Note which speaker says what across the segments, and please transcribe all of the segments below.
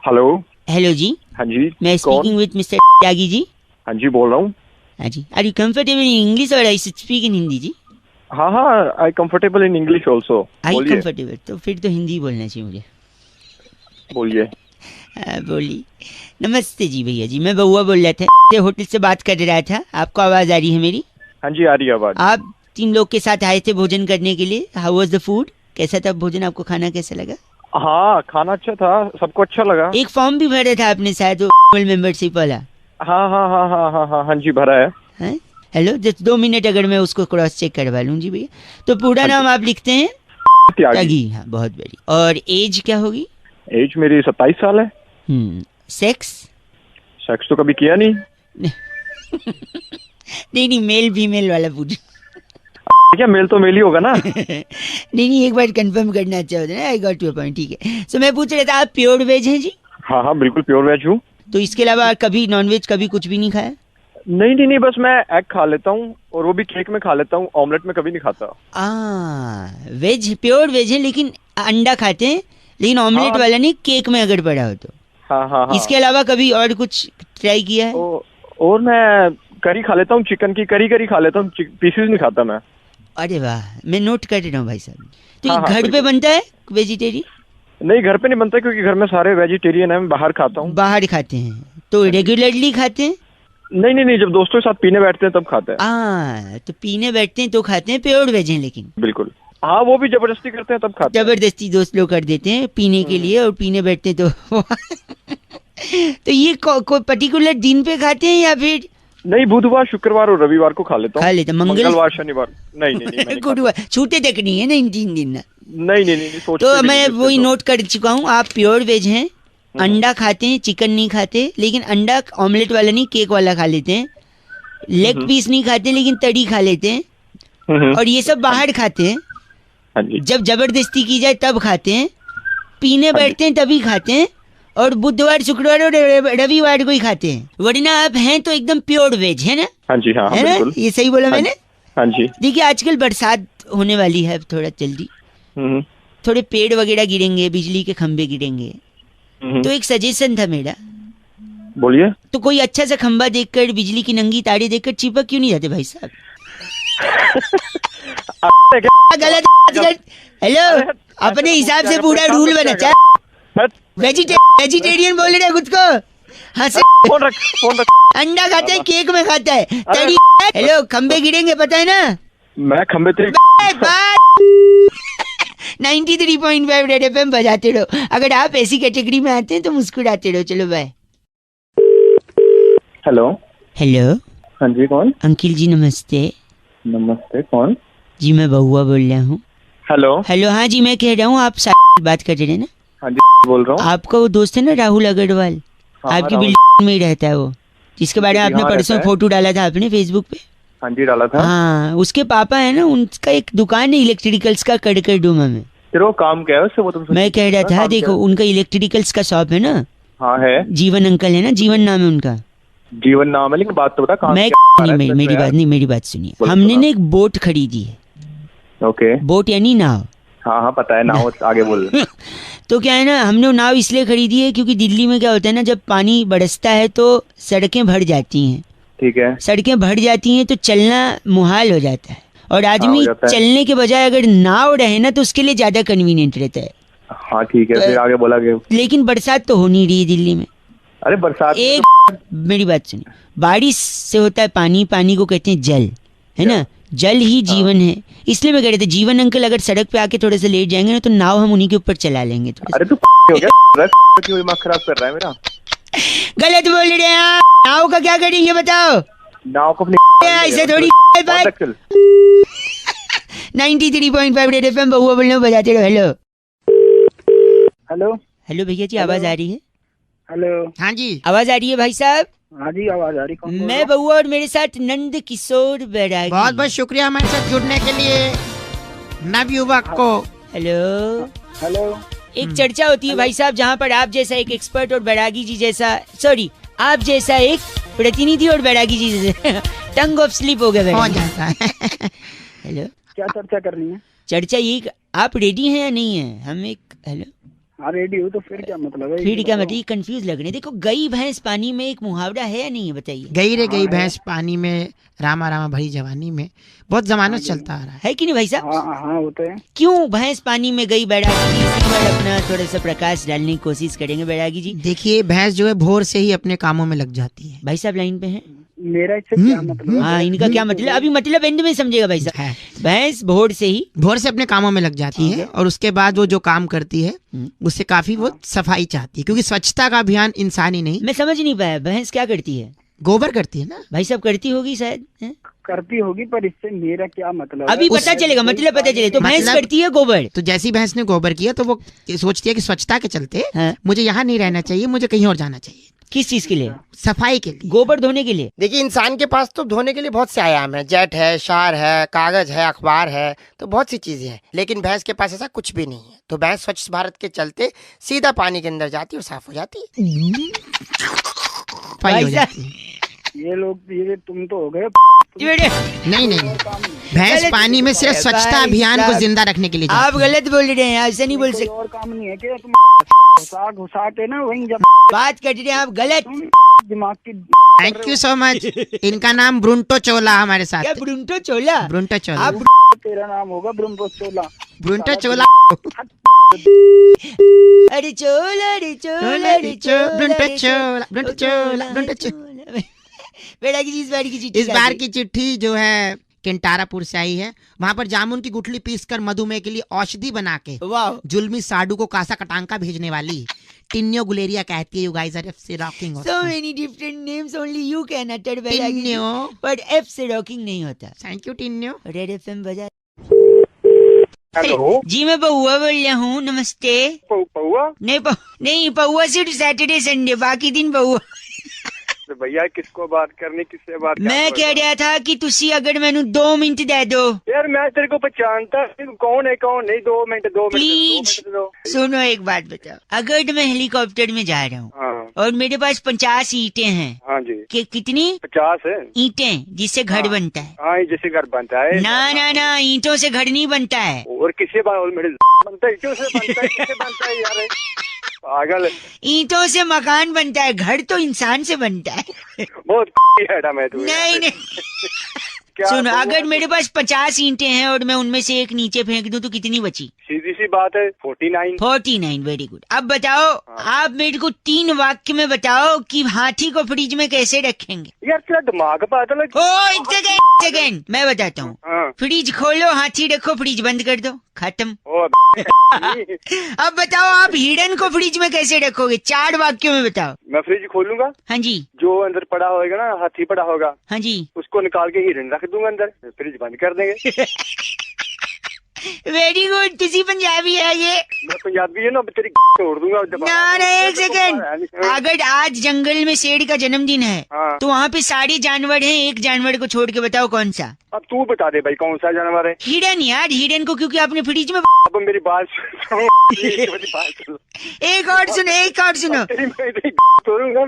Speaker 1: Hello.
Speaker 2: Hello जी।
Speaker 1: हाँ जी।
Speaker 2: मैं
Speaker 1: कौन?
Speaker 2: Speaking with mister Tyagi ji.
Speaker 1: हाँ जी, बोल रहा हूँ।
Speaker 2: हाँ जी। Are you comfortable in English or I speak in Hindi ji?
Speaker 1: हाँ हाँ, I comfortable in English also.
Speaker 2: I
Speaker 1: बोलिए
Speaker 2: कंफर्टेबल, तो फिर तो हिंदी बोलना चाहिए मुझे।
Speaker 1: बोलिए।
Speaker 2: बोलिए। नमस्ते जी भैया जी, मैं बउआ बोल रहा था, होटल से बात कर रहा था। आपको आवाज़ आ रही है मेरी?
Speaker 1: हाँ जी, आ रही है आवाज।
Speaker 2: आप 3 लोग के साथ आए थे भोजन करने के लिए। How was the food? कैसा था भोजन? आपको खाना कैसा लगा?
Speaker 1: हाँ, खाना अच्छा था, सबको अच्छा लगा।
Speaker 2: एक फॉर्म भी भरा था आपने शायद, वो मेंबरशिप वाला।
Speaker 1: हाँ हाँ हाँ हाँ हाँ हाँ हाँ जी, भरा है।
Speaker 2: हैं? हेलो, जस्ट 2 मिनट अगर मैं उसको क्रॉस चेक करवा लूँ जी भैया। तो पूरा
Speaker 1: हाँ
Speaker 2: नाम
Speaker 1: जी,
Speaker 2: आप लिखते हैं?
Speaker 1: त्यागी।
Speaker 2: त्यागी। हाँ, बहुत बढ़िया। और एज क्या होगी?
Speaker 1: एज मेरी 27 साल है।
Speaker 2: सेक्स?
Speaker 1: सेक्स तो कभी किया नहीं।
Speaker 2: नहीं नहीं, मेल फीमेल वाला पूछ।
Speaker 1: क्या, मेल तो मेल ही होगा ना।
Speaker 2: नहीं नहीं, एक बार कंफर्म करना अच्छा होता है ना। आई गॉट योर पॉइंट, ठीक है। सो मैं पूछ रहा था, आप प्योर वेज हैं जी?
Speaker 1: हाँ हाँ, बिल्कुल प्योर वेज हूँ।
Speaker 2: तो इसके अलावा कभी नॉनवेज कभी कुछ भी नहीं खाया?
Speaker 1: नहीं नहीं नहीं, बस मैं एग खा लेता हूँ, और वो भी केक में खा लेता हूँ, ऑमलेट में कभी नहीं खाता।
Speaker 2: वेज, प्योर वेज है लेकिन अंडा खाते हैं, लेकिन ऑमलेट
Speaker 1: हाँ
Speaker 2: वाला नहीं, केक में अगर पड़ा हो तो।
Speaker 1: हाँ हाँ हाँ।
Speaker 2: इसके अलावा कभी और कुछ ट्राई किया है?
Speaker 1: और मैं करी खा लेता हूँ, चिकन की करी खा लेता हूँ, पीसेस नहीं खाता मैं।
Speaker 2: अरे वाह, मैं नोट कर रहा हूँ भाई साहब। तो ये
Speaker 1: हाँ हाँ,
Speaker 2: घर पे
Speaker 1: बिल्कुल।
Speaker 2: बनता है वेजिटेरियन?
Speaker 1: नहीं, घर पे नहीं बनता, क्योंकि घर में सारे वेजिटेरियन है, मैं बाहर खाता हूँ।
Speaker 2: बाहर खाते हैं तो
Speaker 1: हाँ जी।
Speaker 2: रेगुलरली खाते हैं?
Speaker 1: नहीं नहीं नहीं, जब दोस्तों के साथ पीने बैठते हैं तब खाते हैं।
Speaker 2: तो पीने बैठते हैं तो खाते हैं, प्योर वेज हैं लेकिन।
Speaker 1: बिल्कुल। हाँ, वो भी जबरदस्ती करते हैं तब खाते हैं।
Speaker 2: जबरदस्ती दोस्त लोग कर देते हैं पीने के लिए, और पीने बैठते हैं तो तो ये कोई पर्टिकुलर दिन पे खाते हैं या फिर?
Speaker 1: नहीं, बुधवार शुक्रवार और रविवार को खा लेता हूँ।
Speaker 2: खा लेते हैं।
Speaker 1: मंगलवार शनिवार नहीं नहीं नहीं, मैं नहीं खाता।
Speaker 2: गुरुवार छूटे तक नहीं है ना इन 3 दिन ना।
Speaker 1: नहीं नहीं नहीं, सोचते
Speaker 2: तो
Speaker 1: भी नहीं
Speaker 2: मैं
Speaker 1: थी उस दिन
Speaker 2: वही
Speaker 1: तो।
Speaker 2: नोट कर चुका हूँ, आप प्योर वेज हैं। अंडा खाते हैं, चिकन नहीं खाते, लेकिन अंडा ऑमलेट वाला नहीं, केक वाला खा लेते हैं। लेग पीस नहीं खाते, लेकिन तड़ी खा लेते हैं। और ये सब
Speaker 1: हाँ
Speaker 2: बाहर
Speaker 1: जी।
Speaker 2: खाते हैं।
Speaker 1: हाँ जी।
Speaker 2: जब जबरदस्ती की जाए तब खाते हैं। पीने
Speaker 1: हाँ जी।
Speaker 2: बैठते हैं तभी खाते हैं। और बुधवार शुक्रवार और रविवार को ही खाते हैं। वरना आप हैं तो एकदम प्योर वेज है ना?
Speaker 1: हाँ जी। हाँ हाँ,
Speaker 2: है ना?
Speaker 1: बिल्कुल।
Speaker 2: ये सही बोला
Speaker 1: हाँ
Speaker 2: मैंने?
Speaker 1: जी। हाँ जी।
Speaker 2: देखिए, आजकल बरसात होने वाली है, अब थोड़ा जल्दी
Speaker 1: हम्म
Speaker 2: थोड़े पेड़ वगैरह गिरेंगे, बिजली के खंभे गिरेंगे। तो एक सजेशन था मेरा,
Speaker 1: बोलिए।
Speaker 2: तो कोई अच्छा सा खंभा देखकर, बिजली की नंगी तारे देखकर चिपक क्यों नहीं जाते भाई साहब? गलत गलत। हेलो, अपने हिसाब से पूरा रूल बना। वेजिटेरियन बोल रहे खुद को, हंसे।
Speaker 1: फोन रख।
Speaker 2: अंडा खाते हैं, केक में खाता है, तड़ी। हेलो, खंबे गिरेंगे पता है ना?
Speaker 1: मैं खंबे तेरे
Speaker 2: 93.5 रेड एफएम बजाते रहो। अगर आप ऐसी कैटेगरी में आते हैं तो मुस्कुराते रहो। चलो बाय।
Speaker 1: हेलो।
Speaker 2: हेलो।
Speaker 1: हाँ जी, कौन?
Speaker 2: अंकिल जी नमस्ते।
Speaker 1: नमस्ते, कौन?
Speaker 2: जी मैं बउआ बोल रहा हूँ।
Speaker 1: हेलो।
Speaker 2: हेलो, हाँ जी मैं कह रहा हूँ, आप बात कर रहे हैं ना?
Speaker 1: हाँ जी, बोल रहा हूँ।
Speaker 2: आपका वो दोस्त है ना राहुल अग्रवाल?
Speaker 1: हाँ,
Speaker 2: आपकी
Speaker 1: राहुल।
Speaker 2: बिल्डिंग में ही रहता है वो, जिसके बारे में
Speaker 1: जी,
Speaker 2: आपने
Speaker 1: हाँ,
Speaker 2: परसों
Speaker 1: रहता है।
Speaker 2: फोटो डाला था आपने फेसबुक पे।
Speaker 1: हाँ जी, डाला था।
Speaker 2: हाँ, उसके पापा है ना, उनका एक दुकान है इलेक्ट्रिकल्स का कड़कर डूमा में।
Speaker 1: तेरे को काम क्या है उससे, वो तुम?
Speaker 2: मैं कह रहा था, देखो उनका इलेक्ट्रिकल्स का शॉप है ना।
Speaker 1: हाँ है।
Speaker 2: जीवन अंकल है ना, जीवन नाम है उनका।
Speaker 1: जीवन नाम है, लेकिन बात तो बता, काम
Speaker 2: मैं
Speaker 1: क्या
Speaker 2: नहीं,
Speaker 1: है इसमें
Speaker 2: मेरी
Speaker 1: यार?
Speaker 2: बात नहीं, मेरी बात सुनिए।
Speaker 1: बोलो,
Speaker 2: हमने
Speaker 1: सुना।
Speaker 2: ना एक बोट खरीदी है।
Speaker 1: ओके।
Speaker 2: बोट यानी नाव।
Speaker 1: हाँ हाँ, पता है ना, आगे बोल।
Speaker 2: तो क्या है ना, हमने वो नाव इसलिए खरीदी है क्योंकि दिल्ली में क्या होता है ना, जब पानी बरसता है तो सड़कें भर जाती हैं।
Speaker 1: ठीक है।
Speaker 2: सड़कें भर जाती हैं तो चलना मुहाल हो जाता है, और आदमी
Speaker 1: हो जाता है।
Speaker 2: चलने के बजाय अगर नाव रहे ना तो उसके लिए ज्यादा कन्वीनियंट रहता है।
Speaker 1: हाँ ठीक है, फिर आगे बोला गया।
Speaker 2: लेकिन बरसात तो हो नहीं रही है दिल्ली में।
Speaker 1: अरे बरसात में
Speaker 2: एक मेरी बात सुनिए, बारिश से होता है पानी, पानी को कहते हैं जल, है ना? जल ही जीवन है। इसलिए मैं कह रहे थे, जीवन अंकल अगर सड़क पे आके थोड़े से लेट जाएंगे ना तो नाव हम उन्हीं के ऊपर चला लेंगे थोड़ा।
Speaker 1: अरे तू हो गया, क्यों दिमाग खराब कर रहा है मेरा?
Speaker 2: गलत बोल रहे हैं आप। नाव का क्या करेंगे बताओ?
Speaker 1: नाव को अपनी
Speaker 2: ऐसे थोड़ी बात।
Speaker 1: चल।
Speaker 2: 93.5 रेड एफएम बहुआ बोलने में बजाते रहो। Hello
Speaker 3: hello.
Speaker 2: हेलो भैया जी, आवाज आ रही है?
Speaker 3: हेलो।
Speaker 2: हाँ जी, आवाज आ रही है भाई साहब?
Speaker 3: हाँ जी, आवाज आ रही। कौन बोल रहा
Speaker 2: मैं बउआ और मेरे साथ नंद किशोर बैरागी।
Speaker 4: बहुत बहुत शुक्रिया हमारे साथ जुड़ने के लिए नव युवक को।
Speaker 2: हेलो।
Speaker 3: हेलो।
Speaker 2: एक चर्चा होती है भाई साहब, जहाँ पर आप जैसा एक एक्सपर्ट और बैरागी जी जैसा, सॉरी, आप जैसा एक प्रतिनिधि और बैरागी जी जैसा टंग ऑफ स्लिप हो गया
Speaker 4: हो
Speaker 2: बैरागी।
Speaker 4: जाता है।
Speaker 2: हेलो,
Speaker 3: क्या चर्चा करनी है?
Speaker 2: चर्चा ये, आप रेडी हैं या नहीं है? हम एक, हेलो,
Speaker 3: हाँ रेडी हो तो फिर क्या मतलब है?
Speaker 2: फिर क्या मतलब, कंफ्यूज लग रहे हैं। देखो गई भैंस पानी में एक मुहावरा है या नहीं है, बताइए।
Speaker 4: गई रे गई भैंस पानी में, रामा रामा भरी जवानी में, बहुत जमानों से चलता आ रहा है।
Speaker 2: है कि नहीं भाई साहब?
Speaker 3: हाँ होता है।
Speaker 2: क्यों भैंस पानी में गई बैरागी जी? इसी पर अपना थोड़ा सा प्रकाश डालने की कोशिश करेंगे बैरागी जी।
Speaker 4: देखिए भैंस जो है भोर से ही अपने कामों में लग जाती है।
Speaker 2: भाई साहब लाइन पे हैं?
Speaker 3: मेरा इससे क्या मतलब है?
Speaker 2: हाँ, इनका क्या मतलब, अभी मतलब एंड में समझेगा भाई साहब। भैंस भोर से
Speaker 4: अपने कामों में लग जाती है और उसके बाद वो जो काम करती है उससे काफी वो सफाई चाहती है, क्योंकि स्वच्छता का अभियान इंसान ही नहीं।
Speaker 2: मैं समझ नहीं पाया, भैंस क्या करती है?
Speaker 4: गोबर करती है ना
Speaker 2: भाई साहब, करती होगी शायद, हैं?
Speaker 3: करती होगी, पर इससे मेरा क्या मतलब?
Speaker 2: अभी पता चलेगा, मतलब पता चले। तो भैंस करती है गोबर,
Speaker 4: तो जैसी भैंस ने गोबर किया तो वो सोचती है कि स्वच्छता के चलते मुझे यहाँ नहीं रहना चाहिए, मुझे कहीं और जाना चाहिए।
Speaker 2: किस चीज के लिए?
Speaker 4: सफाई के लिए,
Speaker 2: गोबर धोने के लिए।
Speaker 5: देखिए इंसान के पास तो धोने के लिए बहुत से आयाम है, जेट है, शार है, कागज है, अखबार है, तो बहुत सी चीजें हैं, लेकिन भैंस के पास ऐसा कुछ भी नहीं है। तो भैंस स्वच्छ भारत के चलते सीधा पानी के अंदर जाती है और साफ हो जाती है।
Speaker 4: सफाई हो जाती है।
Speaker 3: ये लोग, ये तुम तो हो गए।
Speaker 4: नहीं भैंस पानी में सिर्फ स्वच्छता अभियान को जिंदा रखने के लिए
Speaker 2: आप गलत बोल रहे हैं, ऐसा नहीं बोल सकते।
Speaker 3: और काम नहीं है क्या? तुम घुसा के ना वहीं जब
Speaker 2: बात कर रहे हैं आप गलत।
Speaker 3: दिमाग की।
Speaker 4: Thank you so much. इनका नाम ब्रुंटो चोला हमारे साथ।
Speaker 2: क्या ब्रुंटो चोला?
Speaker 4: ब्रुंटो चोला।
Speaker 2: आप
Speaker 3: तेरा नाम होगा ब्रुंटो चोला।
Speaker 4: ब्रुंटो चोला।
Speaker 2: अरे चोला, अरे चोला, अरे चोला,
Speaker 4: ब्रुंटो चोला, ब्रुंटो चोला, ब्रुंटो चोला।
Speaker 2: बैरागी जी,
Speaker 4: इस बार की चिट्ठी जो है केंटारापुर से आई है। वहाँ पर जामुन की गुठली पीसकर मधुमेह के लिए औषधि बना के जुल्मी साडू को कासा कटांका भेजने वाली टिन्यो गुलेरिया कहती है, यू गाइस आर एफ से rocking.
Speaker 2: So many different names only you can utter, Bairagi ji, but F से रॉकिंग नहीं होता।
Speaker 4: थैंक यू टिन्यो।
Speaker 2: रेड एफएम बजा।
Speaker 1: हेलो
Speaker 2: जी मैं पौआ बोल रहा हूँ, नमस्ते।
Speaker 1: पौआ?
Speaker 2: नहीं पौआ सिर्फ सैटरडे संडे, बाकी दिन पौआ।
Speaker 1: भैया किसको बात करनी, किससे बात?
Speaker 2: मैं कह रहा था कि तुसी अगर मैनू 2 मिनट दे दो।
Speaker 1: यार मैं तेरे को पहचानता कौन है कौन नहीं। 2 मिनट
Speaker 2: प्लीज सुनो, एक बात बताओ, अगर मैं हेलीकॉप्टर में जा रहा हूँ और मेरे पास 50 ईंटें हैं।
Speaker 1: हाँ जी।
Speaker 2: कितनी?
Speaker 1: 50 है
Speaker 2: ईंटें, जिससे घर बनता है।
Speaker 1: हाँ, जिससे घर बनता है।
Speaker 2: ना ईंटों से घर नहीं बनता है।
Speaker 1: और किससे बनता है? ईंटों से बनता है। किससे बनता है यार? पागल।
Speaker 2: ईंटों से मकान बनता है, घर तो इंसान से बनता है।
Speaker 1: बहुत है मैं तू।
Speaker 2: नहीं सुनो, अगर मेरे पास 50 ईंटें हैं और मैं उनमें से एक नीचे फेंक दूं तो कितनी बची?
Speaker 1: सीधी सी बात है 49।
Speaker 2: Very good. अब बताओ, आप मेरे को 3 वाक्य में बताओ कि हाथी को फ्रिज में कैसे रखेंगे?
Speaker 1: यार तेरा दिमाग पागल है।
Speaker 2: एक सेकेंड मैं बताता हूँ। फ्रिज खोलो, हाथी रखो, फ्रिज बंद कर दो, खत्म। अब बताओ, आप हिरन को फ्रिज में कैसे रखोगे? 4 वाक्यों में बताओ।
Speaker 1: मैं फ्रिज खोलूंगा।
Speaker 2: हाँ जी।
Speaker 1: जो अंदर पड़ा होगा ना, हाथी पड़ा होगा।
Speaker 2: हाँ जी। उसको
Speaker 1: निकाल के हिरन रख दूंगा अंदर, फ्रिज बंद कर देंगे।
Speaker 2: Very good. तुसी पंजाबी है ये?
Speaker 1: मैं पंजाबी है ना, तेरी तोड़ दूंगा।
Speaker 2: ना एक सेकेंड। अगर आज जंगल में शेर का जन्मदिन है तो वहाँ पे सारे जानवर हैं, एक जानवर को छोड़ के बताओ कौन सा?
Speaker 1: अब तू बता दे भाई कौन सा जानवर है?
Speaker 2: हिरन यार, हिरन को क्योंकि आपने फ्रिज में।
Speaker 1: अब मेरी बात
Speaker 2: एक और सुनो।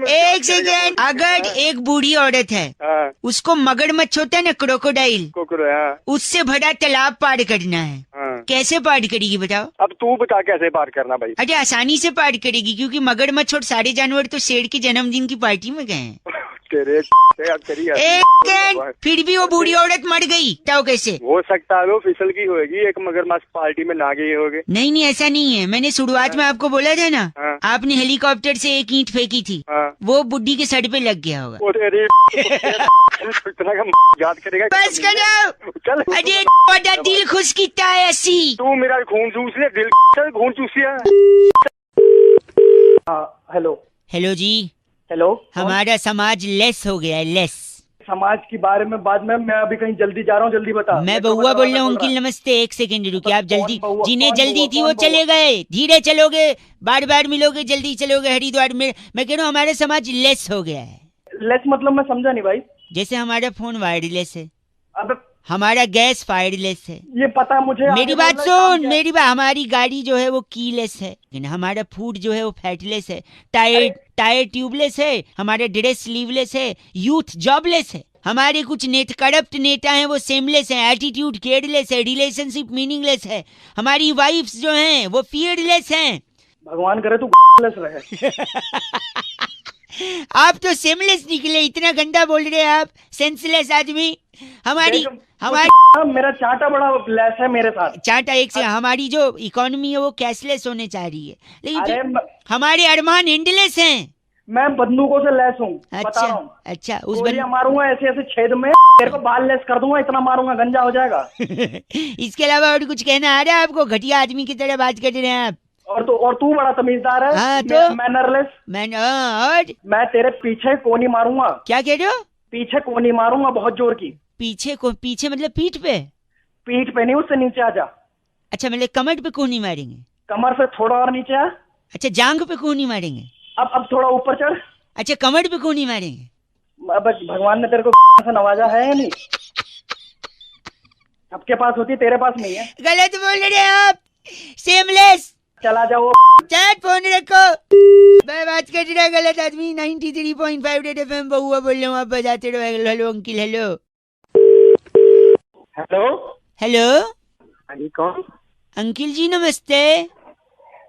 Speaker 2: एक सेकेंड। अगर एक बूढ़ी औरत है, उसको मगरमच्छ होता है ना, क्रोकोडाइल, उससे भरा तालाब पार करना है, कैसे पार करेगी बताओ?
Speaker 1: अब तू बता कैसे पार करना भाई?
Speaker 2: अरे आसानी से पार करेगी, क्योंकि मगरमच्छ और सारे जानवर तो शेर के जन्मदिन की पार्टी में गए हैं। फिर भी वो बूढ़ी औरत मर गई, तो कैसे
Speaker 1: हो सकता है? वो फिसल की होगी, एक मगरमच्छ पार्टी में ना गई होगी।
Speaker 2: नहीं ऐसा नहीं है। मैंने शुरुआत में आपको बोला था ना, आपने हेलीकॉप्टर से एक ईंट फेंकी थी, वो बुड्ढी के सर पे लग गया होगा।
Speaker 1: याद करेगा।
Speaker 2: बस करो। अरे बड़ा दिल खुश किया है ऐसी।
Speaker 1: तू मेरा खून चूस ले, दिल खून चूसिया।
Speaker 2: हेलो जी।
Speaker 3: हेलो।
Speaker 2: हमारा समाज लेस हो गया है, लेस।
Speaker 3: समाज के बारे में बाद में, मैं अभी कहीं जल्दी जा रहा हूँ, जल्दी बता।
Speaker 2: मैं बउआ बोल रहा हूँ अंकिल, नमस्ते। एक सेकंड रुकिए, आप जल्दी, जिन्हें जल्दी थी वो चले गए। धीरे चलोगे, बार बार मिलोगे, जल्दी चलोगे हरिद्वार में। मैं कह रहा हूँ हमारा समाज लेस हो गया है।
Speaker 3: लेस मतलब मैं समझा नहीं भाई।
Speaker 2: जैसे हमारा फोन वायरलेस है,
Speaker 3: अब
Speaker 2: हमारा गैस फायरलेस है।
Speaker 3: ये पता मुझे।
Speaker 2: मेरी बात सुन, हमारी गाड़ी जो है वो कीलेस है, लेकिन हमारा फूड जो है वो फैटलेस है। टायर ट्यूबलेस है, हमारा ड्रेस स्लीवलेस है, यूथ जॉबलेस है। हमारे कुछ करप्ट नेता हैं वो सेमलेस हैं, एटीट्यूड केयरलेस है, रिलेशनशिप मीनिंगलेस है। हमारी वाइफ्स जो हैं वो फियरलेस हैं।
Speaker 3: भगवान करे तू लेस रहे।
Speaker 2: आप तो सेमलेस निकले, इतना गंदा बोल रहे हैं आप, सेंसलेस आदमी। हमारी
Speaker 3: मेरा चाटा बड़ा लेस है मेरे साथ।
Speaker 2: चाटा एक से, हमारी जो इकोनॉमी है वो कैशलेस होने चाह रही है, लेकिन हमारे अरमान एंडलेस हैं।
Speaker 3: मैं बंदूकों से लेस हूँ।
Speaker 2: अच्छा अच्छा, उस
Speaker 3: मारूंगा ऐसे ऐसे छेद में, तेरे को बाल लेस कर दूंगा, इतना मारूंगा गंजा हो जाएगा।
Speaker 2: इसके अलावा और कुछ कहना आ रहा है आपको? घटिया आदमी की तरह बात कर रहे हैं आप।
Speaker 3: और तू बड़ा तमीजदार है।
Speaker 2: हाँ, तो
Speaker 3: मैनरलेस।
Speaker 2: और
Speaker 3: मैं तेरे पीछे कोनी मारूंगा।
Speaker 2: क्या कह रहे हो?
Speaker 3: पीछे कोनी मारूंगा बहुत जोर की।
Speaker 2: पीछे मतलब पीठ पे?
Speaker 3: पीठ पे नहीं, उससे नीचे आ जा।
Speaker 2: अच्छा, मतलब कमर पे कोनी मारेंगे?
Speaker 3: कमर से थोड़ा और नीचे आ।
Speaker 2: अच्छा, जांग पे कोनी मारेंगे?
Speaker 3: अब थोड़ा ऊपर चढ़।
Speaker 2: अच्छा, कमर पे कोनी मारेंगे?
Speaker 3: अब भगवान ने तेरे को से नवाजा है या नहीं? सबके पास होती है, तेरे पास नहीं है।
Speaker 2: गलत बोल रहे हैं आप, सेमलेस।
Speaker 3: चला जाओ,
Speaker 2: चैट फोन रखो, मैं बात कर रहा गलत आदमी। 93.5 रेड एफएम बहुआ बोल रहा हूँ, आप बजाते रहो। Hello uncle. Hello
Speaker 3: hello
Speaker 2: hello.
Speaker 3: हाँ जी, कौन?
Speaker 2: अंकिल जी नमस्ते।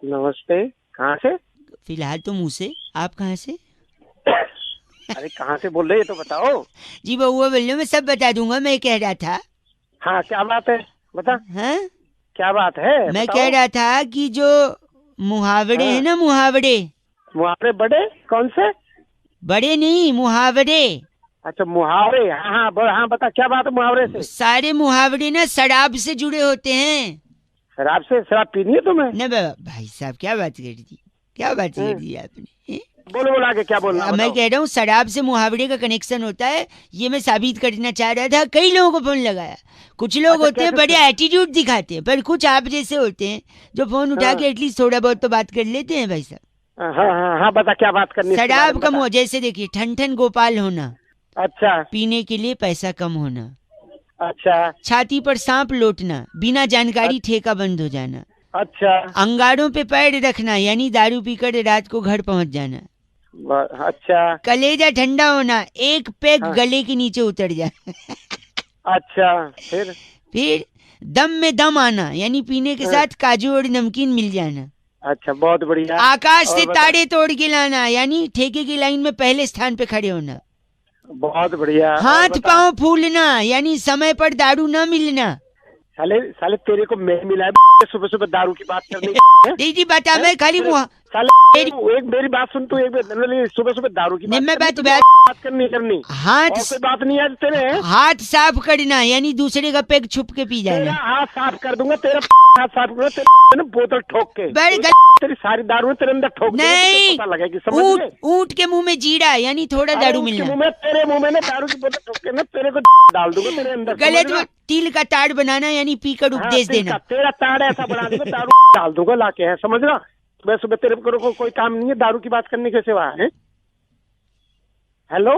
Speaker 3: नमस्ते। कहाँ से?
Speaker 2: फिलहाल तो मुँह से, आप कहाँ से?
Speaker 3: अरे कहाँ से बोल रहे हैं तो बताओ।
Speaker 2: जी बहुआ बोल रहा हूँ, मैं सब बता दूंगा। मैं कह रहा था।
Speaker 3: हाँ, क्या बात है बता।
Speaker 2: हाँ,
Speaker 3: क्या बात है?
Speaker 2: मैं कह रहा था कि जो मुहावरे है ना,
Speaker 3: मुहावरे बड़े कौन से?
Speaker 2: बड़े नहीं, मुहावरे।
Speaker 3: अच्छा, मुहावरे। हाँ, बता क्या बात है मुहावरे से?
Speaker 2: सारे मुहावरे ना शराब से जुड़े होते हैं।
Speaker 3: शराब से? शराब पीनी है तुम्हें?
Speaker 2: न भाई साहब, क्या बात कर दी, क्या बात कर दी आपने?
Speaker 3: बोलो आगे क्या बोलना?
Speaker 2: मैं कह रहा हूँ शराब से मुहावरे का कनेक्शन होता है, ये मैं साबित करना चाह रहा था। कई लोगों को फोन लगाया। कुछ लोग होते हैं बड़े एटीट्यूड दिखाते हैं, पर कुछ आप जैसे होते हैं जो फोन उठा के एटलीस्ट थोड़ा बहुत तो बात कर लेते हैं। भाई साहब
Speaker 3: हाँ, बता क्या बात करनी?
Speaker 2: शराब कम हो, जैसे देखिए ठन गोपाल होना।
Speaker 3: अच्छा।
Speaker 2: पीने के लिए पैसा कम होना।
Speaker 3: अच्छा।
Speaker 2: छाती पर सांप लौटना, बिना जानकारी ठेका बंद हो जाना।
Speaker 3: अच्छा।
Speaker 2: अंगारों पे पैर रखना, यानी दारू पीकर रात को घर पहुंच जाना।
Speaker 3: अच्छा।
Speaker 2: कलेजा ठंडा होना, एक पैग गले के नीचे उतर जाए।
Speaker 3: अच्छा। फिर
Speaker 2: दम में दम आना, यानी पीने के साथ काजू और नमकीन मिल जाना।
Speaker 3: अच्छा, बहुत बढ़िया।
Speaker 2: आकाश से तारे तोड़ के लाना, यानी ठेके की लाइन में पहले स्थान पे खड़े होना।
Speaker 3: बहुत बढ़िया।
Speaker 2: हाथ पांव फूलना, यानी समय पर दारू न मिलना।
Speaker 3: साले तेरे को मैं मिला है सुबह सुबह दारू की बात करने।
Speaker 2: दीदी बता, मैं खाली
Speaker 3: एक मेरी बात सुन, तू एक सुबह सुबह दारू की बात करनी
Speaker 2: हाथ
Speaker 3: कोई बात नहीं है तेरे।
Speaker 2: हाथ साफ करना, यानी दूसरे का पेग छुप के पी जाना।
Speaker 3: हाथ साफ कर दूंगा तेरा, हाथ साफ करूंगा तेरे बोतल ठोक के। तेरी सारी दारू तेरे अंदर ठोक
Speaker 2: नहीं,
Speaker 3: पता लगेगी। समझ गए?
Speaker 2: ऊंट के मुंह में जीरा, यानी थोड़ा दारू मिलना।
Speaker 3: तेरे मुंह में ना दारू की बोतल ठोक के ना तेरे को डाल दूंगा तेरे अंदर।
Speaker 2: गलत। तिल का ताड़ बनाना, यानी पीकर उपदेश देना।
Speaker 3: तेरा ताड़ ऐसा बना दूंगा, दारू डाल दूंगा लाके, है समझ रहा? सुबह सुबह तेरे को कोई काम नहीं है दारू की बात करने के सिवा है। हेलो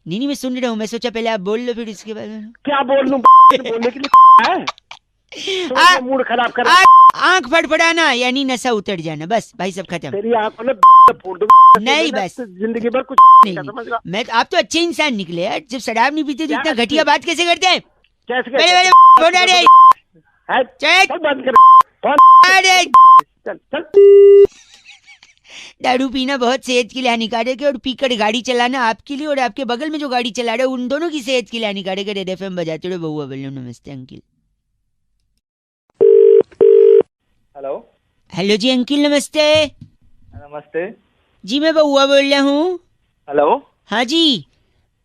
Speaker 2: नहीं, मैं सुन रहा हूँ। मैं सोचा पहले आप बोल लो, फिर इसके बाद
Speaker 3: क्या बोल लूं? बोलने के लिए है मूड खराब कर।
Speaker 2: आंख फड़फड़ाना, यानी नशा उतर जाना। बस भाई सब खत्म।
Speaker 3: तेरी आंखों में फोड़ दूंगा। नहीं,
Speaker 2: बस
Speaker 3: जिंदगी भर कुछ नहीं समझ रहा।
Speaker 2: मैं आप तो अच्छे इंसान निकले यार, जब शराब नहीं पीते तो इतना घटिया बात कैसे करते हैं? दारू पीना बहुत सेहत के लिए हानिकारक है, और पीकर गाड़ी चलाना आपके लिए और आपके बगल में जो गाड़ी चला रहा है उन दोनों की सेहत के लिए हानिकारक है। रेड एफएम बजाते रहो। बहुआ बोलो। नमस्ते अंकिल।
Speaker 1: हेलो
Speaker 2: हेलो जी अंकिल नमस्ते।
Speaker 1: नमस्ते
Speaker 2: जी, मैं बहुआ बोल रहा हूँ।
Speaker 1: हेलो।
Speaker 2: हाँ जी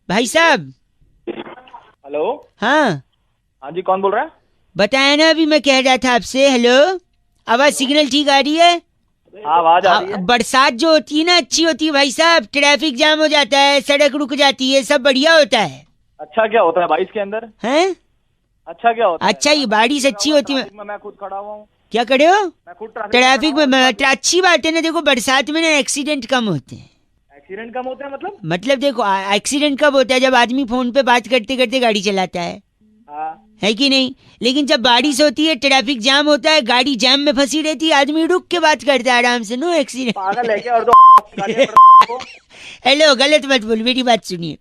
Speaker 2: भाई साहब।
Speaker 1: हेलो।
Speaker 2: हाँ
Speaker 1: जी, कौन बोल रहा है?
Speaker 2: बताया ना, अभी मैं कह रहा था आपसे। हेलो, आवाज सिग्नल ठीक आ रही है?
Speaker 1: आवाज आ रही है।
Speaker 2: बरसात जो होती है ना अच्छी होती है भाई साहब, ट्रैफिक जाम हो जाता है, सड़क रुक जाती है, सब बढ़िया होता है।
Speaker 1: अच्छा क्या होता है भाई इसके अंदर?
Speaker 2: हैं? अच्छा
Speaker 1: क्या होता है?
Speaker 2: अच्छा, ये बारिश अच्छी होती है।
Speaker 1: मैं खुद खड़ा हुआ हूँ।
Speaker 2: क्या करे हो?
Speaker 1: मैं खुद
Speaker 2: ट्रैफिक में। अच्छी बात है ना। देखो बरसात में ना एक्सीडेंट कम होते हैं।
Speaker 1: एक्सीडेंट कम होते हैं
Speaker 2: मतलब देखो एक्सीडेंट कब होता है? जब आदमी फोन पे बात करते करते गाड़ी चलाता है, है कि नहीं? लेकिन जब बारिश होती है, ट्रैफिक जाम होता है, गाड़ी जाम में फंसी रहती है, आदमी रुक के बात करता है आराम से। No accident.
Speaker 1: पागल है क्या? और
Speaker 2: हेलो, गलत मत बोल, मेरी बात सुनिए।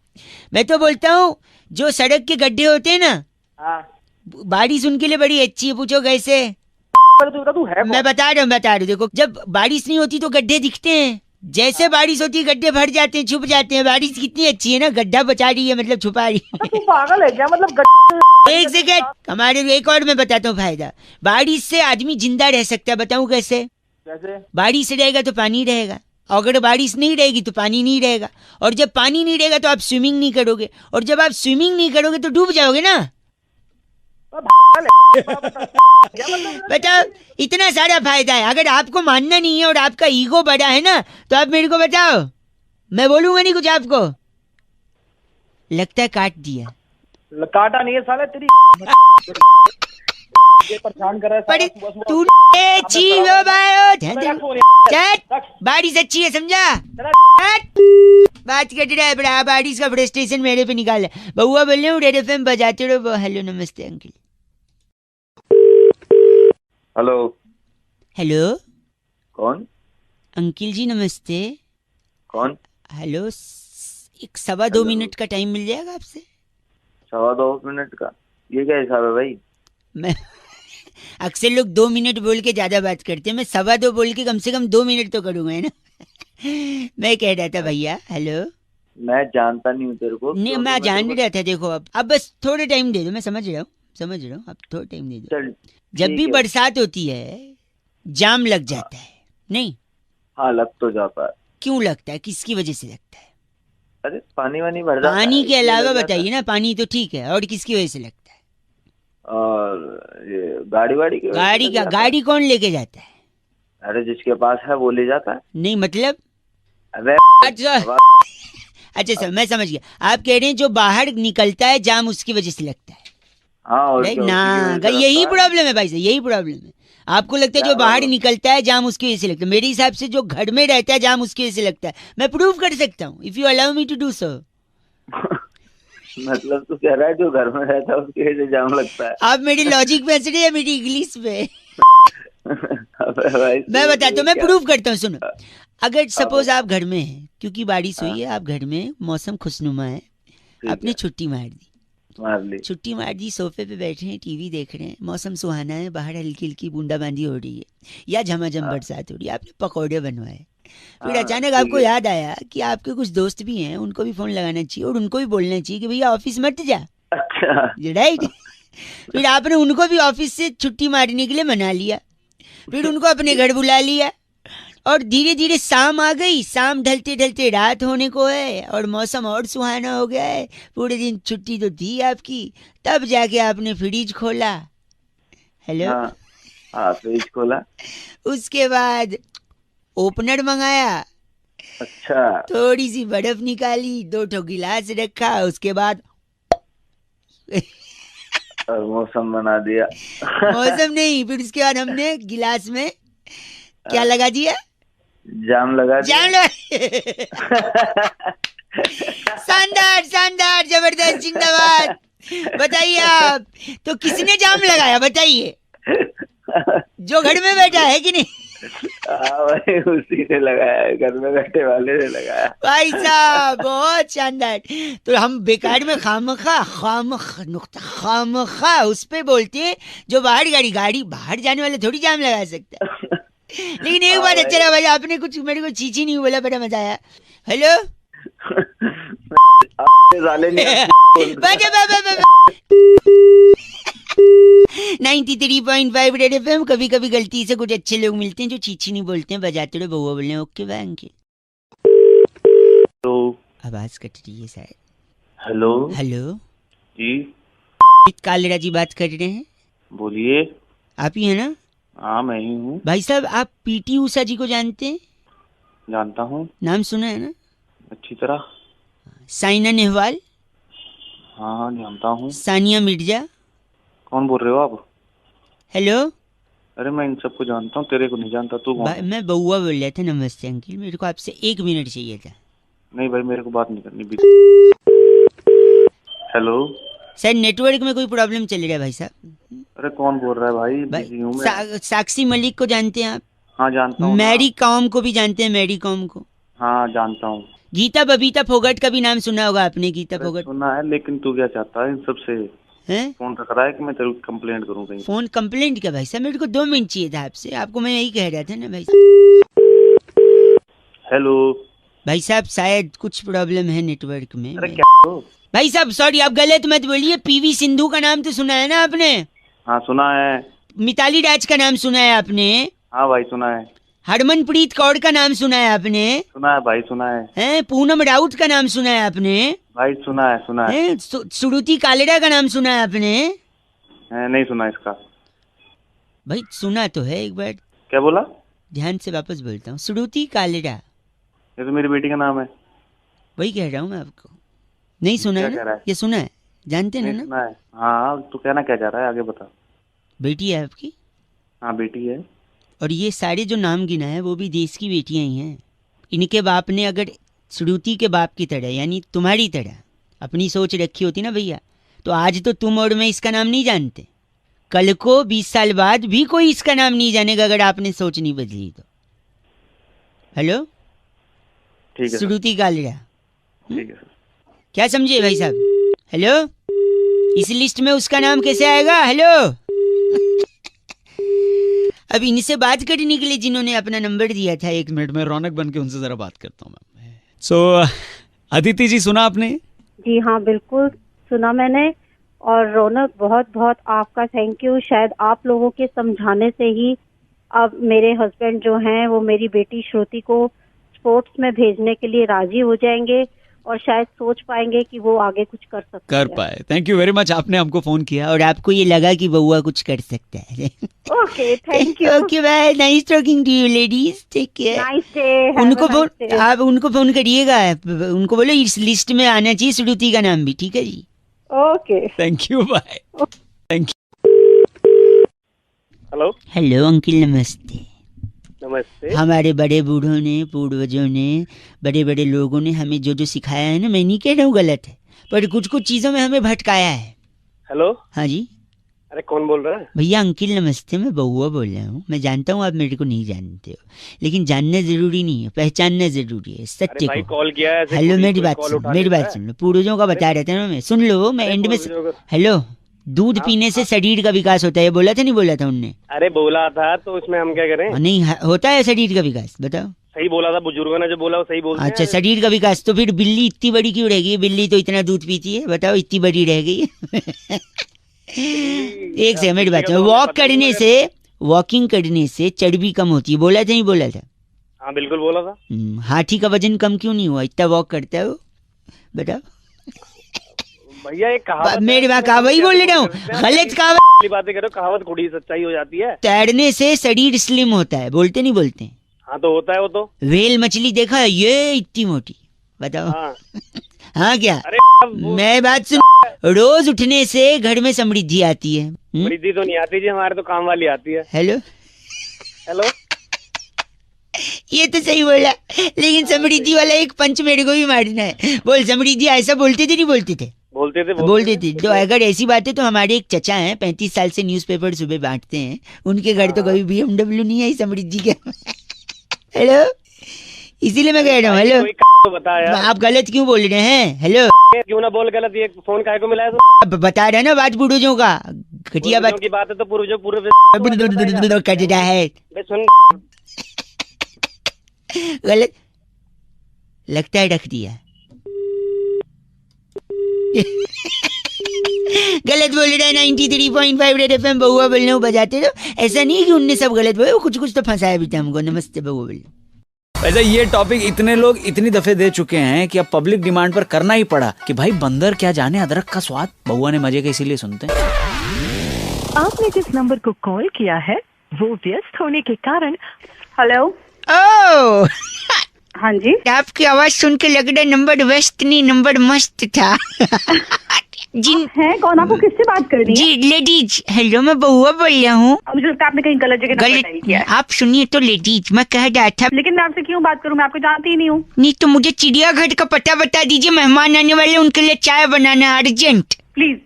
Speaker 2: मैं तो बोलता हूँ जो सड़क के गड्ढे होते हैं ना, बारिश उनके लिए बड़ी अच्छी है। पूछो कैसे?
Speaker 3: तू है
Speaker 2: मैं बता रहा हूँ देखो, जब बारिश नहीं होती तो गड्ढे दिखते हैं, जैसे बारिश होती है गड्ढे भर जाते हैं, छुप जाते हैं। बारिश कितनी अच्छी है ना, गड्ढा बचा रही है, मतलब छुपा रही है।
Speaker 3: तू पागल है क्या? मतलब
Speaker 2: एक सेकंड, हमारे एक और मैं बताता हूँ फायदा। बारिश से आदमी जिंदा रह सकता है, बताऊँ कैसे?
Speaker 3: कैसे?
Speaker 2: बारिश रहेगा तो पानी रहेगा, अगर बारिश नहीं रहेगी तो पानी नहीं रहेगा, और जब पानी नहीं रहेगा तो आप स्विमिंग नहीं करोगे, और जब आप स्विमिंग नहीं करोगे तो डूब जाओगे ना। बताओ, इतना सारा फायदा है। अगर आपको मानना नहीं है और आपका ईगो बड़ा है ना, तो आप मेरे को बताओ, मैं बोलूंगा नहीं कुछ आपको। लगता है काट दिया।
Speaker 3: काटा नहीं है साले, तेरी परेशान कर रहा है
Speaker 2: तू बारिश अच्छी है, समझा? बात कर रहा है बड़ा, बारिश का फ्रस्ट्रेशन मेरे पे निकाला। बउआ बोल रहे हूँ, रेड एफएम बजाते रहो। हेलो नमस्ते अंकल।
Speaker 1: हेलो।
Speaker 2: हेलो
Speaker 1: कौन?
Speaker 2: अंकिल जी नमस्ते।
Speaker 1: कौन?
Speaker 2: हेलो, एक 2.25 मिनट का टाइम मिल जाएगा आपसे?
Speaker 1: 2.25 मिनट का? ये क्या हिसाब है भाई?
Speaker 2: मैं अक्सर लोग 2 मिनट बोल के ज्यादा बात करते हैं, मैं 2.25 बोल के कम से कम 2 मिनट तो करूंगा, है ना? मैं कह रहा था भैया, हेलो।
Speaker 1: मैं जानता नहीं हूँ तेरे को।
Speaker 2: नहीं, मैं जान रहा था। देखो, अब बस थोड़े टाइम दे दो, मैं समझ रहा हूँ, अब थोड़ा टाइम दे दो।
Speaker 1: चल,
Speaker 2: जब भी बरसात होती है जाम लग जाता है, नहीं?
Speaker 1: हाँ, लग तो जाता है।
Speaker 2: क्यों लगता है, किसकी वजह से लगता है?
Speaker 1: अरे पानी वानी भर जाता है।
Speaker 2: पानी के अलावा बताइए ना, पानी तो ठीक है, और किसकी वजह से लगता है?
Speaker 1: और ये गाड़ी वाड़ी की वजह से
Speaker 2: गाड़ी कौन लेके जाता है?
Speaker 1: अरे जिसके पास है वो ले जाता है।
Speaker 2: नहीं मतलब?
Speaker 1: अरे
Speaker 2: अच्छा सर, मैं समझ गया। आप कह रहे हैं जो बाहर निकलता है जाम उसकी वजह से लगता है।
Speaker 1: हाँ, और
Speaker 2: नहीं
Speaker 1: क्या,
Speaker 2: ना, यही प्रॉब्लम है भाई साहब, यही प्रॉब्लम है। आपको लगता है जो बाहर निकलता है जाम उसकी वजह से लगता है, मेरे हिसाब से जो घर में रहता है जाम उसकी वजह से लगता है। मैं प्रूव कर सकता हूँ, if you allow me to do so.
Speaker 1: मतलब तू कह रहा है जो घर में रहता है उसकी वजह से जाम लगता है?
Speaker 2: आप मेरी लॉजिक पे हंस रहे हैं, मेरी इंग्लिश पे। मैं बताता हूँ, मैं प्रूव करता हूँ, सुनो। अगर सपोज आप घर में हैं, क्योंकि बारिश हुई है, आप घर में, मौसम खुशनुमा है, आपने छुट्टी मार दी, छुट्टी मार दी, सोफे पे बैठे हैं, टीवी देख रहे हैं, मौसम सुहाना है, बाहर हल्की हल्की बूंदाबांदी हो रही है या झमाझम बरसात हो रही है, आपने पकौड़े बनवाए, फिर अचानक आपको याद आया कि आपके कुछ दोस्त भी हैं, उनको भी फोन लगाना चाहिए और उनको भी बोलना चाहिए कि भैया ऑफिस मत जा। राइट? फिर आपने उनको भी ऑफिस से छुट्टी मारने के लिए मना लिया, फिर उनको अपने घर बुला लिया, और धीरे धीरे शाम आ गई, शाम ढलते ढलते रात होने को है और मौसम और सुहाना हो गया है, पूरे दिन छुट्टी तो थी आपकी, तब जाके आपने फ्रिज खोला। हेलो?
Speaker 1: हाँ, फ्रिज खोला,
Speaker 2: उसके बाद ओपनर मंगाया,
Speaker 1: अच्छा,
Speaker 2: थोड़ी सी बर्फ निकाली, 2 गिलास रखा, उसके बाद
Speaker 1: और मौसम बना दिया।
Speaker 2: मौसम नहीं, फिर उसके बाद हमने गिलास में क्या लगा दिया?
Speaker 1: जाम लगा दिया।
Speaker 2: शानदार शानदार, जबरदस्त, जिंदाबाद। बताइए आप, तो किसने जाम लगाया बताइए? जो घर में बैठा है कि नहीं?
Speaker 1: भाई उसी ने लगाया, घर में बैठे वाले ने लगाया।
Speaker 2: भाई साहब बहुत शानदार। तो हम बेकार में खामखा उस पे बोलते हैं जो गाड़ी बाहर जाने वाले थोड़ी जाम लगा सकता है। लेकिन एक बात अच्छा रहा भाई, आपने कुछ मेरे को चीची नहीं बोला, बड़ा मजा आया। हेलो? 93.5 red FM. कभी कभी गलती से कुछ अच्छे लोग मिलते हैं जो चीची नहीं बोलते हैं, बजाते रहो, बउआ बोलने। Okay bye uncle.
Speaker 1: तो
Speaker 2: आवाज कट रही है शायद।
Speaker 1: हेलो?
Speaker 2: हेलो
Speaker 1: जी,
Speaker 2: कालेरा जी बात कर रहे हैं?
Speaker 1: बोलिए।
Speaker 2: आप ही है ना?
Speaker 1: हाँ, मैं ही हूँ।
Speaker 2: भाई साहब, आप पीटी उषा जी को जानते हैं?
Speaker 1: जानता हूँ।
Speaker 2: नाम सुना है ना?
Speaker 1: अच्छी तरह।
Speaker 2: साइना नेहवाल?
Speaker 1: हाँ, जानता हूँ।
Speaker 2: सानिया मिर्जा?
Speaker 1: कौन बोल रहे हो आप?
Speaker 2: हेलो?
Speaker 1: अरे मैं इन सबको जानता हूँ, तेरे को नहीं जानता। तू कौन?
Speaker 2: मैं बउआ बोल रहा था। नमस्ते अंकिल, मेरे को आपसे 1 मिनट चाहिए था।
Speaker 1: नहीं भाई, मेरे को बात नहीं करनी। हेलो?
Speaker 2: सर, नेटवर्क में कोई प्रॉब्लम चल रहा है भाई साहब।
Speaker 1: अरे कौन बोल रहा है भाई? बिजी हूँ मैं।
Speaker 2: साक्षी मलिक को जानते हैं आप?
Speaker 1: हाँ, जानता हूँ।
Speaker 2: मैरी कॉम को भी जानते हैं? मैरी कॉम को?
Speaker 1: हाँ, जानता हूँ।
Speaker 2: गीता बबीता फोगट का भी नाम सुना होगा आपने? गीता फोगट
Speaker 1: सुना है, लेकिन तू क्या चाहता है इन सबसे?
Speaker 2: हैं?
Speaker 6: फोन रख रहा है कि मैं जरूर कंप्लेंट करूँ कहीं।
Speaker 2: फोन कंप्लेंट का भाई साहब, मेरे को 2 मिनट चाहिए था आपसे, आपको मैं यही कह रहा था ना भाई।
Speaker 6: हेलो
Speaker 2: भाई साहब शायद कुछ प्रॉब्लम है नेटवर्क में।
Speaker 6: अरे क्या हो?
Speaker 2: भाई साहब सॉरी, आप गलत मत बोलिए। पीवी सिंधु का नाम तो सुना है ना आपने?
Speaker 6: हाँ सुना है।
Speaker 2: मिताली राज का नाम सुना है आपने?
Speaker 6: हाँ भाई सुना है।
Speaker 2: हरमनप्रीत कौर का नाम सुना है आपने?
Speaker 6: सुना है भाई सुना है।
Speaker 2: हैं? पूनम राउत का नाम सुना है आपने?
Speaker 6: भाई सुना है सुना है।
Speaker 2: श्रुति कालेड़ा का नाम सुना है आपने?
Speaker 6: नहीं सुना इसका।
Speaker 2: भाई सुना तो है, एक बार
Speaker 6: क्या बोला?
Speaker 2: ध्यान से वापस बोलता हूँ, श्रुति कालेड़ा।
Speaker 6: ये तो मेरी बेटी का नाम है।
Speaker 2: वही कह रहा हूँ मैं आपको। नहीं सुना है ना? ये सुना है, जानते हैं ना?
Speaker 6: सुना है। हाँ तो कहना क्या चाह रहा है, आगे बता।
Speaker 2: बेटी है आपकी?
Speaker 6: हाँ बेटी है।
Speaker 2: और ये सारे जो नाम गिना है वो भी देश की बेटियां ही हैं। इनके बाप ने अगर श्रुति के बाप की तरह यानी तुम्हारी तरह अपनी सोच रखी होती ना भैया, तो आज तो तुम और मैं इसका नाम नहीं जानते। कल को 20 साल बाद भी कोई इसका नाम नहीं जानेगा अगर आपने सोच नहीं बदली तो। हेलो
Speaker 6: ठीक है
Speaker 2: श्रुति कालेड़ा।
Speaker 6: ठीक है सर।
Speaker 2: क्या समझे भाई साहब? हेलो, इस लिस्ट में उसका नाम कैसे आएगा? हेलो अब इनसे बात करने के लिए जिन्होंने अपना नंबर दिया था, 1 मिनट में रौनक बन के उनसे जरा बात करता हूँ मैं। सो अदिति जी सुना आपने?
Speaker 7: जी हाँ बिल्कुल सुना मैंने। और रौनक बहुत बहुत आपका थैंक यू। शायद आप लोगों के समझाने से ही अब मेरे हस्बैंड जो हैं वो मेरी बेटी श्रुति को स्पोर्ट्स में भेजने के लिए राजी हो जाएंगे और शायद सोच पाएंगे कि वो आगे कुछ कर सकते हैं।
Speaker 2: कर पाए। थैंक यू वेरी मच, आपने हमको फोन किया और आपको ये लगा कि बउआ कुछ कर सकता है।
Speaker 7: Okay thank you.
Speaker 2: Okay bye, nice talking to you ladies, take care.
Speaker 7: Nice day.
Speaker 2: उनको फोन, आप उनको फोन करिएगा, उनको बोलो इस लिस्ट में आना चाहिए श्रुति का नाम भी, ठीक है जी?
Speaker 7: Okay
Speaker 2: thank you bye. Thank
Speaker 1: hello
Speaker 2: you. Hello uncle नमस्ते।
Speaker 1: नमस्ते।
Speaker 2: हमारे बड़े बूढ़ों ने, पूर्वजों ने, बड़े बड़े लोगों ने हमें जो जो सिखाया है ना, मैं नहीं कह रहा हूँ गलत है, पर कुछ कुछ चीजों में हमें भटकाया है।
Speaker 1: हेलो
Speaker 2: हाँ जी
Speaker 1: अरे कौन बोल रहा है?
Speaker 2: भैया अंकिल नमस्ते, मैं बउआ बोल रहा हूँ। मैं जानता हूँ आप मेरे को नहीं जानते हो, लेकिन जानना जरूरी नहीं है, पहचानना जरूरी है सत्य को।
Speaker 1: कॉल किया है।
Speaker 2: हेलो मेरी बात सुन लो, पूर्वजों का बता रहे थे ना मैं, सुन लो मैं एंड में। हेलो, दूध पीने से शरीर का विकास होता है, बोला था नहीं बोला था उनने?
Speaker 1: अरे बोला था तो उसमें हम क्या करें?
Speaker 2: नहीं होता है शरीर का विकास, बताओ।
Speaker 1: सही बोला था, बुजुर्गों ने जो बोला वो सही बोल।
Speaker 2: अच्छा शरीर का विकास, तो फिर बिल्ली इतनी बड़ी क्यों रह गई? बिल्ली तो इतना दूध पीती है, बताओ इतनी बड़ी रह गई। एक सेकंड मेरी बात, वॉकिंग करने से चर्बी कम होती है, बोला था नहीं बोला था?
Speaker 1: हाँ बिल्कुल बोला था।
Speaker 2: हाथी का वजन कम क्यों नहीं हुआ? इतना वॉक करता है वो, बताओ।
Speaker 1: भैया एक कहावत,
Speaker 2: मेरी बात वही बोल रहा हूँ, गलत कहावत
Speaker 1: बातें करो, कहावत खुड़ी सच्चाई हो जाती है।
Speaker 2: तैरने से शरीर स्लिम होता है, बोलते नहीं बोलते?
Speaker 1: हाँ तो होता है वो तो।
Speaker 2: व्हेल मछली देखा है, ये इतनी मोटी, बताओ।
Speaker 1: हाँ,
Speaker 2: हाँ क्या?
Speaker 1: अरे
Speaker 2: मैं बात सुन, रोज उठने से घर में समृद्धि आती है।
Speaker 1: समृद्धि तो नहीं आती जी, हमारे तो काम वाली आती है।
Speaker 2: हेलो
Speaker 1: हेलो
Speaker 2: ये तो सही बोला, लेकिन समृद्धि वाला एक पंच मेरे को भी मारना है। बोल समृद्धि, ऐसा बोलते थे नहीं बोलते थे? बोलते थे। तो अगर ऐसी बात है तो हमारे एक चचा हैं, 35 साल से न्यूज़पेपर सुबह बांटते हैं, उनके घर तो कभी BMW नहीं आई समृद्धि के। हेलो, इसीलिए मैं कह रहा हूँ। हेलो
Speaker 1: तो बता यार,
Speaker 2: आप गलत क्यों बोल रहे हैं? हेलो
Speaker 1: क्यों ना बोल गलत, ये फोन काहे को मिला है?
Speaker 2: अब बता रहे ना बात पूर्वजों का, घटिया बात
Speaker 1: की बात है तो पूर्वजों पूर्व
Speaker 2: कट रहा है।
Speaker 1: सुन
Speaker 2: गलत लगता है, रख दिया। गलत बोल रहा है। 93.5 रेड FM बउआ बोलने को बजाते रहो। ऐसा नहीं कि उनने सब गलत बोले, कुछ कुछ तो फंसाया भी था हमको। नमस्ते बउआ बोल।
Speaker 8: वैसे ये टॉपिक इतने लोग इतनी दफे दे चुके हैं कि अब पब्लिक डिमांड पर करना ही पड़ा कि भाई बंदर क्या जाने अदरक का स्वाद। बउआ ने मजे के इसीलिए सुनते हैं।
Speaker 9: आपने जिस नंबर को कॉल किया है वो व्यस्त होने के कारण।
Speaker 7: हेलो
Speaker 2: ओ
Speaker 7: हाँ जी,
Speaker 2: आपकी आवाज सुन के लग रहा है नंबर व्यस्त नहीं, नंबर मस्त था।
Speaker 7: जिन है कौन? आपको किससे बात करनी है?
Speaker 2: जी लेडीज। हेलो मैं बउआ बोल रहा हूँ।
Speaker 7: मुझे लगता है आपने कहीं गलत जगह नंबर डायल किया है।
Speaker 2: आप सुनिए तो लेडीज, मैं कह रहा था।
Speaker 7: लेकिन मैं आपसे क्यों बात करूं, मैं आपको जानती ही नहीं हूँ।
Speaker 2: नहीं तो मुझे चिड़ियाघर का पता बता दीजिए, मेहमान आने वाले, उनके लिए चाय बनाना अर्जेंट
Speaker 7: प्लीज।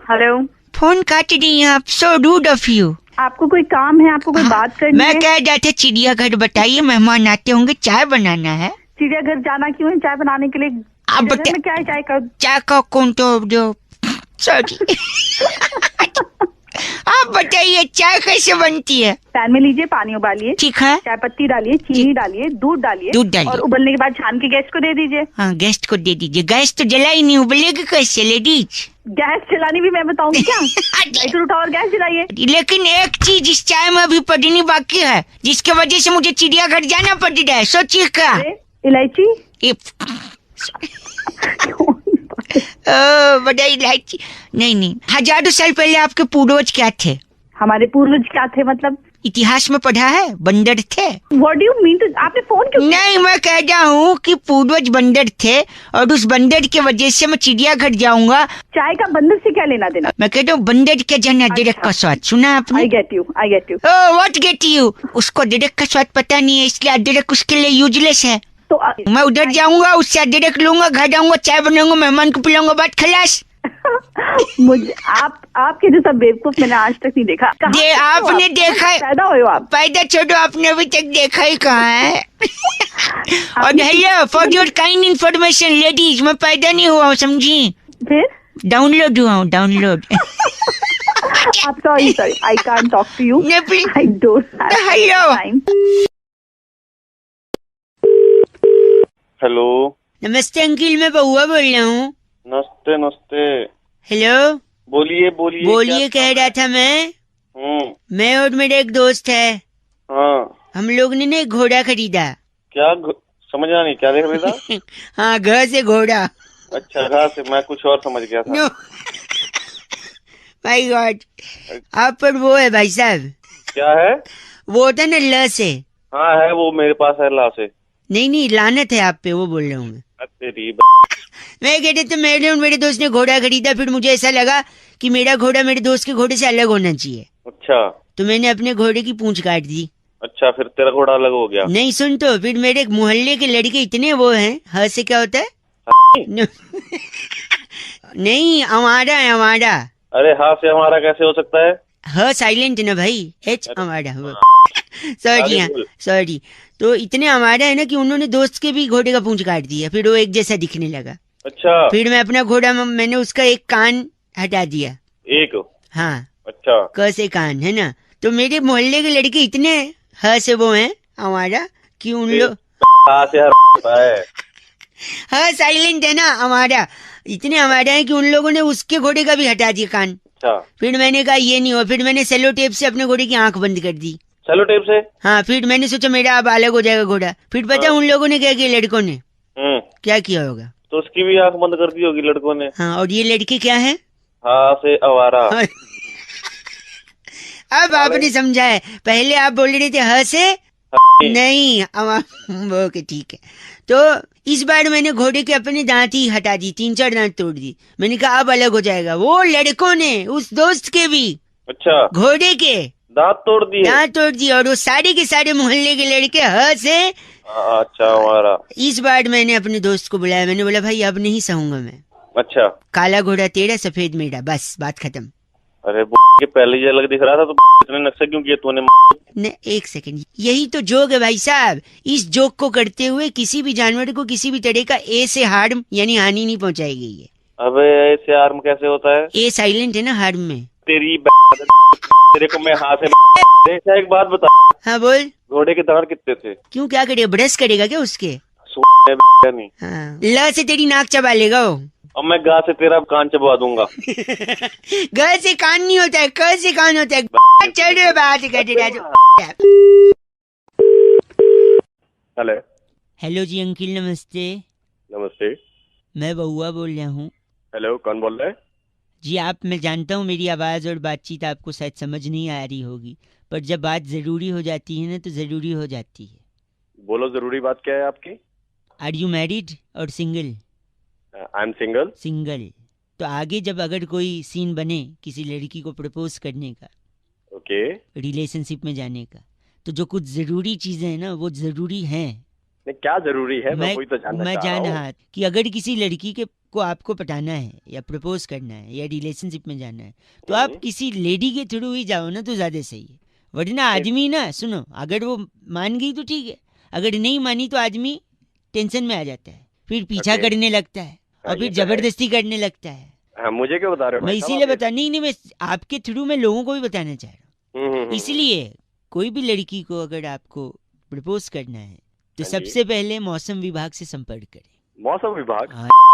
Speaker 7: हेलो,
Speaker 2: फोन काट रही हैं आप, सो रूड ऑफ यू।
Speaker 7: आपको कोई काम है? आपको कोई बात करनी है?
Speaker 2: मैं कह रहा था चिड़ियाघर बताइए, मेहमान आते होंगे, चाय बनाना है।
Speaker 7: चिड़ियाघर जाना क्यों है? चाय बनाने के लिए
Speaker 2: आप
Speaker 9: घर
Speaker 2: बता
Speaker 9: में क्या है, चाय का?
Speaker 2: क्या का कौन तो जो सॉरी आप बताइए चाय कैसे बनती है?
Speaker 9: पैन में लीजिए, पानी उबालिए,
Speaker 2: ठीक है,
Speaker 9: चाय पत्ती डालिए, चीनी डालिए, दूध डालिए,
Speaker 2: दूध डालिए।
Speaker 9: और उबलने के बाद छान के गेस्ट को दे दीजिए।
Speaker 2: हाँ गेस्ट को दे दीजिए। गैस तो जला ही नहीं, उबलेगी कैसे लेडीज?
Speaker 9: गैस जलानी भी मैं बताऊंगी क्या? लाइटर उठाओ और गैस जलाइए।
Speaker 2: लेकिन एक चीज इस चाय में अभी पड़नी बाकी है, जिसके वजह से मुझे चिड़ियाघर जाना पड़ रहा है। सोचिए क्या?
Speaker 9: इलायची।
Speaker 2: बड़ा इलायची नहीं। हजारों साल पहले आपके पूर्वज क्या थे?
Speaker 9: हमारे पूर्वज क्या थे मतलब?
Speaker 2: इतिहास में पढ़ा है, बंदर थे।
Speaker 9: What do you mean? तो आपने फोन क्यों?
Speaker 2: नहीं, मैं कह रहा हूँ कि पूर्वज बंदर थे और उस बंदर की वजह से मैं चिड़ियाघर जाऊंगा।
Speaker 9: चाय का बंदर से क्या लेना देना?
Speaker 2: मैं कहता हूँ बंदर के जन अदरक का स्वाद सुना आपने?
Speaker 9: I get you.
Speaker 2: What get you? उसको अदरक का स्वाद पता नहीं है, इसलिए अदरक उसके लिए यूजलेस है।
Speaker 9: तो
Speaker 2: मैं उधर जाऊंगा, उससे अदरक लूंगा, घर आऊंगा, चाय बनाऊंगा, मेहमान को पिलाऊंगा, बात खलास।
Speaker 9: मुझे आपके जैसा बेवकूफ मैंने आज तक नहीं देखा।
Speaker 2: ये आपने देखा है?
Speaker 9: पैदा हुए हो आप?
Speaker 2: पैदा छोड़ो, आपने अभी तक देखा ही कहाँ है? और hello, for your kind information ladies, मैं पैदा नहीं हुआ हूँ, समझी?
Speaker 9: फिर
Speaker 2: डाउनलोड हुआ हूँ, download.
Speaker 9: I'm sorry, I can't talk to you.
Speaker 2: No, please.
Speaker 9: I don't have
Speaker 2: Hello.
Speaker 9: time.
Speaker 6: Hello.
Speaker 2: नमस्ते अंकिल, मैं बउआ बोल रहा हूँ।
Speaker 6: नमस्ते।
Speaker 2: हेलो, बोलिए कह रहा था मैं और मेरा एक दोस्त है।
Speaker 6: हाँ।
Speaker 2: हम लोग ने ना एक घोड़ा खरीदा।
Speaker 6: क्या समझ नहीं, क्या देख रहा था?
Speaker 2: हाँ, घ से घोड़ा।
Speaker 6: अच्छा, घा से मैं कुछ और समझ गया था।
Speaker 2: नो माय गॉड, आप पर वो है भाई साहब।
Speaker 6: क्या है?
Speaker 2: वो होता है ना ल से।
Speaker 6: हाँ है, वो मेरे पास है ला से।
Speaker 2: नहीं, लानत है आप पे, वो बोल रहा हूँ मैं।
Speaker 6: तेरी
Speaker 2: मैं कहते तो मैंने और मेरे दोस्त ने घोड़ा खरीदा, फिर मुझे ऐसा लगा कि मेरा घोड़ा मेरे दोस्त के घोड़े से अलग होना चाहिए।
Speaker 6: अच्छा,
Speaker 2: तो मैंने अपने घोड़े की पूंछ काट दी।
Speaker 6: अच्छा, फिर तेरा घोड़ा अलग हो गया?
Speaker 2: नहीं सुन, तो फिर मेरे मोहल्ले के लड़के इतने वो हैं। ह से क्या होता है? नहीं, हमारा है, हमारा।
Speaker 6: अरे हाँ से हमारा कैसे हो सकता है?
Speaker 2: ह साइलेंट है ना भाई, एच हमारा। सॉरी, हाँ सॉरी। तो इतने हमारा है ना कि उन्होंने दोस्त के भी घोड़े का पूंछ काट दिया, फिर वो एक जैसा दिखने लगा।
Speaker 6: अच्छा।
Speaker 2: फिर मैं अपना घोड़ा, मैंने उसका एक कान हटा दिया।
Speaker 6: एक?
Speaker 2: हाँ।
Speaker 6: अच्छा।
Speaker 2: क से कान है ना। तो मेरे मोहल्ले के लड़के इतने ह से वो हैं हमारा कि उन लोग हाँ साइलेंट है ना हमारा, इतने हमारा है कि उन लोगों ने उसके घोड़े का भी हटा दिया कान।
Speaker 6: अच्छा।
Speaker 2: फिर मैंने कहा ये नहीं हो, फिर मैंने सेलो टेप से अपने घोड़े की आंख बंद कर दी।
Speaker 6: सेलो टेप से?
Speaker 2: हाँ, फिर मैंने सोचा मेरा अब अलग हो जाएगा घोड़ा। फिर पता उन लोगों ने क्या किया, लड़कों ने क्या किया होगा?
Speaker 6: तो उसकी भी आंख बंद कर दी होगी लड़कों ने।
Speaker 2: हाँ, और ये लड़के क्या है?
Speaker 6: हाँ से आवारा।
Speaker 2: अब आपने समझा है, पहले आप बोल रहे थे ह से नहीं। ओके ठीक है। तो इस बार मैंने घोड़े के अपने दांत ही हटा दी, 3-4 दांत तोड़ दी। मैंने कहा अब अलग हो जाएगा। वो लड़कों ने उस दोस्त के भी,
Speaker 6: अच्छा,
Speaker 2: घोड़े के
Speaker 6: दांत तोड़ दिए?
Speaker 2: दांत तोड़ दिए, और वो सारे के सारे मोहल्ले के लड़के ह से।
Speaker 6: अच्छा, हमारा।
Speaker 2: इस बार मैंने अपने दोस्त को बुलाया, मैंने बोला भाई अब नहीं सहूंगा मैं।
Speaker 6: अच्छा।
Speaker 2: काला घोड़ा तेरा, सफेद मेरा, बस बात खत्म।
Speaker 6: अरे के पहले ये अलग दिख रहा था, तो इतने नक्शे क्यों किए तूने?
Speaker 2: ने एक सेकंड, यही तो जोक है भाई साहब। इस जोक को करते हुए किसी भी जानवर को किसी भी तरह का ए से हार्म यानी हानि नहीं पहुंचाई गई है।
Speaker 6: अबे ऐसे हार्म कैसे होता है?
Speaker 2: ए साइलेंट है ना हार्म में।
Speaker 6: तेरी तेरे को मैं हाथ से एक बात बता।
Speaker 2: हाँ बोल।
Speaker 6: घोड़े के दांत कितने थे?
Speaker 2: क्यों, क्या करेगा, ब्रश करेगा क्या उसके?
Speaker 6: नहीं।
Speaker 2: हाँ, ल से तेरी नाक चबा लेगा वो।
Speaker 6: और मैं गा से तेरा कान चबा दूंगा।
Speaker 2: ग से कान नहीं होता है, क से कान होता है। चल बात कर।
Speaker 6: हेलो।
Speaker 2: हेलो जी अंकिल, नमस्ते।
Speaker 6: नमस्ते।
Speaker 2: मैं बउआ बोल रहा हूँ।
Speaker 6: हेलो, कौन बोल रहा है?
Speaker 2: जी मैं जानता हूँ मेरी आवाज़ और बातचीत आपको शायद समझ नहीं आ रही होगी, पर जब बात ज़रूरी हो जाती है ना तो ज़रूरी हो जाती है।
Speaker 6: बोलो, जरूरी बात क्या है आपकी?
Speaker 2: आर यू मैरिड और single?
Speaker 6: I am single.
Speaker 2: Single. तो आगे जब अगर कोई सीन बने किसी लड़की को प्रपोज करने का,
Speaker 6: ओके,
Speaker 2: रिलेशनशिप में जाने का, तो जो कुछ ज़रूरी चीज़ें हैं ना वो ज़रूरी हैं।
Speaker 6: नहीं, क्या जरूरी है? मैं वही तो जानना चाह रहा हूँ
Speaker 2: कि अगर किसी लड़की के को आपको पटाना है या प्रपोज करना है या रिलेशनशिप में जाना है तो आप किसी लेडी के थ्रू ही जाओ ना तो ज्यादा सही है। वरना आदमी ना, सुनो, अगर वो मान गई तो ठीक है, अगर नहीं मानी तो आदमी टेंशन में आ जाता है, फिर पीछा
Speaker 6: Okay.
Speaker 2: करने लगता है और
Speaker 6: हाँ,
Speaker 2: फिर
Speaker 6: ये तो है।
Speaker 2: जबरदस्ती करने लगता है।
Speaker 6: हाँ, मुझे क्यों बता रहे हो
Speaker 2: मैं
Speaker 6: भाई साहब
Speaker 2: इसीलिए
Speaker 6: आप ये?
Speaker 2: बता नहीं मैं आपके थ्रू मैं लोगों को भी बताना चाह रहा हूँ। इसलिए कोई भी लड़की को अगर आपको प्रपोज करना है तो
Speaker 6: हाँ जी।
Speaker 2: सबसे पहले मौसम विभाग से संपर्क करें।
Speaker 6: मौसम विभाग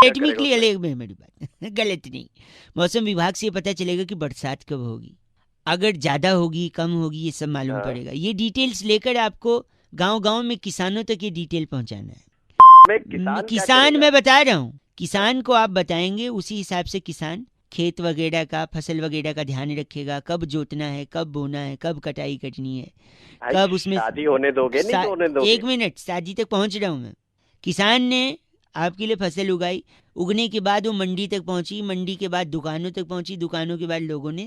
Speaker 2: टेक्निकली अलग में मेरी बात गलत नहीं। मौसम विभाग से ये पता चलेगा कि बरसात कब होगी, अगर ज्यादा होगी कम होगी ये सब मालूम
Speaker 6: हाँ।
Speaker 2: पड़ेगा। ये डिटेल्स लेकर आपको गांव-गांव में किसानों तक ये डिटेल पहुंचाना है।
Speaker 6: में किसान क्या
Speaker 2: किसान
Speaker 6: करेगा?
Speaker 2: मैं बता रहा हूँ, किसान को आप बताएंगे उसी हिसाब से किसान खेत वगैरह का फसल वगैरह का ध्यान रखेगा, कब जोतना है, कब बोना है, कब कटाई करनी है,
Speaker 6: भाई,
Speaker 2: कब उसमें
Speaker 6: शादी होने दोगे नहीं तो होने दोगे?
Speaker 2: एक मिनट शादी तक पहुंच रहा हूँ मैं। किसान ने आपके लिए फसल उगाई, उगने के बाद वो मंडी तक पहुंची, मंडी के बाद दुकानों तक पहुंची, दुकानों के बाद लोगों ने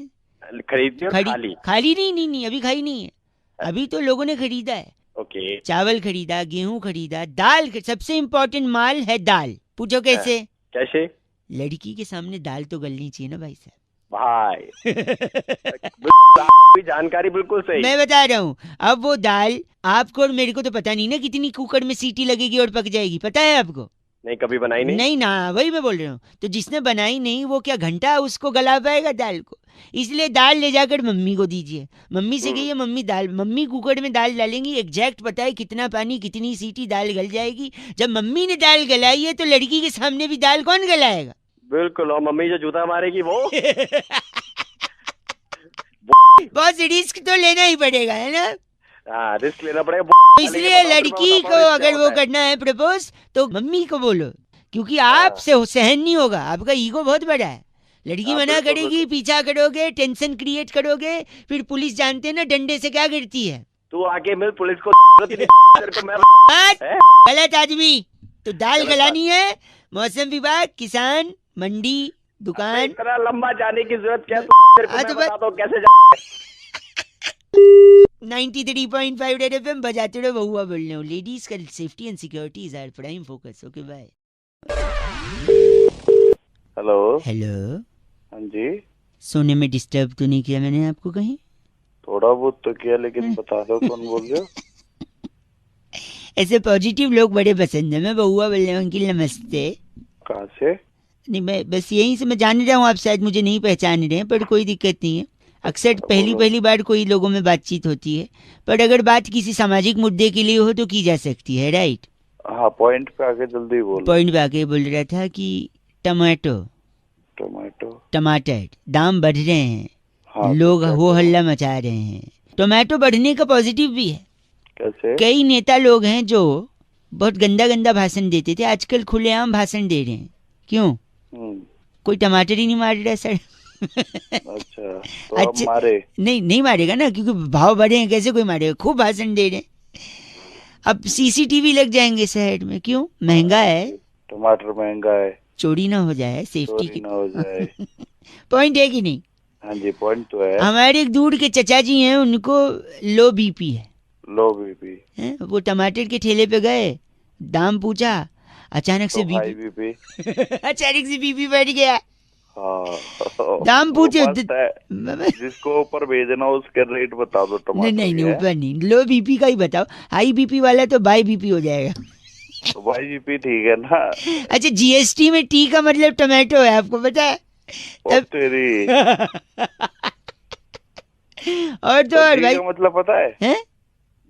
Speaker 6: खरीदी और खाली।
Speaker 2: खाली नहीं अभी खाई नहीं है, अभी तो लोगों ने खरीदा है।
Speaker 6: ओके।
Speaker 2: चावल खरीदा, गेहूं खरीदा, दाल सबसे इम्पोर्टेंट माल है दाल। पूछो कैसे?
Speaker 6: कैसे?
Speaker 2: लड़की के सामने दाल तो गलनी चाहिए ना भाई साहब।
Speaker 6: भाई आपकी जानकारी बिल्कुल सही।
Speaker 2: मैं बता रहा हूँ, अब वो दाल आपको और मेरे को तो पता नहीं ना कितनी कुकर में सीटी लगेगी और पक जाएगी, पता है आपको?
Speaker 6: नहीं, कभी बनाई नहीं।
Speaker 2: नहीं ना, वही मैं बोल रहा हूँ। तो जिसने बनाई नहीं वो क्या घंटा उसको गला पाएगा दाल को? इसलिए दाल ले जाकर मम्मी को दीजिए। मम्मी से कहिए मम्मी कुकर में दाल डालेंगी, एग्जैक्ट पता है कितना पानी कितनी सीटी दाल गल जाएगी। जब मम्मी ने दाल गलाई है तो लड़की के सामने भी दाल कौन गलाएगा?
Speaker 6: बिल्कुल, और मम्मी जो जूता मारेगी वो
Speaker 2: बहुत रिस्क तो लेना ही पड़ेगा, है ना?
Speaker 6: हाँ, रिस्क लेना पड़ेगा।
Speaker 2: इसलिए लड़की को अगर वो करना है प्रपोज तो मम्मी को बोलो, क्योंकि आपसे सहन नहीं होगा, आपका ईगो बहुत बड़ा है। लड़की मना करेगी, पीछा करोगे, टेंशन क्रिएट करोगे, फिर पुलिस जानते हैं ना डंडे से क्या करती है।
Speaker 6: तू आके मिल पुलिस को
Speaker 2: गलत आदमी। तो दाल गलानी है, मौसम विभाग, किसान, मंडी, दुकान।
Speaker 6: इतना लंबा जाने की जरूरत क्या?
Speaker 2: तो
Speaker 6: बता दो कैसे
Speaker 2: 93.5 रेड एफएम बजाते रहो, बहुआ बोल रहे हो। लेडीज का safety and security is our prime focus. Okay bye. Hello.
Speaker 10: हाँ जी।
Speaker 2: सोने में डिस्टर्ब तो नहीं किया मैंने आपको कहीं?
Speaker 10: थोड़ा बहुत तो किया, लेकिन बता दो कौन बोल रहे हो?
Speaker 2: ऐसे पॉजिटिव लोग बड़े पसंद है। मैं बहुआ बोल रहा हूँ अंकिल, नमस्ते।
Speaker 10: कहाँ से?
Speaker 2: नहीं, मैं बस यहीं से, मैं जान रहा हूँ आप शायद मुझे नहीं पहचान रहे हैं, पर कोई दिक्कत नहीं है। अक्सर पहली बार कोई लोगों में बातचीत होती है, पर अगर बात किसी सामाजिक मुद्दे के लिए हो तो की जा सकती है, राइट?
Speaker 10: हाँ, पॉइंट पे आके जल्दी बोलो।
Speaker 2: पॉइंट पे आके बोल रहा था कि टमाटर दाम बढ़ रहे हैं।
Speaker 10: हाँ,
Speaker 2: लोग हो हल्ला मचा रहे हैं। टोमेटो बढ़ने का पॉजिटिव भी है।
Speaker 10: कैसे?
Speaker 2: कई नेता लोग हैं जो बहुत गंदा भाषण देते थे, आजकल खुलेआम भाषण दे रहे हैं। क्यों? कोई टमाटर ही नहीं मार रहा सर।
Speaker 10: अच्छा, तो अब मारे?
Speaker 2: नहीं मारेगा ना, क्योंकि भाव बढ़े हैं, कैसे कोई मारेगा? खूब भाषण दे रहे हैं। अब सीसीटीवी लग जाएंगे शहर में। क्यों? महंगा है,
Speaker 10: टमाटर महंगा है,
Speaker 2: चोरी ना हो जाए, सेफ्टी की
Speaker 10: ना हो जाए।
Speaker 2: पॉइंट है कि नहीं?
Speaker 10: हाँ जी, पॉइंट तो है।
Speaker 2: हमारे एक दूर के चचा जी हैं, उनको लो बीपी है।
Speaker 10: लो बीपी
Speaker 2: है? वो टमाटर के ठेले पे गए, दाम पूछा, अचानक से
Speaker 10: बीपी
Speaker 2: अचानक से बीपी बढ़ गया।
Speaker 10: हाँ,
Speaker 2: दाम पूछे,
Speaker 10: जिसको ऊपर भेजना उसके रेट बता दो टमाटर।
Speaker 2: नहीं ऊपर नहीं, लो बीपी का ही बताओ। हाई बीपी वाला तो बाई बीपी हो जाएगा।
Speaker 10: तो बाई बीपी ठीक है ना?
Speaker 2: अच्छा, जीएसटी में टी का मतलब टमाटो है, आपको पता है?
Speaker 10: तब तेरी
Speaker 2: और तो और भाई,
Speaker 10: मतलब पता है?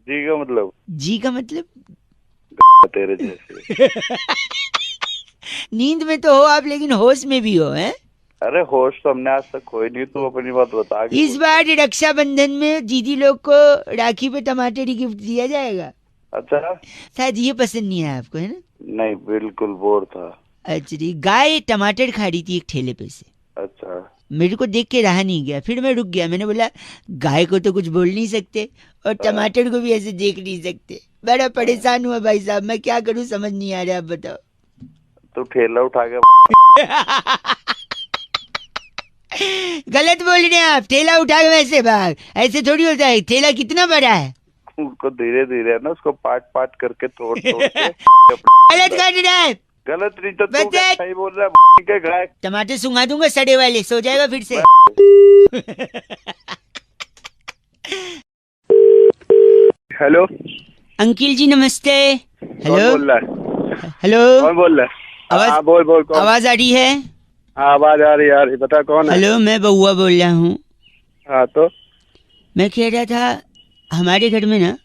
Speaker 10: जी का मतलब तेरे जैसे।
Speaker 2: नींद में तो हो आप, लेकिन होश में भी हो, हैं?
Speaker 10: अरे होश तो हमने आज तक खोई नहीं, तू अपनी बात बता।
Speaker 2: इस बार रक्षाबंधन में दीदी लोग को राखी पे टमाटर ही गिफ्ट दिया जाएगा।
Speaker 10: अच्छा,
Speaker 2: शायद ये पसंद नहीं है आपको, है ना?
Speaker 10: नहीं, बिल्कुल बोर था।
Speaker 2: अच्छा, गाय टमाटर खा रही थी एक ठेले पे से।
Speaker 10: अच्छा,
Speaker 2: मेरे को देख के रहा नहीं गया, फिर मैं रुक गया। मैंने बोला गाय को तो कुछ बोल नहीं सकते और टमाटर को भी ऐसे देख नहीं सकते। बड़ा परेशान हुआ भाई साहब, मैं क्या करूं समझ नहीं आ रहा। आप बताओ।
Speaker 10: तो ठेला उठा के
Speaker 2: गलत बोल रहे हैं आप। ठेला उठा के वैसे भाग, ऐसे थोड़ी होता है। ठेला कितना बड़ा है?
Speaker 10: उसको धीरे धीरे ना, उसको पाट करके तोड़ के।
Speaker 2: गलत कर रहा है।
Speaker 10: गलत नहीं तो तू सही बोल रहा है। गाय
Speaker 2: टमाटर सुंघा दूंगा सड़े वाले, सो जाएगा फिर से।
Speaker 1: हेलो
Speaker 2: अंकिल जी, नमस्ते। हेलो, हेलो,
Speaker 10: कौन बोल रहा है?
Speaker 2: आवाज
Speaker 10: हाँ बोल बोल कौन?
Speaker 2: आवाज आ रही है?
Speaker 10: हाँ आवाज आ रही है, बता कौन है?
Speaker 2: हेलो, मैं बउआ बोल रहा हूँ।
Speaker 10: हाँ तो
Speaker 2: मैं कह रहा था हमारे घर में ना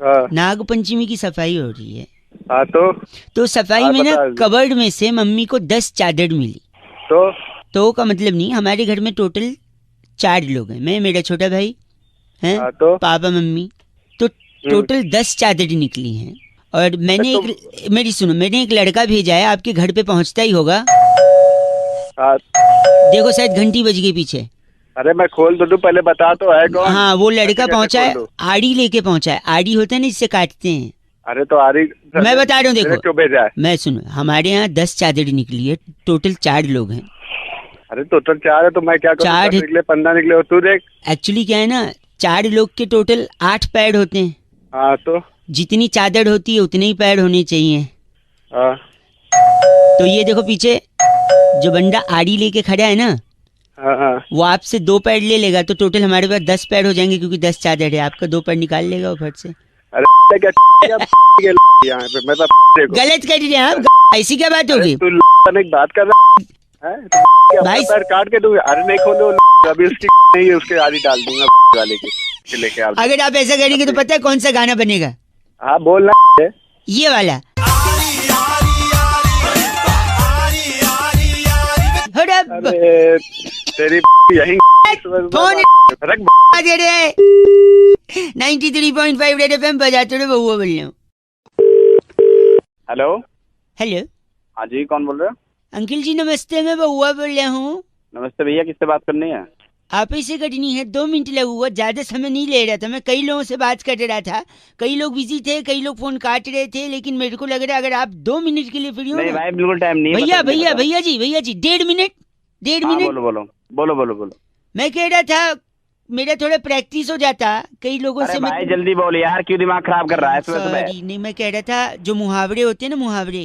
Speaker 10: हाँ
Speaker 2: नाग पंचमी की सफाई हो रही है।
Speaker 10: हाँ
Speaker 2: तो सफाई
Speaker 10: हाँ,
Speaker 2: में ना
Speaker 10: बता।
Speaker 2: कबर्ड में से मम्मी को 10 चादर मिली। तो का मतलब नहीं, हमारे घर में टोटल 4 लोग हैं, मैं, मेरा छोटा भाई हैं,
Speaker 10: हाँ, तो
Speaker 2: पापा मम्मी, तो टोटल 10 चादर निकली हैं। और मैंने मेरी सुनो, मैंने एक लड़का भेजा है, आपके घर पे पहुंचता ही होगा।
Speaker 10: हाँ।
Speaker 2: देखो शायद घंटी बज गई पीछे।
Speaker 10: अरे मैं खोल दो, तू पहले बता तो है कौन?
Speaker 2: हाँ, वो लड़का
Speaker 10: कैसे
Speaker 2: पहुंचा है,
Speaker 10: खोल दूं?
Speaker 2: आड़ी लेके पहुंचा है। आड़ी होता है ना, इससे काटते हैं।
Speaker 10: अरे तो आ रही,
Speaker 2: मैं बता रहा हूँ, देखो
Speaker 10: क्यों भेजा है?
Speaker 2: मैं सुनो, हमारे यहाँ 10 चादर निकली है, टोटल 4 लोग हैं।
Speaker 10: अरे टोटल 4 है तो मैं क्या करूँ?
Speaker 2: 4
Speaker 10: निकले 15 निकले और तू देख।
Speaker 2: एक्चुअली क्या है ना, 4 लोग के टोटल 8 पैड होते हैं।
Speaker 10: हाँ तो
Speaker 2: जितनी चादर होती है उतने ही पैड होने चाहिए।
Speaker 10: हाँ।
Speaker 2: तो ये देखो पीछे जो बंदा आड़ी लेके खड़ा है ना,
Speaker 10: हाँ।
Speaker 2: वो आपसे 2 पैड ले लेगा, तो टोटल हमारे पास 10 पैड हो जाएंगे, क्योंकि 10 चादर है। आपका 2 पैड निकाल लेगा वो फट से।
Speaker 10: अरे क्या यहाँ पे मैं तो
Speaker 2: गलत कर रहे हैं आप, ऐसी क्या बात होगी?
Speaker 10: तू एक बात कर रहा है भाई, पैर काट के दूंगा। अरे नहीं खोलो, अभी उसकी नहीं है, उसके आड़ी डाल दूंगा वाले के लेके आ।
Speaker 2: अगर आप ऐसा करेंगे तो पता है कौन सा गाना बनेगा?
Speaker 10: हाँ बोलना,
Speaker 2: ये वाला।
Speaker 10: अरे तेरी यही
Speaker 2: फोन
Speaker 10: रख
Speaker 2: 93.5 रेड एफएम बजाते रहो, बउआ बोल रहा हूँ।
Speaker 10: हेलो।
Speaker 2: हेलो,
Speaker 10: हाँ जी, कौन बोल रहे हो?
Speaker 2: अंकल जी नमस्ते, मैं बउआ बोल रहा हूँ।
Speaker 10: नमस्ते भैया, किससे बात करनी है?
Speaker 2: आप ही करनी है, 2 मिनट लगूंगा, ज्यादा समय नहीं ले रहा था। मैं कई लोगों से बात कर रहा था, कई लोग बिजी थे, कई लोग फोन काट रहे थे, लेकिन मेरे को लग रहा है अगर आप 2 मिनट के लिए फ्री हो।
Speaker 10: नहीं भाई, बिल्कुल टाइम नहीं है।
Speaker 2: भैया भैया भैया जी 1.5 मिनट।
Speaker 10: बोलो।
Speaker 2: मैं कह रहा था मेरा थोड़ा प्रैक्टिस हो जाता, कई लोगों से।
Speaker 10: भाई जल्दी बोल यार, क्यों दिमाग खराब कर रहा है सुबह सुबह?
Speaker 2: नहीं, मैं कह रहा था जो मुहावरे होते हैं ना, मुहावरे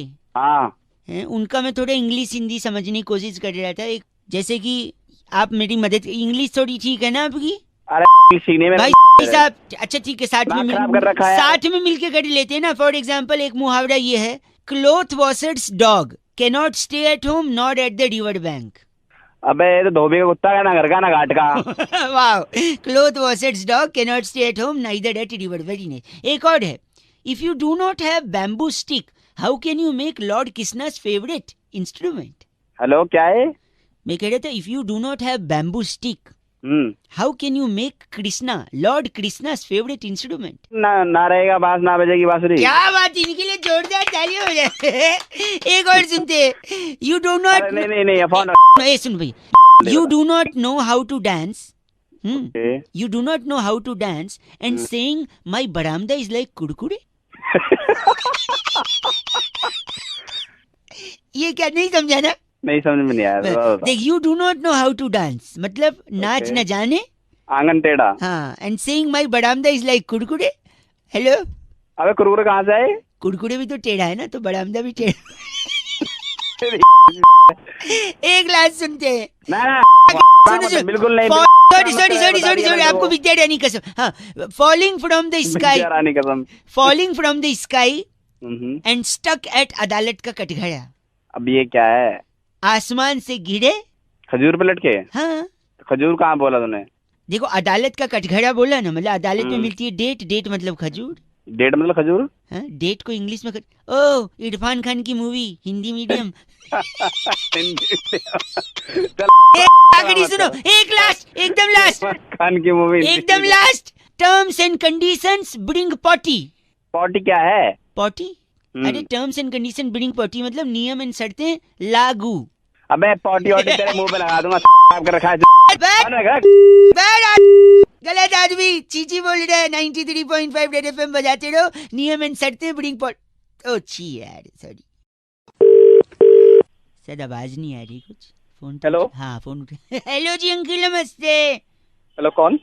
Speaker 2: हैं, उनका मैं थोड़ा इंग्लिश हिंदी समझने की कोशिश कर रहा था। एक जैसे कि आप मेरी मदद, इंग्लिश थोड़ी ठीक है ना आपकी?
Speaker 10: अरे सीने में
Speaker 2: भाई साहब, अच्छा ठीक है, साथ में मिलके कर लेते हैं ना। फॉर एग्जाम्पल एक मुहावरा ये है, cloth washers dog cannot stay at home not at the river bank.
Speaker 10: अबे ये तो धोबी का कुत्ता है ना, घर का ना घाट का।
Speaker 2: वाह, cloth washers dog cannot stay at home neither at river. Very nice. एक और है, if you do not have bamboo stick how can you make lord Krishna's favourite instrument?
Speaker 10: Hello, क्या है?
Speaker 2: मैं कह रहा था if you do not have bamboo stick how can you make Krishna lord Krishna's favourite instrument?
Speaker 10: ना रहेगा बांस, ना बजेगी बांसुरी।
Speaker 2: क्या बात, इनके लिए जोरदार तालियां हो जाए। एक और सुनते, यू डू नॉट,
Speaker 10: नहीं फोन
Speaker 2: सुन भाई, you do not know how to dance, you do not know how to dance and saying my बरामदा इज लाइक कुड़कुड़े। ये क्या, नहीं समझा ना?
Speaker 10: नहीं समझ में नहीं आया।
Speaker 2: देख, you do not know how to dance मतलब नाच न जाने,
Speaker 10: आंगन टेढ़ा।
Speaker 2: हाँ, एंड सेइंग माय बरामदा इज लाइक कुड़कुड़े। हेलो,
Speaker 10: अबे कुरकुरे कहाँ से आए?
Speaker 2: कुड़कुड़े भी तो टेढ़ा है ना, तो बरामदा भी टेढ़ा। एक लास्ट सुनते हैं।
Speaker 10: सुनो, बिल्कुल नहीं।
Speaker 2: सॉरी, आपको विद्या रानी कसम। हाँ, फॉलिंग फ्रॉम द स्काई,
Speaker 10: रानी कसम,
Speaker 2: falling from the sky and stuck at अदालत का कटघरा।
Speaker 10: अब ये क्या है?
Speaker 2: आसमान से गिरे,
Speaker 10: खजूर पे लटके।
Speaker 2: हाँ,
Speaker 10: खजूर कहाँ बोला तूने?
Speaker 2: देखो अदालत का कटघरा बोला ना, मतलब अदालत में मिलती है डेट, डेट मतलब खजूर,
Speaker 10: डेट मतलब खजूर।
Speaker 2: हाँ, डेट को इंग्लिश में ओ इरफान खान की मूवी, हिंदी मीडियम। आखिरी सुनो, एक लास्ट, एकदम लास्ट,
Speaker 10: खान की मूवी
Speaker 2: एकदम last. Terms and conditions bring potty.
Speaker 10: Potty क्या है?
Speaker 2: पॉटी, अरे terms and condition bring potty मतलब नियम एंड शर्तें लागू।
Speaker 10: अबे पॉटी ऑटी तेरे मुंह पे लगा दूंगा, कर रखा है।
Speaker 2: गलत आदमी, चीची बोल रहा है। 93.5 रेड एफएम बजाते रहो, नियम एंड शर्तें ब्रिंग पॉट। ओ छी यार, सॉरी, शायद आवाज नहीं आ रही कुछ। फोन,
Speaker 10: हेलो,
Speaker 2: हाँ फोन उठा। हेलो जी अंकिल नमस्ते।
Speaker 10: हेलो कौन?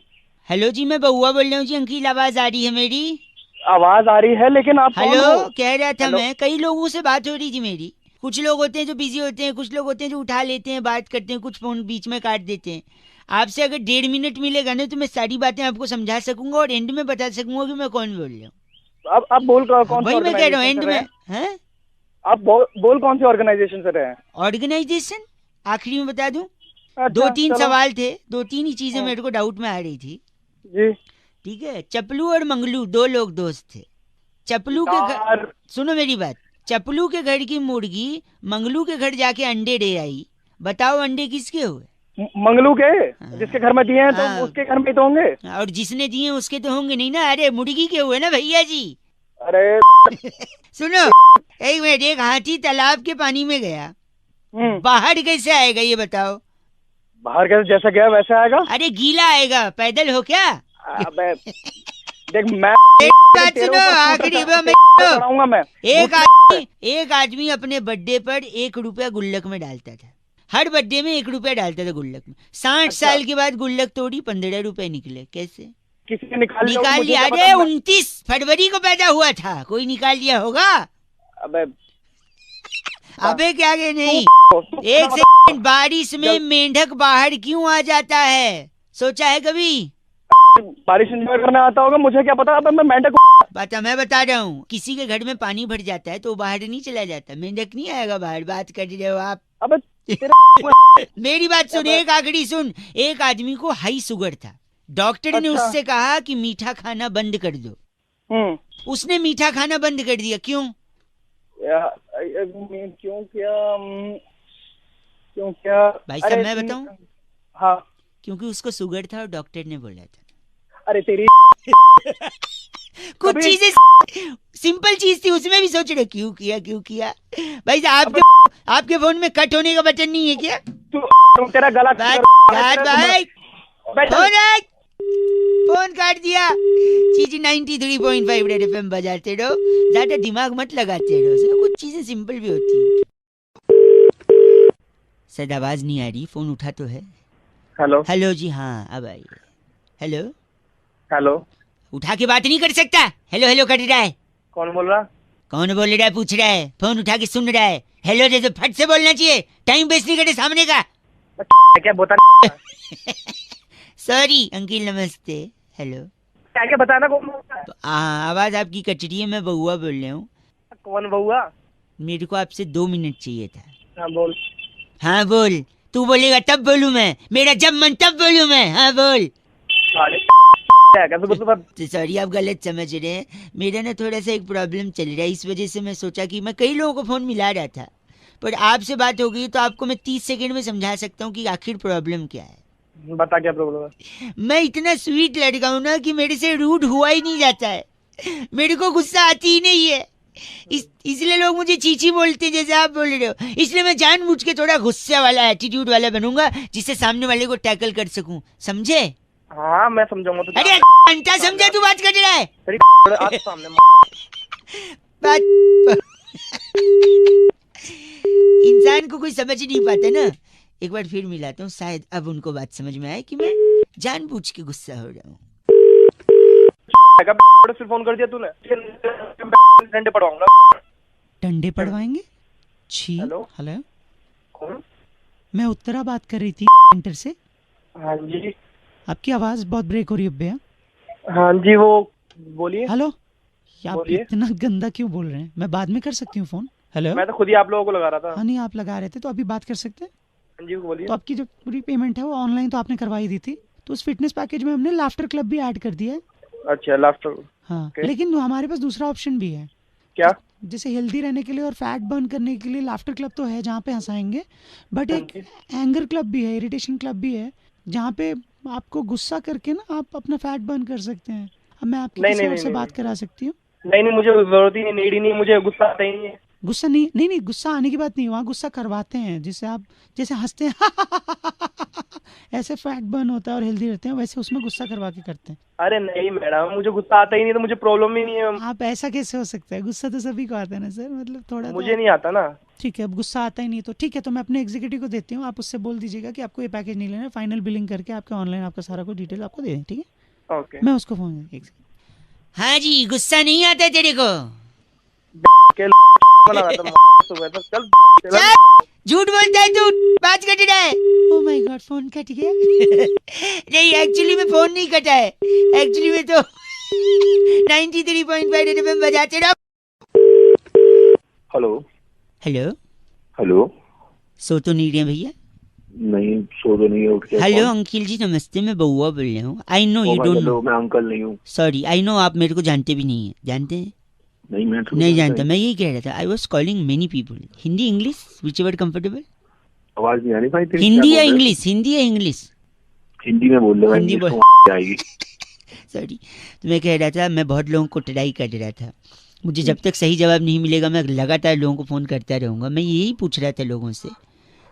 Speaker 2: हेलो जी, मैं बउआ बोल रहा हूँ जी। अंकिल आवाज आ रही है मेरी?
Speaker 10: आवाज आ रही है, लेकिन आप
Speaker 2: हेलो कह रहा था मैं, कई लोगों से बात हो रही थी मेरी। कुछ लोग होते हैं जो बिजी होते हैं, कुछ लोग होते हैं जो उठा लेते हैं, बात करते हैं, कुछ फोन बीच में काट देते हैं। आपसे अगर 1.5 मिनट मिलेगा ना, तो मैं सारी बातें आपको समझा सकूंगा और एंड में बता सकूंगा कि मैं कौन बोल रहा हूँ।
Speaker 10: अब बोल कौन?
Speaker 2: वही मैं कह रहा हूँ, एंड में है।
Speaker 1: आप बोल कौन सी ऑर्गेनाइजेशन से रहे हैं?
Speaker 2: ऑर्गेनाइजेशन आखिरी में बता दूं।
Speaker 1: अच्छा,
Speaker 2: 2-3
Speaker 1: चलो।
Speaker 2: सवाल थे, 2-3 ही चीजें मेरे को डाउट में आ रही थी।
Speaker 1: जी
Speaker 2: ठीक है, चपलू और मंगलू 2 लोग दोस्त थे। चपलू के घर, सुनो मेरी बात, चपलू के घर की मुर्गी मंगलू के घर जाके अंडे दे आई। बताओ अंडे किसके हुए?
Speaker 1: मंगलू के, जिसके घर में दिए हैं तो उसके घर में तो होंगे।
Speaker 2: और जिसने दिए उसके तो होंगे नहीं ना। अरे मुर्गी के हुए ना भैया जी।
Speaker 1: अरे
Speaker 2: सुनो एक मिनट, एक हाथी तालाब के पानी में गया, बाहर कैसे आएगा ये बताओ?
Speaker 1: बाहर कैसे, जैसा गया वैसे आएगा?
Speaker 2: अरे गीला आएगा, पैदल हो क्या?
Speaker 1: अबे देख मैं
Speaker 2: बात सुनो, आखिरी में
Speaker 1: मैं
Speaker 2: एक आदमी अपने बर्थडे पर 1 रुपया गुल्लक में डालता था। हर बर्थडे में 1 रुपया डालता था गुल्लक में। 60 साल के बाद गुल्लक तोड़ी, 15 रुपए निकले। कैसे?
Speaker 1: किसी ने निकाल
Speaker 2: लिया? अरे 29 फरवरी को पैदा हुआ था, कोई निकाल लिया होगा। अबे क्या गए नहीं। एक सेकंड, बारिश में मेंढक बाहर क्यों आ जाता है, सोचा है कभी?
Speaker 1: बारिश एंजॉय करना आता होगा, मुझे क्या पता। अब मैं मेंढक
Speaker 2: बता, मैं बता रहा हूँ, किसी के घर में पानी भर जाता है तो बाहर नहीं चला जाता, मेंढक नहीं आएगा बाहर। बात कर रहे हो आप?
Speaker 1: अबे
Speaker 2: मेरी बात सुन, एक आखिरी सुन। एक आदमी को हाई शुगर था, डॉक्टर ने उससे कहा कि मीठा खाना बंद कर दो। उसने मीठा खाना बंद कर दिया। क्यों?
Speaker 1: क्यों क्या
Speaker 2: भाई साहब मैं बताऊं?
Speaker 1: हाँ,
Speaker 2: क्योंकि उसको शुगर था और डॉक्टर ने बोला था।
Speaker 1: अरे तेरी
Speaker 2: कुछ चीजें सिंपल चीज थी, उसमें भी सोच रहे क्यों किया। भाई आपके फोन में कट होने का बटन नहीं है क्या?
Speaker 1: तू तेरा गला
Speaker 2: भाई फोन काट दिया। चीज़ें 93.5 रेड एफएम बजाते रहो, ज्यादा दिमाग मत लगाते रहो, कुछ चीजें सिंपल भी होती है। शायद आवाज नहीं आ रही, फोन उठा तो है। हेलो जी, हाँ अब आई। हेलो उठा के बात नहीं कर सकता? हेलो कर रहा है।
Speaker 1: कौन बोल रहा?
Speaker 2: कौन बोल रहा है पूछ रहा है, फोन उठा के सुन रहा है। हेलो जैसे फट से बोलना चाहिए, टाइम वेस्ट नहीं करे सामने का।
Speaker 1: क्या बता?
Speaker 2: सॉरी अंकिल, नमस्ते। हेलो
Speaker 1: क्या बताना?
Speaker 2: आवाज आपकी कट रही है, मैं बउआ बोल रहा हूँ।
Speaker 1: कौन बउआ?
Speaker 2: मेरे को आपसे 2 मिनट चाहिए था।
Speaker 1: हाँ बोल।
Speaker 2: हाँ बोल, तू बोलेगा तब बोलूँ मैं, मेरा जब मन तब बोलूँ मैं। हाँ बोल। सॉरी आप गलत समझ रहे हैं, मेरा ना थोड़ा सा एक प्रॉब्लम चल रहा है, इस वजह से मैं सोचा कि मैं कई लोगों को फोन मिला रहा था, पर आपसे बात हो गई तो आपको मैं 30 सेकंड में समझा सकता हूँ कि आखिर प्रॉब्लम क्या है।
Speaker 1: बता क्या प्रॉब्लम है?
Speaker 2: मैं इतना स्वीट लड़का हूँ ना कि मेरे से रूड हुआ ही नहीं जाता है, मेरे को गुस्सा आती ही नहीं है। इसलिए लोग मुझे चीची बोलते हैं जैसे आप बोल रहे हो। इसलिए मैं जानबूझ के थोड़ा गुस्से वाला, एटीट्यूड वाला बनूंगा, जिससे सामने वाले को टैकल कर सकूं। समझे?
Speaker 1: हाँ मैं समझाऊंगा। तो
Speaker 2: अरे घंटा समझा तू बात कर रहा है? इंसान को कोई समझ नहीं पाता ना। एक बार फिर मिलाता हूँ, शायद अब उनको बात समझ में आए कि मैं जानबूझ के गुस्सा हो रहा हूँ।
Speaker 1: फिर फोन कर दिया तूने, डंडे पड़वाऊंगा।
Speaker 11: डंडे पड़वाएंगे? हेलो
Speaker 1: कौन?
Speaker 11: मैं उत्तरा बात कर रही थी सेंटर से।
Speaker 1: हाँ जी।
Speaker 11: आपकी आवाज बहुत ब्रेक हो रही है भैया।
Speaker 1: हाँ जी, वो बोलिए।
Speaker 11: हेलो, आप इतना गंदा क्यों बोल रहे हैं? मैं बाद में कर सकती हूँ फोन। हेलो,
Speaker 1: मैं तो खुद ही आप लोगों को लगा रहा था।
Speaker 11: हाँ नहीं, आप लगा रहे थे तो अभी बात कर सकते हैं।
Speaker 1: हाँ जी बोलिए।
Speaker 11: तो आपकी जो पूरी पेमेंट है वो ऑनलाइन तो आपने करवाई दी थी, तो उस फिटनेस पैकेज में हमने लाफ्टर क्लब भी ऐड कर दिया है।
Speaker 1: अच्छा लाफ्टर।
Speaker 11: हाँ लेकिन हमारे पास दूसरा ऑप्शन भी है।
Speaker 1: क्या?
Speaker 11: जैसे हेल्दी रहने के लिए और फैट बर्न करने के लिए लाफ्टर क्लब तो है जहाँ पे हंसाएंगे, बट एक एंगर क्लब भी है, इरिटेशन क्लब भी है, जहाँ पे आपको गुस्सा करके ना आप अपना फैट बर्न कर सकते हैं। अब मैं आपकी किसी और से बात करा सकती हूँ?
Speaker 1: नहीं मुझे जरूरत ही नहीं, नीड ही नहीं, मुझे गुस्सा आता ही नहीं है।
Speaker 11: गुस्सा नहीं गुस्सा आने की बात नहीं, वहाँ गुस्सा करवाते हैं, जिससे आप जैसे हंसते हैं ऐसे फैट बर्न होता है और हेल्दी रहते हैं, वैसे उसमें गुस्सा करवा के करते हैं।
Speaker 1: अरे नहीं मैडम, मुझे गुस्सा आता ही नहीं, तो मुझे प्रॉब्लम ही नहीं है।
Speaker 11: आप ऐसा कैसे हो सकता है? गुस्सा तो सभी को आता है ना सर, मतलब थोड़ा
Speaker 1: मुझे नहीं आता ना।
Speaker 11: ठीक है, अब गुस्सा आता ही नहीं तो ठीक है, तो मैं अपने एग्जीक्यूटिव को देती हूँ, आप उससे बोल दीजिएगा कि आपको ये पैकेज नहीं लेना, फाइनल बिलिंग करके आपके ऑनलाइन आपका सारा कुछ डिटेल आपको दे दें। ठीक है,
Speaker 1: ओके
Speaker 11: मैं उसको फोन।
Speaker 2: हाँ जी, गुस्सा नहीं आता तेरे को? झूठ बोलता है तू, बात कट रहा है। Oh my God, phone cut गया। नहीं एक्चुअली में फोन नहीं कटा है, एक्चुअली में तो 93.5 एफएम बजाते रहो। हेलो
Speaker 10: हेलो,
Speaker 2: सो तो नहीं रहे भैया?
Speaker 10: नहीं सो तो नहीं है, उठ के
Speaker 2: हेलो अंकिल जी नमस्ते, मैं बउआ बोल रहा हूँ। I know you don't know.
Speaker 10: मैं अंकल नहीं हूँ।
Speaker 2: सॉरी, आई नो आप मेरे को जानते भी नहीं है। जानते हैं?
Speaker 10: नहीं, मैं
Speaker 2: नहीं जानता। मैं यही कह रहा था, I was calling many people. Hindi English which ever comfortable.
Speaker 10: आवाज नहीं आ रही भाई तेरी।
Speaker 2: हिंदी या इंग्लिश? हिंदी या इंग्लिश?
Speaker 10: हिंदी में बोल रहे भाई,
Speaker 2: हिंदी
Speaker 10: इंग्लिश
Speaker 2: बोल
Speaker 10: तो आएगी।
Speaker 2: सॉरी, तो मैं कह रहा था मैं बहुत लोगों को ट्राई कर रहा था। मुझे जब तक सही जवाब नहीं मिलेगा मैं लगातार लोगों को फ़ोन करता रहूँगा। मैं यही पूछ रहा था लोगों से,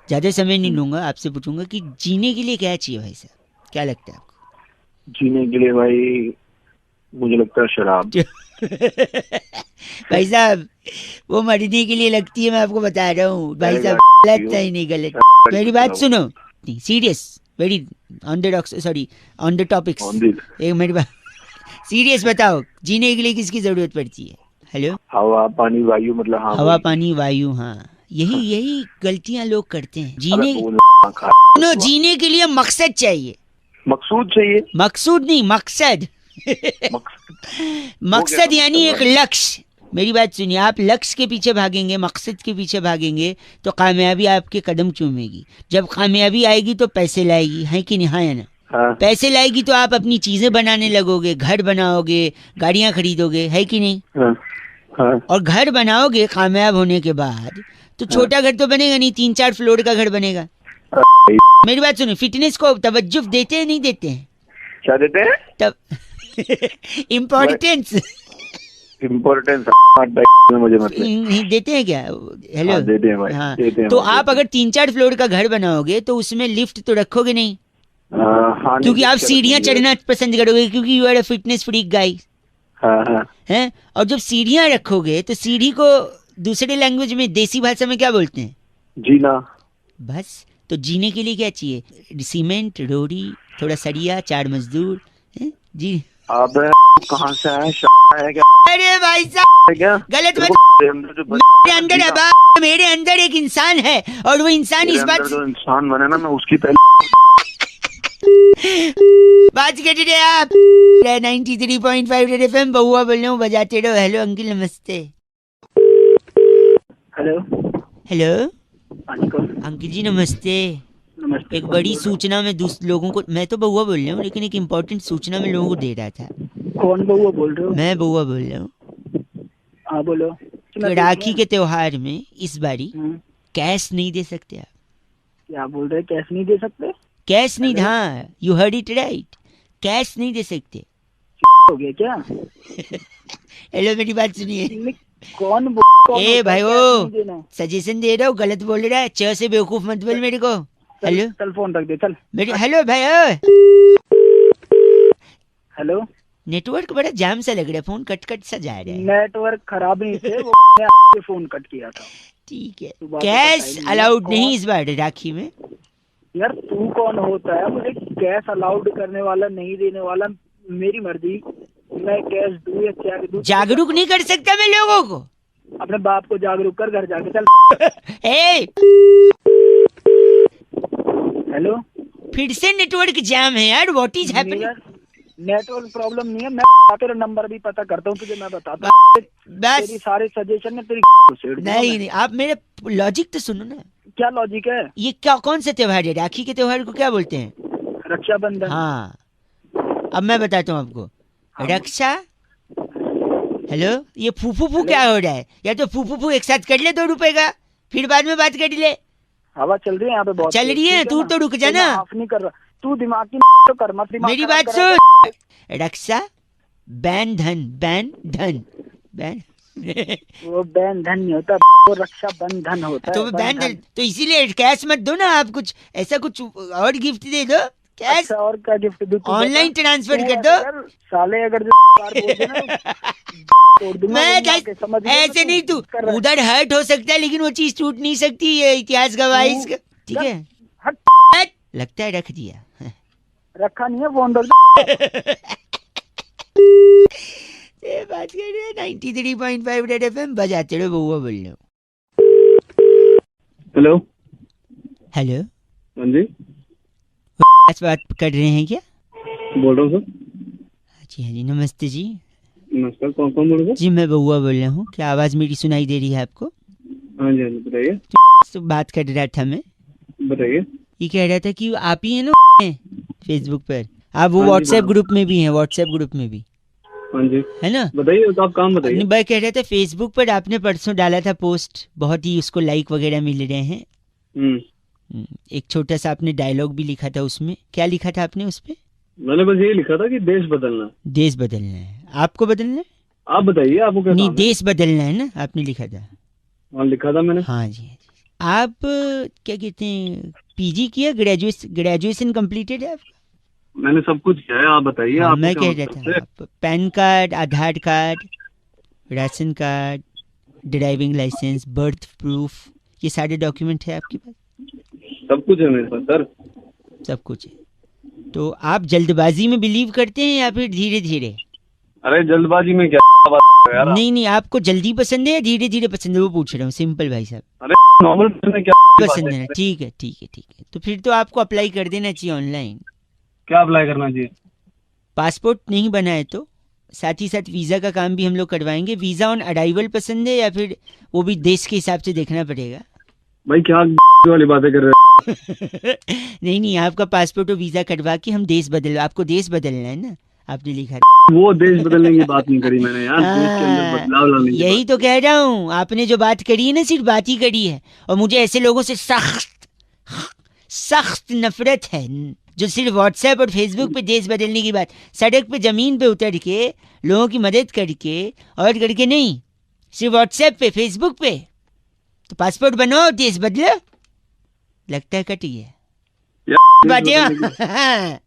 Speaker 2: ज़्यादा समय नहीं लूँगा, आपसे पूछूंगा कि जीने के लिए क्या चाहिए भाई साहब, क्या लगता है आपको?
Speaker 10: जीने के लिए भाई मुझे लगता है शराब।
Speaker 2: भाई साहब वो मरने के लिए लगती है, मैं आपको बता रहा हूँ भाई साहब। गलत है नहीं गलत, मेरी बात सुनो। Serious, very on the sorry on the topics. एक मेरी बात सीरियस बताओ, जीने के लिए किसकी जरूरत पड़ती है? हेलो,
Speaker 10: हवा पानी वायु, मतलब हाँ
Speaker 2: हवा पानी वायु, हाँ यही गलतियां लोग करते हैं। जीने के लिए मकसद चाहिए।
Speaker 10: मकसूद चाहिए?
Speaker 2: मकसूद नहीं, मकसद। मकसद यानी एक लक्ष्य। मेरी बात सुनिए, आप लक्ष्य के पीछे भागेंगे, मकसद के पीछे भागेंगे तो कामयाबी आपके कदम चूमेगी। जब कामयाबी आएगी तो पैसे लाएगी, है कि नहीं? है ना? हाँ। पैसे लाएगी तो आप अपनी चीजें बनाने लगोगे, घर बनाओगे, गाड़ियां खरीदोगे, है कि नहीं?
Speaker 10: हाँ। हाँ।
Speaker 2: और घर बनाओगे कामयाब होने के बाद तो छोटा घर तो बनेगा नहीं, 3-4 फ्लोर का घर बनेगा। मेरी बात सुनो, फिटनेस को तवज्जो देते हैं नहीं देते हैं?
Speaker 10: क्या देते हैं?
Speaker 2: तब इम्पोर्टेंस
Speaker 10: मुझे मतलब
Speaker 2: देते हैं क्या? हेलो,
Speaker 10: हाँ, देते हैं भाई।
Speaker 2: हाँ,
Speaker 10: देते हैं
Speaker 2: तो
Speaker 10: भाई,
Speaker 2: आप अगर 3-4 फ्लोर का घर बनाओगे तो उसमें लिफ्ट तो रखोगे नहीं।
Speaker 10: हाँ,
Speaker 2: क्योंकि आप सीढ़ियाँ चढ़ना पसंद करोगे, क्योंकि you are a fitness freak guys.
Speaker 10: हाँ।
Speaker 2: हैं? और जब सीढ़ियाँ रखोगे तो सीढ़ी को दूसरे लैंग्वेज में, देसी भाषा में क्या बोलते हैं?
Speaker 10: जीना।
Speaker 2: बस, तो जीने के लिए क्या चाहिए? सीमेंट, रोड़ी, थोड़ा सरिया, 4 मजदूर। जी
Speaker 10: आप कहाँ से आए? है क्या?
Speaker 2: अरे भाई साहब गलत मत। मेरे अंदर है, मेरे अंदर एक इंसान है और वो इंसान इस बात
Speaker 10: जो इंसान बने ना, मैं उसकी पहले
Speaker 2: बात कर रहे आप। 93.5 रेड एफएम, बउआ बोल रहा हूँ, बजाते रहो। हेलो अंकिल नमस्ते।
Speaker 12: हेलो
Speaker 2: हेलो अंकिल जी नमस्ते। एक बड़ी सूचना में लोगों को, मैं तो बउआ बोल रहा हूँ लेकिन एक इम्पोर्टेंट सूचना में लोगों को दे रहा था।
Speaker 12: कौन बउआ बोल रहे हो?
Speaker 2: मैं बउआ बोल रहा हूँ।
Speaker 12: हाँ बोलो।
Speaker 2: राखी के त्योहार में इस बारी कैश नहीं दे सकते आप?
Speaker 12: क्या बोल रहे? कैश नहीं दे सकते?
Speaker 2: कैश नहीं, हाँ you heard it right, cash नहीं दे सकते।
Speaker 12: हो गया क्या?
Speaker 2: हेलो मेरी बात सुनिए।
Speaker 12: कौन
Speaker 2: ए भाई वो सजेशन दे रहा हूँ, गलत बोल रहा है। च से बेवकूफ मत बोल मेरे को। हेलो,
Speaker 12: चल फोन रख दे चल।
Speaker 2: मेरी हेलो भाई।
Speaker 12: हेलो,
Speaker 2: नेटवर्क बड़ा जाम सा लग रहा है, फोन कट सा जा रहा है।
Speaker 12: नेटवर्क खराब नहीं थे, वो फोन कट किया था।
Speaker 2: ठीक है, कैश अलाउड नहीं इस बार राखी में।
Speaker 12: यार तू कौन होता है मुझे कैश अलाउड करने वाला, नहीं देने वाला? मेरी मर्जी, मैं कैश दूं या क्या दूं?
Speaker 2: जागरूक नहीं कर सकता मैं लोगों को?
Speaker 12: अपने बाप को जागरूक कर, घर जाके चल। हेलो,
Speaker 2: फिर से नेटवर्क जाम है यार, what is happening?
Speaker 12: Network problem नहीं है, मैं तेरा नंबर भी पता करता हूँ तुझे, मैं बताता हूँ। तेरी सारे सजेशन में तेरी
Speaker 2: नहीं, आप मेरे लॉजिक तो सुनो ना।
Speaker 12: क्या लॉजिक है?
Speaker 2: ये क्या, कौन सा त्योहार है? राखी के त्योहार को क्या बोलते हैं?
Speaker 12: रक्षाबंधन।
Speaker 2: हाँ, अब मैं बताता हूँ आपको। रक्षा, हेलो, ये फूफू क्या हो रहा है? या तो फूफू एक साथ कर ले 2 रुपए का, फिर बाद में बात कर ले।
Speaker 12: हवा चल रही है यहाँ पे बहुत
Speaker 2: चल रही है, तू तो रुक जा ना।
Speaker 12: नहीं कर रहा तू, दिमाग की तो कर मत।
Speaker 2: मेरी बात सुन। रक्षा बंधन, बंधन
Speaker 12: वो बंधन नहीं होता, वो रक्षा बंधन होता है।
Speaker 2: तो बंधन, तो इसीलिए कैश मत दो ना आप, कुछ ऐसा कुछ और गिफ्ट दे दो। कैश
Speaker 12: अच्छा, और क्या गिफ्ट दूं?
Speaker 2: ऑनलाइन ट्रांसफर कर दो
Speaker 12: साले। अगर
Speaker 2: मैं ऐसे नहीं, तू उधर हर्ट हो सकता है लेकिन वो चीज टूट नहीं सकती, ये इतिहास गवाह इसका। ठीक है, लगता है रख दिया।
Speaker 12: रखा नहीं है, फोन रख।
Speaker 2: बात कर रहे हैं 93.5 रेड एफएम, बजाते रहो, बउआ बोल रहा हूँ।
Speaker 10: हेलो
Speaker 2: हेलो,
Speaker 10: हाँ जी,
Speaker 2: बात कर रहे हैं क्या?
Speaker 10: बोल रहा हूँ सर।
Speaker 2: जी हाँ जी, नमस्ते जी।
Speaker 10: नमस्कार, कौन बोल रहे?
Speaker 2: जी मैं बउआ बोल रहा हूँ। क्या आवाज मेरी सुनाई दे रही है आपको?
Speaker 13: हाँ जी बताइए।
Speaker 2: तो बात कर रहा था मैं,
Speaker 13: बताइए।
Speaker 2: ये कह रहा था कि आप ही है ना फेसबुक पर, आप वो व्हाट्सएप ग्रुप में भी हैं, व्हाट्सएप ग्रुप में भी
Speaker 13: हाँ जी
Speaker 2: है ना।
Speaker 13: बताइए तो आप काम बताइए।
Speaker 2: भाई कह रहा था फेसबुक पर आपने परसों डाला था पोस्ट, बहुत ही उसको लाइक वगैरह मिल रहे हैं। एक छोटा सा आपने डायलॉग भी लिखा था उसमें, क्या लिखा था आपने उस पे?
Speaker 13: मैंने बस यही लिखा था कि देश बदलना।
Speaker 2: देश बदलना है, आपको बदलना है?
Speaker 13: आप बताइए आपको क्या
Speaker 2: नहीं,
Speaker 13: काम है?
Speaker 2: देश बदलना है ना, आपने लिखा था।
Speaker 13: हाँ लिखा था मैंने।
Speaker 2: हाँ जी। आप क्या कहते हैं, पीजी किया, ग्रेजुएशन कंप्लीटेड है आपका?
Speaker 13: मैंने सब कुछ किया है, आप बताइए।
Speaker 2: हाँ,
Speaker 13: आप
Speaker 2: मैं कह रहा था PAN card, Aadhaar card, ration card, driving licence, birth proof, ये सारे डॉक्यूमेंट है आपके पास?
Speaker 13: सब कुछ है मेरे पास सर।
Speaker 2: सब कुछ है। तो आप जल्दबाजी में बिलीव करते हैं या फिर धीरे धीरे?
Speaker 13: अरे जल्दबाजी में क्या बात कर रहे हो यार?
Speaker 2: नहीं, आपको जल्दी पसंद है या धीरे धीरे पसंद है, वो पूछ रहा हूँ, सिंपल भाई साहब।
Speaker 13: अरे नॉर्मल क्या
Speaker 2: पसंद है? ठीक है ठीक है ठीक है, तो फिर तो आपको अप्लाई कर देना चाहिए ऑनलाइन।
Speaker 13: क्या अप्लाई करना चाहिए?
Speaker 2: पासपोर्ट नहीं बना है तो साथ ही साथ वीज़ा का काम भी हम लोग करवाएंगे। वीज़ा ऑन अराइवल पसंद है या फिर वो भी देश के हिसाब से देखना पड़ेगा?
Speaker 13: भाई क्या वाली बातें कर रहे हो?
Speaker 2: नहीं, आपका पासपोर्ट और वीज़ा करवा के हम देश बदल, आपको देश बदलना है ना, आपने लिखा।
Speaker 13: वो देश बदलने की बात नहीं करी मैंने यार, देश के अंदर बदलाव लाने की
Speaker 2: यही तो कह रहा हूँ, आपने जो बात करी है ना सिर्फ बात ही करी है। और मुझे ऐसे लोगों से सख्त नफरत है जो सिर्फ व्हाट्सएप और फेसबुक पे देश बदलने की बात, सड़क पे जमीन पे उतर के लोगों की मदद करके और करके नहीं, सिर्फ व्हाट्सएप पे फेसबुक पे। तो पासपोर्ट बनाओ, देश बदलो। लगता है कटी है बातें।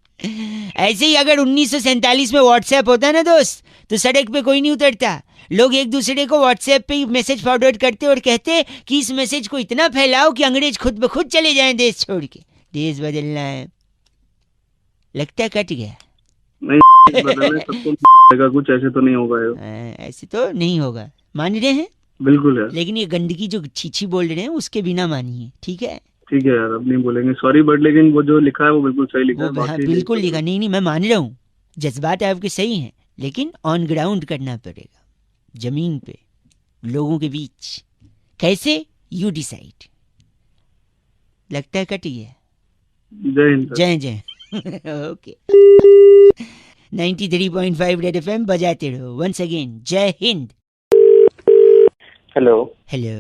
Speaker 2: ऐसे ही अगर 1947 में व्हाट्सएप होता ना दोस्त, तो सड़क पे कोई नहीं उतरता। लोग एक दूसरे को व्हाट्सएप पे मैसेज फॉरवर्ड करते और कहते कि इस मैसेज को इतना फैलाओ कि अंग्रेज खुद ब खुद चले जाएं देश छोड़ के। देश बदलना है, लगता है कट गया।
Speaker 13: नहीं बदलने सबको कुछ ऐसे तो नहीं होगा।
Speaker 2: ऐसे तो नहीं होगा, मान रहे हैं?
Speaker 13: बिल्कुल है।
Speaker 2: लेकिन ये गंदगी जो छीछी बोल रहे हैं उसके बिना मानिए, ठीक है?
Speaker 13: ठीक है यार, अब नहीं बोलेंगे सॉरी, बट लेकिन वो जो लिखा है वो बिल्कुल सही लिखा है।
Speaker 2: हाँ, बिल्कुल लिखा। नहीं, मैं मान रहा हूँ, जज्बात आपके सही हैं, लेकिन ऑन ग्राउंड करना पड़ेगा, जमीन पे, लोगों के बीच। कैसे? You decide. लगता है कटी है।
Speaker 13: जय हिंद।
Speaker 2: जय जय। ओके। 93.5 रेड एफएम बजाते रहो। वंस अगेन जय हिंद।
Speaker 6: हेलो
Speaker 2: हेलो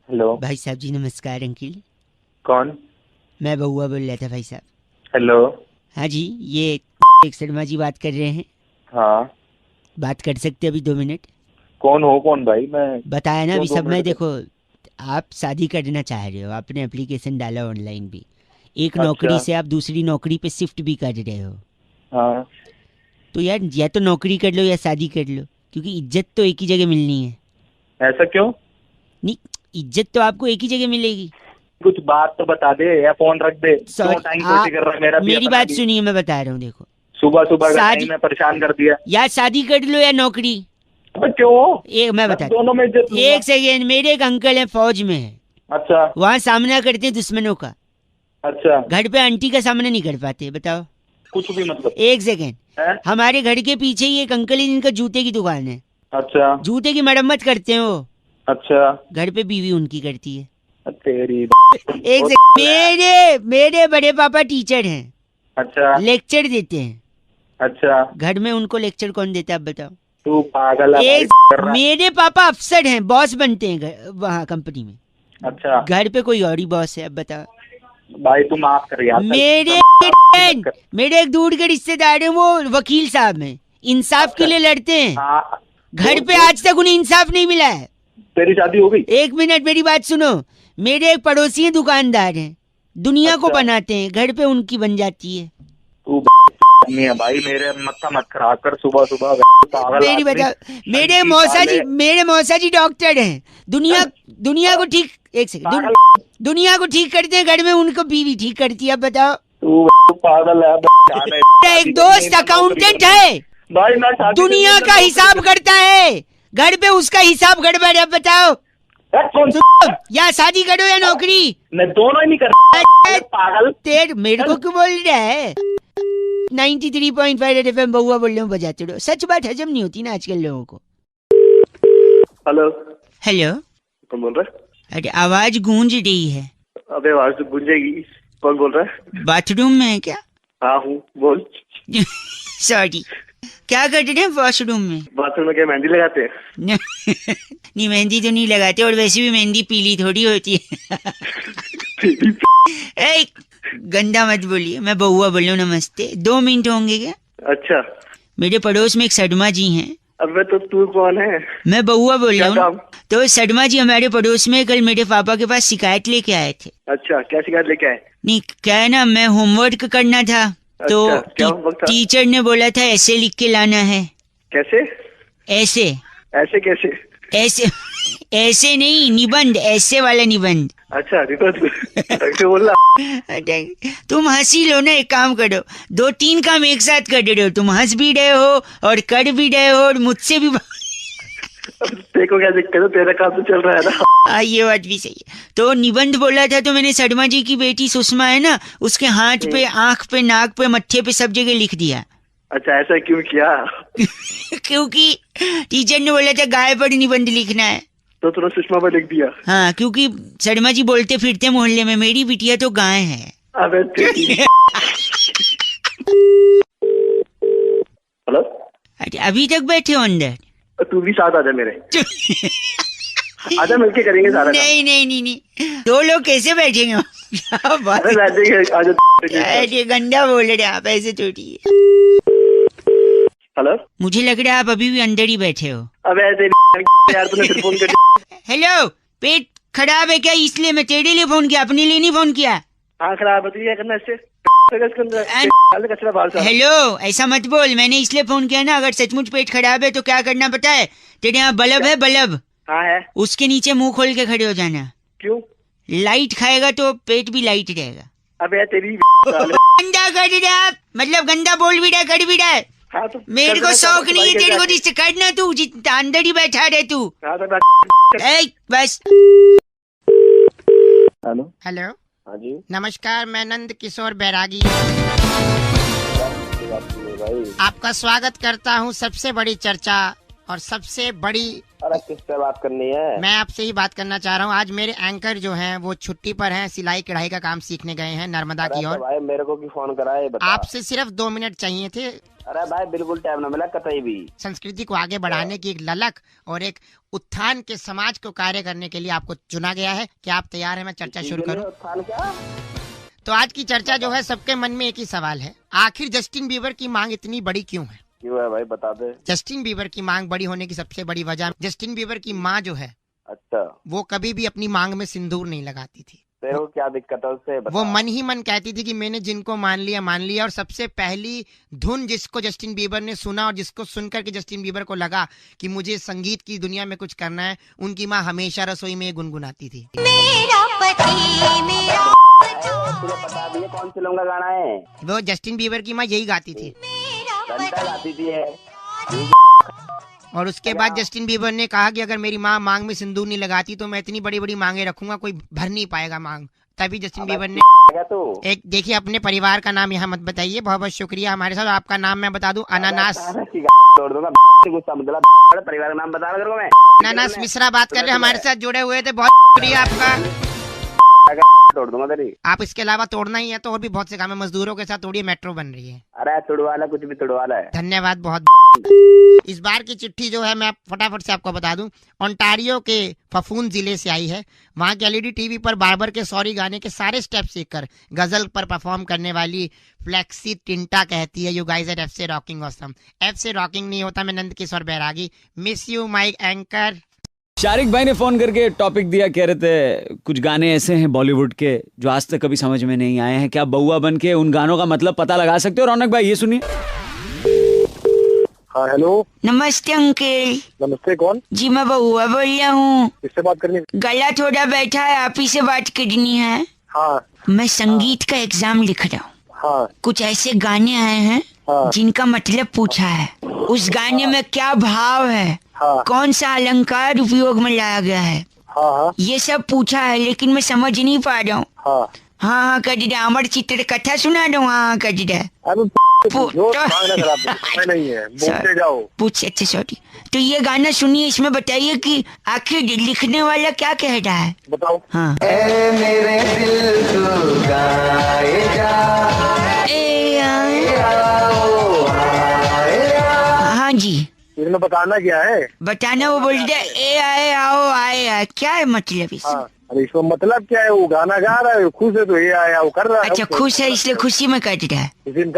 Speaker 6: हेलो
Speaker 2: भाई साहब जी, नमस्कार। अंकिल
Speaker 6: कौन?
Speaker 2: मैं बउआ बोल रहा था भाई साहब।
Speaker 6: हेलो।
Speaker 2: हाँ जी, ये एक शर्मा जी बात कर रहे हैं।
Speaker 6: हाँ
Speaker 2: बात कर सकते अभी 2 मिनट?
Speaker 6: कौन हो? कौन भाई? मैं
Speaker 2: बताया ना अभी सब। मैं देखो, आप शादी करना चाह रहे हो, आपने एप्लीकेशन डाला ऑनलाइन भी, एक नौकरी से आप दूसरी नौकरी पे शिफ्ट भी कर रहे हो।
Speaker 6: हाँ
Speaker 2: तो यार या तो नौकरी कर लो या शादी कर लो, क्योंकि इज्जत तो एक ही जगह मिलनी है।
Speaker 6: ऐसा क्यों?
Speaker 2: नहीं, इज्जत तो आपको एक ही जगह मिलेगी।
Speaker 6: कुछ बात तो बता दे या फोन रख दे। क्यों टाइम वेस्ट कर रहा है मेरा?
Speaker 2: मेरी बात सुनिए, मैं बता रहा हूँ। देखो,
Speaker 6: सुबह सुबह में परेशान कर दिया।
Speaker 2: या शादी कर लो या नौकरी।
Speaker 6: क्यों?
Speaker 2: मैं बता
Speaker 6: दोनों में
Speaker 2: एक सेकेंड। मेरे एक अंकल है, फौज में है।
Speaker 6: अच्छा।
Speaker 2: वहाँ सामना करते हैं दुश्मनों का।
Speaker 6: अच्छा।
Speaker 2: घर पे आंटी का सामना नहीं कर पाते, बताओ।
Speaker 6: कुछ भी मतलब।
Speaker 2: एक सेकेंड, हमारे घर के पीछे ही एक अंकल है जिनका जूते की दुकान है।
Speaker 6: अच्छा।
Speaker 2: जूते की मरम्मत करते हैं वो।
Speaker 6: अच्छा।
Speaker 2: घर पे बीवी उनकी करती है।
Speaker 6: तेरी
Speaker 2: एक मेरे बड़े पापा टीचर हैं।
Speaker 6: अच्छा।
Speaker 2: लेक्चर देते हैं।
Speaker 6: अच्छा।
Speaker 2: घर में उनको लेक्चर कौन देता है, आप बताओ?
Speaker 6: तू पागल है।
Speaker 2: मेरे पापा अफसर हैं, बॉस बनते हैं वहाँ कंपनी में।
Speaker 6: अच्छा।
Speaker 2: घर पे कोई और ही बॉस है, अब बताओ।
Speaker 6: भाई तू माफ कर यार।
Speaker 2: मेरे एक दूर के रिश्तेदार हैं, वो वकील साहब हैं, इंसाफ के लिए लड़ते हैं। घर पे आज तक उन्हें इंसाफ नहीं मिला है।
Speaker 6: तेरी शादी हो गई?
Speaker 2: एक मिनट मेरी बात सुनो। मेरे एक पड़ोसी हैं, दुकानदार हैं, दुनिया को बनाते हैं, घर पे उनकी बन जाती है।
Speaker 6: तू भाई मेरे मत खराब कर सुबह सुबह।
Speaker 2: मेरी बता, मेरे मौसा जी डॉक्टर हैं, दुनिया को ठीक, एक सेकंड, दुनिया को ठीक करते हैं, घर में उनको बीवी ठीक करती है। अब बताओ।
Speaker 6: तू पागल है।
Speaker 2: एक दोस्त अकाउंटेंट है भाई, दुनिया का हिसाब करता है, घर पे उसका हिसाब गड़बड़ है। बताओ, या शादी करो या नौकरी?
Speaker 6: मैं दोनों ही नहीं कर पागल।
Speaker 2: मेरे को क्यों बोल रहा है? 93.5 रेड एफएम बउआ बोल रहे हो, बजाते रहो। सच बात हजम नहीं होती ना आजकल लोगों को।
Speaker 10: हेलो
Speaker 2: हेलो
Speaker 10: कौन बोल रहा है?
Speaker 2: अरे आवाज गूंज रही है।
Speaker 10: अबे आवाज तो गूंजेगी। कौन बोल रहा है?
Speaker 2: बाथरूम में है क्या?
Speaker 10: हाँ हूँ, बोल।
Speaker 2: सॉरी, क्या कर रहे हैं वॉशरूम में?
Speaker 10: बाथरूम में क्या मेहंदी लगाते हैं?
Speaker 2: नहीं, मेहंदी तो नहीं लगाते, और वैसे भी मेहंदी पीली थोड़ी होती है। ए, गंदा मत बोलिए, मैं बउआ बोल रहा हूँ। नमस्ते, 2 मिनट होंगे क्या?
Speaker 10: अच्छा।
Speaker 2: मेरे पड़ोस में एक सदमा जी हैं।
Speaker 10: अबे तो तू कौन है?
Speaker 2: मैं बउआ बोल रहा हूँ। तो सदमा जी हमारे पड़ोस में कल मेरे पापा के पास शिकायत लेके आए थे।
Speaker 10: अच्छा, क्या शिकायत लेके आए?
Speaker 2: नहीं, क्या है ना, मैं होमवर्क करना था। तो टीचर ने बोला था ऐसे लिख के लाना है।
Speaker 10: कैसे?
Speaker 2: ऐसे।
Speaker 10: ऐसे कैसे?
Speaker 2: ऐसे नहीं, निबंध, ऐसे वाला निबंध।
Speaker 10: अच्छा, कैसे बोल रहा?
Speaker 2: तुम हंसी लो ना, एक काम करो, 2-3 काम एक साथ कर रहे हो। तुम हंस भी रहे हो और कर भी रहे हो, और मुझसे भी।
Speaker 10: देखो क्या दिक्कत है, तेरा काम तो चल रहा है ना।
Speaker 2: ये बात भी सही है। तो निबंध बोला था, तो मैंने शर्मा जी की बेटी सुषमा है ना, उसके हाथ पे, आंख पे, नाक पे, मत्थे पे, सब जगह लिख दिया।
Speaker 10: अच्छा, ऐसा क्यों किया?
Speaker 2: क्योंकि टीचर ने बोला था गाय पर निबंध लिखना है,
Speaker 10: तो तूने सुषमा पर लिख दिया।
Speaker 2: हाँ, क्योंकि शर्मा जी बोलते फिरते मोहल्ले में मेरी बिटिया तो गाय है।
Speaker 10: अबे हेलो,
Speaker 2: अभी तक बैठे हो अंदर?
Speaker 10: तू भी साथ आजा मेरे। आजा, मिलके करेंगे सारा।
Speaker 2: नहीं नहीं नहीं नहीं, 2 लोग कैसे बैठेंगे? अरे गंदा बोल रहे आप, ऐसे थोड़ी।
Speaker 10: हेलो,
Speaker 2: मुझे लग रहा है आप अभी भी अंदर ही बैठे हो।
Speaker 10: अबे यार, तूने फिर फोन कर।
Speaker 2: हेलो, पेट खराब है क्या? इसलिए मैं तेरे लिए फोन किया, अपने लिए नहीं फोन किया।
Speaker 10: हाँ खराब है, क्या करना इससे?
Speaker 2: हेलो, ऐसा मत बोल, मैंने इसलिए फोन किया ना, अगर सचमुच पेट खराब है तो क्या करना पता है? तेरे यहाँ बल्ब है, बल्ब।
Speaker 10: हाँ है।
Speaker 2: उसके नीचे मुंह खोल के खड़े हो जाना।
Speaker 10: क्यों?
Speaker 2: लाइट खाएगा तो पेट भी लाइट रहेगा।
Speaker 10: अबे तेरी
Speaker 2: गंदा कर रहे आप, मतलब गंदा बोल भी रहा, कर भी रहा है।
Speaker 10: हाँ, तो
Speaker 2: मेरे को शौक नहीं है तेरे को रिश्ते करना, तू अंदर ही बैठा रहे तू। बस।
Speaker 10: हेलो।
Speaker 4: हेलो।
Speaker 10: हाँ जी।
Speaker 4: नमस्कार, मैं नंद किशोर बैरागी आपका स्वागत करता हूँ सबसे बड़ी चर्चा और सबसे बड़ी।
Speaker 10: अरे किससे बात करनी है?
Speaker 4: मैं आपसे ही बात करना चाह रहा हूँ। आज मेरे एंकर जो हैं वो छुट्टी पर हैं, सिलाई कढ़ाई का काम सीखने गए हैं नर्मदा की ओर।
Speaker 10: भाई मेरे को भी फोन करा है, बता।
Speaker 4: आपसे सिर्फ 2 मिनट चाहिए थे।
Speaker 10: अरे भाई बिल्कुल टाइम ना मिला कतई भी।
Speaker 4: संस्कृति को आगे बढ़ाने की एक ललक और एक उत्थान के समाज को कार्य करने के लिए आपको चुना गया है। क्या आप तैयार हैं? मैं चर्चा शुरू करूं?
Speaker 10: उत्थान क्या?
Speaker 4: तो आज की चर्चा जो है, सबके मन में एक ही सवाल है, आखिर जस्टिन बीबर की मांग इतनी बड़ी क्यों है?
Speaker 10: क्यों है भाई, बता दे।
Speaker 4: जस्टिन बीबर की मांग बड़ी होने की सबसे बड़ी वजह, जस्टिन बीबर की माँ जो है,
Speaker 10: अच्छा,
Speaker 4: वो कभी भी अपनी मांग में सिंदूर नहीं लगाती थी।
Speaker 10: तेरे को क्या दिक्कत है उससे, बता।
Speaker 4: वो मन ही मन कहती थी कि मैंने जिनको मान लिया। और सबसे पहली धुन जिसको जस्टिन बीबर ने सुना और जिसको सुनकर के जस्टिन बीबर को लगा कि मुझे संगीत की दुनिया में कुछ करना है, उनकी माँ हमेशा रसोई में गुनगुनाती थी, मेरा पति मेरा।
Speaker 10: तुझे पता भी है कौन सी लौंगा गाना है?
Speaker 4: वो जस्टिन बीबर की माँ यही गाती थी,
Speaker 10: गाती थी।
Speaker 4: और उसके बाद जस्टिन बीबर ने कहा कि अगर मेरी माँ मांग में सिंदूर नहीं लगाती तो मैं इतनी बड़ी बड़ी मांगे रखूंगा, कोई भर नहीं पाएगा मांग। तभी जस्टिन बीबर ने एक, देखिए अपने परिवार का नाम यहाँ मत बताइए, बहुत बहुत शुक्रिया हमारे साथ। आपका नाम मैं बता दूं, अनानास।
Speaker 10: तोड़ दूंगा परिवार का नाम बता रहा मैं।
Speaker 4: अनानास मिश्रा बात कर रहे, हमारे साथ जुड़े हुए थे, बहुत शुक्रिया आपका।
Speaker 10: तोड़ दूंगा तेरी।
Speaker 4: आप इसके अलावा तोड़ना ही है तो और भी बहुत से काम है, मजदूरों के साथ तोड़िए, मेट्रो बन रही है।
Speaker 10: अरे तुड़वाला, कुछ भी तुड़वाला है।
Speaker 4: धन्यवाद बहुत। इस बार की चिट्ठी जो है मैं फटाफट से आपको बता दूं, ओंटारियो के फफून जिले से आई है। वहाँ के एलईडी टीवी पर बार्बर के सॉरी गाने के सारे स्टेप सीखकर गजल पर परफॉर्म करने वाली फ्लेक्सी टिंटा कहती है, यू गाइज आर एफ से रॉकिंग ऑसम। एफ से रॉकिंग नहीं होता, मैं Nand Kishore Bairagi, miss you my anchor.
Speaker 8: Sharik भाई ने फोन करके टॉपिक दिया, कह रहे थे कुछ गाने ऐसे हैं बॉलीवुड के जो आज तक कभी समझ में नहीं आए हैं, क्या बउआ बन के उन गानों का मतलब पता लगा सकते हो? रौनक भाई ये सुनिए।
Speaker 14: हाँ हेलो।
Speaker 2: नमस्ते अंकल।
Speaker 14: नमस्ते, कौन?
Speaker 2: जी मैं बउआ बोल रहा हूँ।
Speaker 14: किससे बात करनी?
Speaker 2: गला थोड़ा बैठा है, आप ही से बात करनी है।
Speaker 14: हाँ।
Speaker 2: मैं संगीत का एग्जाम लिख रहा हूँ।
Speaker 14: हाँ।
Speaker 2: कुछ ऐसे गाने आए हैं जिनका मतलब पूछा है, उस गाने में क्या भाव है, कौन सा अलंकार उपयोग में लाया गया है, ये सब पूछा है, लेकिन मैं समझ नहीं पा रहा हूँ। हाँ हाँ कटिडा अमर चित्र कथा सुना दो। हाँ कटिडा
Speaker 10: नहीं है, बोलते जाओ।
Speaker 2: पूछ अच्छा सॉरी। तो ये गाना सुनिए, इसमें बताइए कि आखिर लिखने वाला क्या कह रहा है।
Speaker 10: बताओ।
Speaker 2: हाँ
Speaker 14: मेरे दिल को गाए जा,
Speaker 2: हाँ जी
Speaker 10: इसमें बताना क्या है?
Speaker 2: बताना वो बोलते ए आए आओ आए आए, क्या है मतलब इसमें?
Speaker 10: हाँ, अरे इसको मतलब क्या है? वो गाना गा रहा है, खुश है तो ये आया वो कर रहा है।
Speaker 2: अच्छा खुश है इसलिए खुशी में कट रहा है।